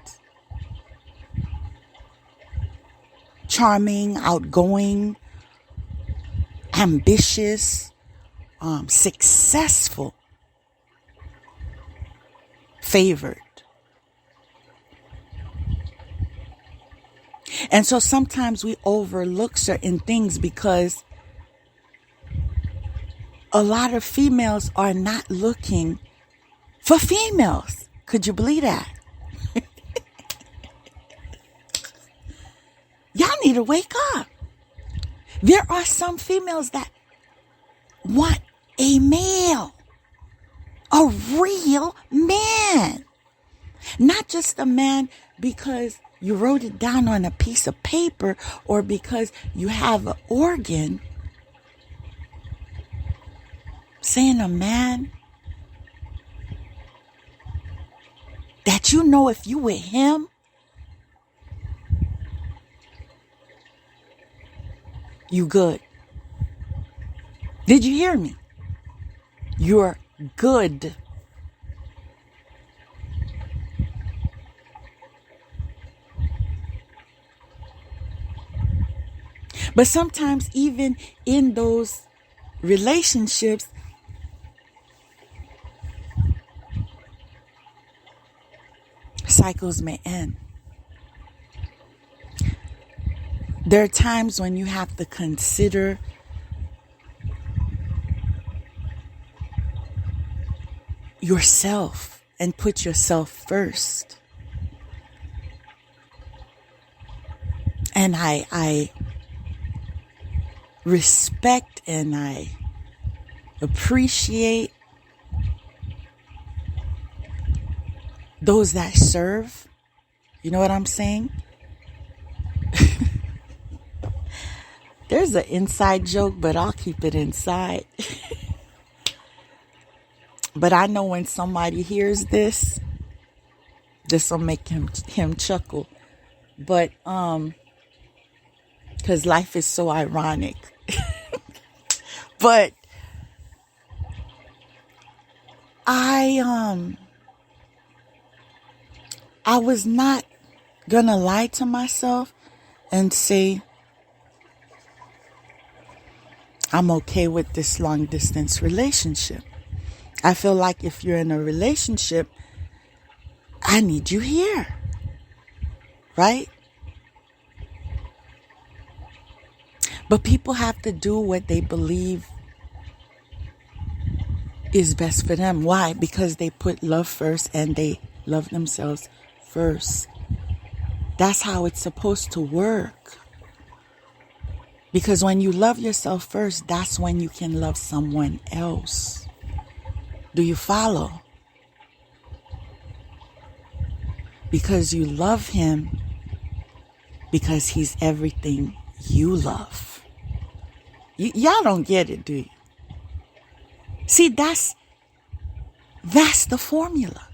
charming, outgoing, ambitious, successful, favored. And so sometimes we overlook certain things because a lot of females are not looking for females. Could you believe that? Y'all need to wake up. There are some females that want a male, a real man. Not just a man because you wrote it down on a piece of paper or because you have an organ. Saying a man that you know if you with him, you good. Did you hear me? You're good. But sometimes even in those relationships, cycles may end. There are times when you have to consider yourself and put yourself first. And I respect and I appreciate those that serve. You know what I'm saying? There's an inside joke, but I'll keep it inside. But I know when somebody hears this will make him chuckle. But because life is so ironic. But I was not gonna lie to myself and say I'm okay with this long distance relationship. I feel like if you're in a relationship, I need you here. Right? But people have to do what they believe is best for them. Why? Because they put love first and they love themselves first. That's how it's supposed to work. Because when you love yourself first, that's when you can love someone else. Do you follow? Because you love him because he's everything you love. Y'all don't get it, do you? See, that's the formula.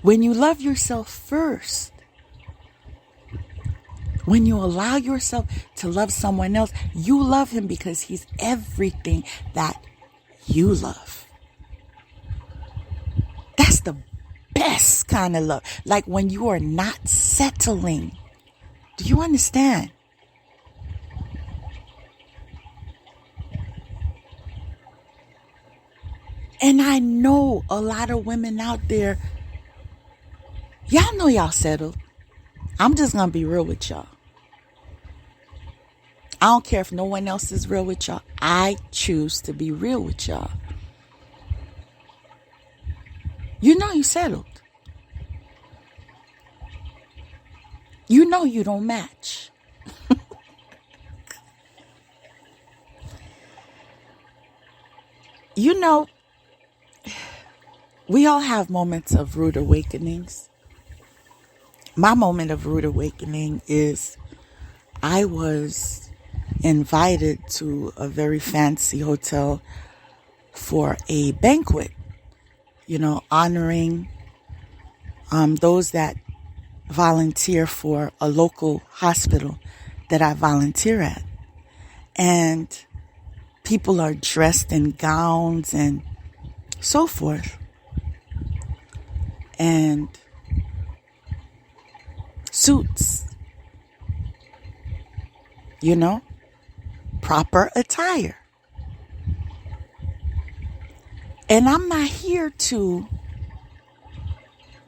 When you love yourself first, when you allow yourself to love someone else, you love him because he's everything that you love. That's the best kind of love. Like when you are not settling. Do you understand? And I know a lot of women out there, y'all know y'all settled. I'm just going to be real with y'all. I don't care if no one else is real with y'all. I choose to be real with y'all. You know you settled. You know you don't match. You know, we all have moments of rude awakenings. My moment of rude awakening is I was invited to a very fancy hotel for a banquet, honoring those that volunteer for a local hospital that I volunteer at. And people are dressed in gowns and so forth. And suits, proper attire. And I'm not here to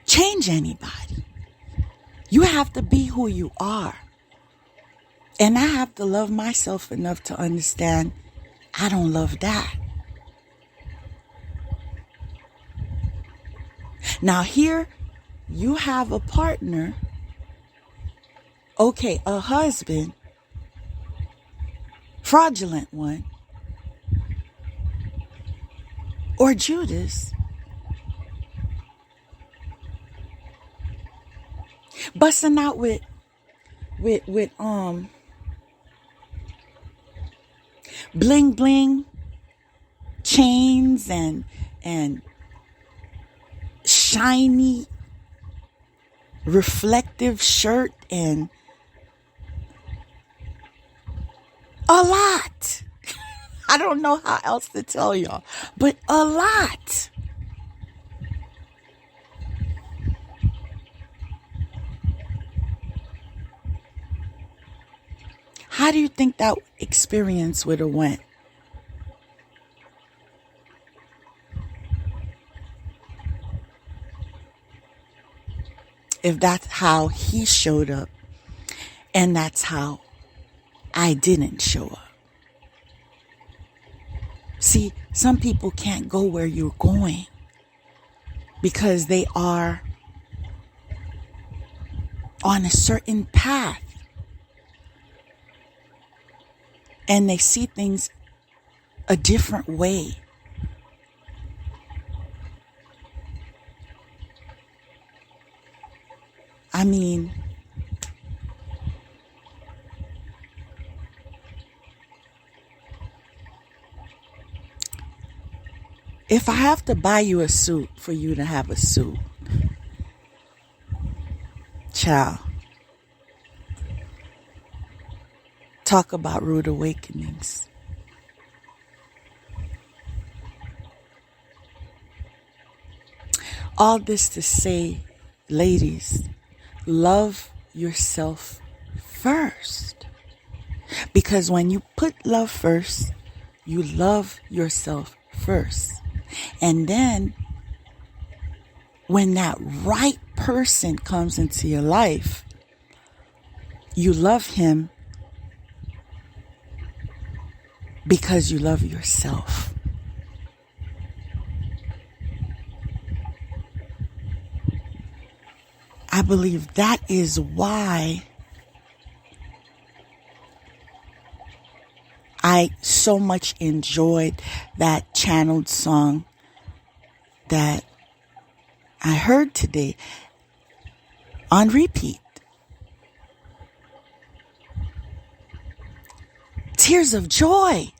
change anybody. You have to be who you are. And I have to love myself enough to understand I don't love that. Now here you have a partner, okay, a husband, fraudulent one, or Judas, busting out with bling bling chains and shiny reflective shirt and a lot. I don't know how else to tell y'all, but a lot. How do you think that experience would have went? If that's how he showed up and that's how I didn't show up. See, some people can't go where you're going because they are on a certain path. And they see things a different way. I mean, if I have to buy you a suit for you to have a suit, child, talk about rude awakenings. All this to say, ladies, love yourself first. Because when you put love first, you love yourself first. And then when that right person comes into your life, you love him because you love yourself. I believe that is why I so much enjoyed that channeled song that I heard today on repeat. Tears of joy.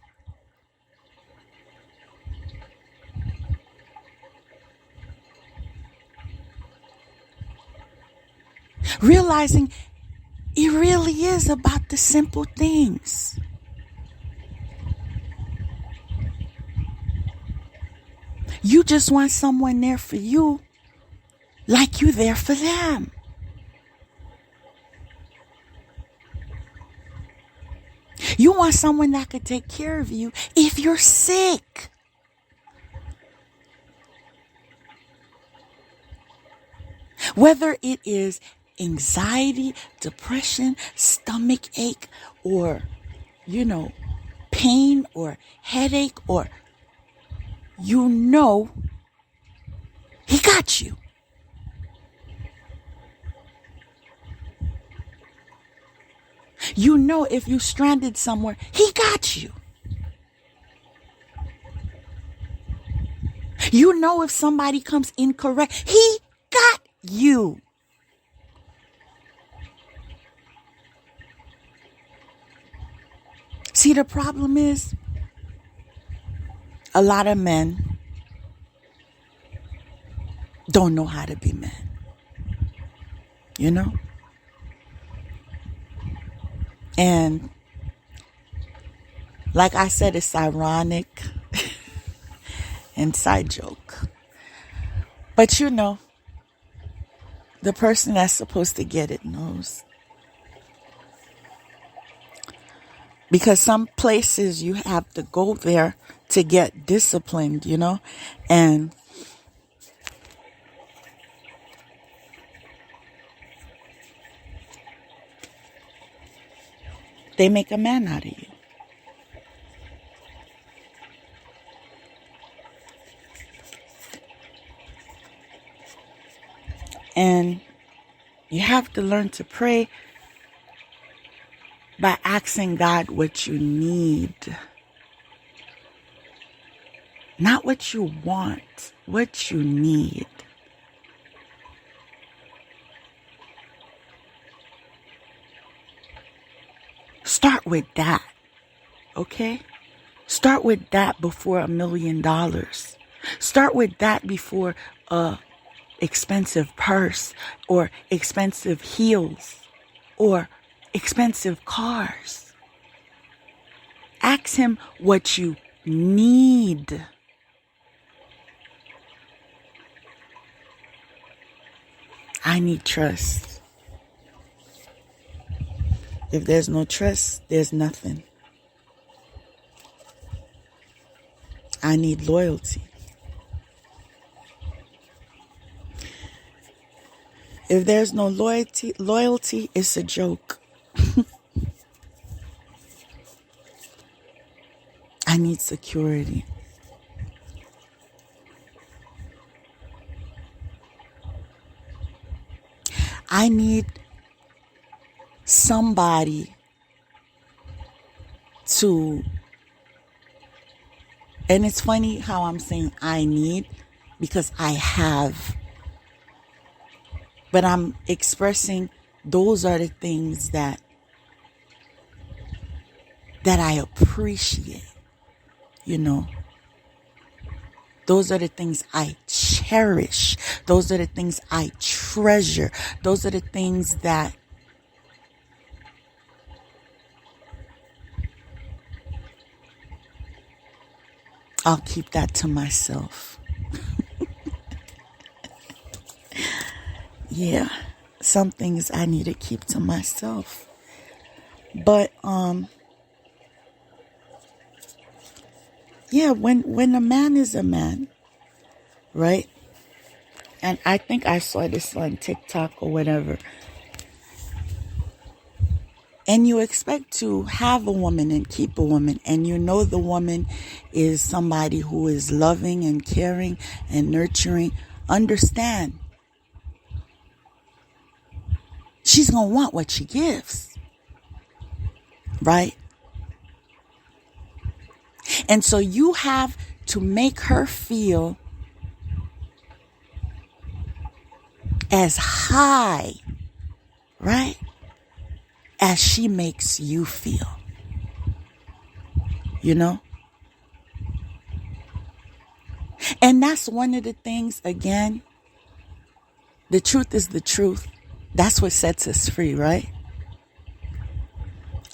Realizing it really is about the simple things. You just want someone there for you like you there for them. You want someone that could take care of you if you're sick. Whether it is anxiety, depression, stomach ache, or, pain or headache, or, he got you. If you stranded somewhere, he got you. If somebody comes incorrect, he got you. See, the problem is a lot of men don't know how to be men. And like I said, it's ironic, inside joke. But the person that's supposed to get it knows. Because some places you have to go there to get disciplined, and they make a man out of you. And you have to learn to pray by asking God what you need. Not what you want, what you need. Start with that, okay? Start with that before $1 million. Start with that before a expensive purse or expensive heels or expensive cars. Ask him what you need. I need trust. If there's no trust, there's nothing. I need loyalty. If there's no loyalty is a joke. I need security. I need somebody to, and it's funny how I'm saying I need, because I have. But I'm expressing those are the things that I appreciate, Those are the things I cherish. Those are the things I treasure. Those are the things that I'll keep that to myself. Yeah, some things I need to keep to myself. But yeah, when a man is a man, right? And I think I saw this on TikTok or whatever. And you expect to have a woman and keep a woman, and the woman is somebody who is loving and caring and nurturing. Understand, she's going to want what she gives. Right? And so you have to make her feel as high, right, as she makes you feel. You know? And that's one of the things, again, the truth is the truth. That's what sets us free, right?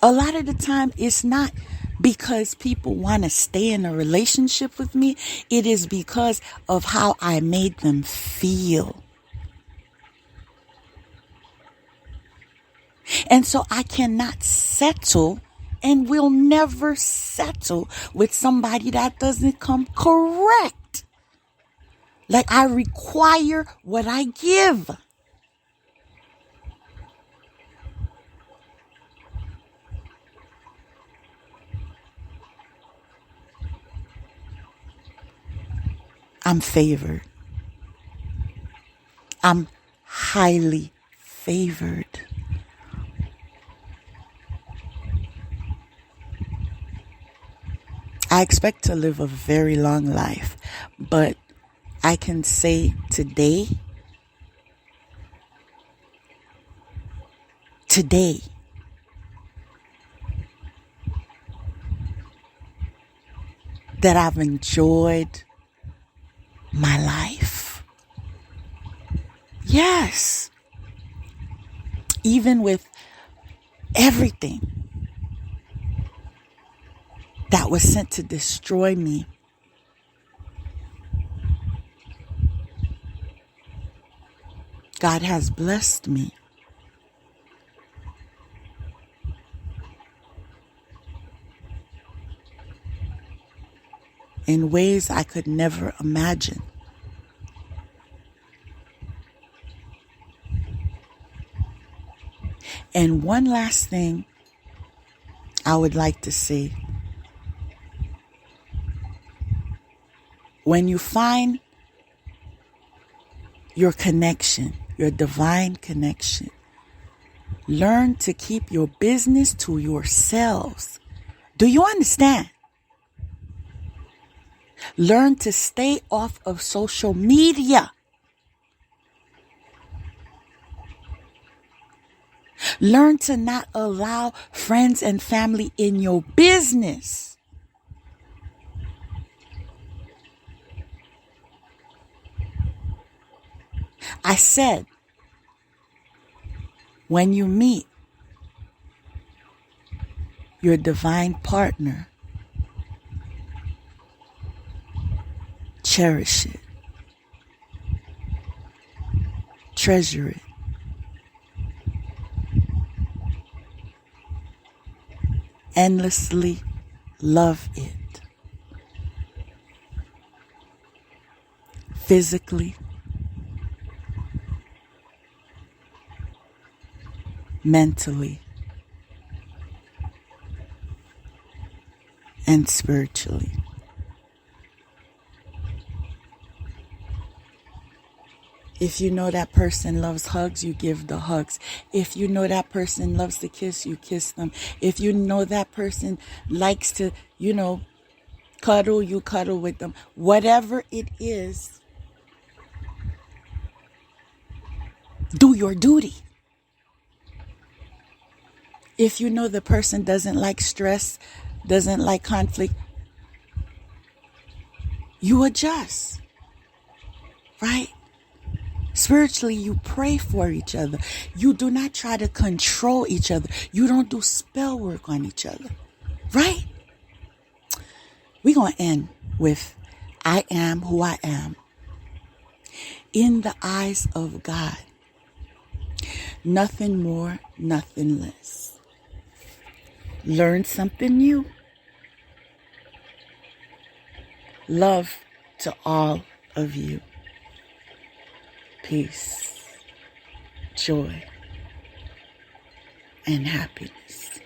A lot of the time, it's not because people want to stay in a relationship with me. It is because of how I made them feel. And so I cannot settle and will never settle with somebody that doesn't come correct. Like, I require what I give. I'm favored. I'm highly favored. I expect to live a very long life, but I can say today, that I've enjoyed my life. Yes. Even with everything that was sent to destroy me, God has blessed me. In ways I could never imagine. And one last thing I would like to say. When you find your connection, your divine connection, learn to keep your business to yourselves. Do you understand? Learn to stay off of social media. Learn to not allow friends and family in your business. I said, when you meet your divine partner, cherish it. Treasure it. Endlessly love it. Physically, mentally, and spiritually. If you know that person loves hugs, you give the hugs. If you know that person loves to kiss, you kiss them. If you know that person likes to, cuddle, you cuddle with them. Whatever it is, do your duty. If you know the person doesn't like stress, doesn't like conflict, you adjust, right? Spiritually, you pray for each other. You do not try to control each other. You don't do spell work on each other, right? We're going to end with, I am who I am. In the eyes of God. Nothing more, nothing less. Learn something new. Love to all of you. Peace, joy, and happiness.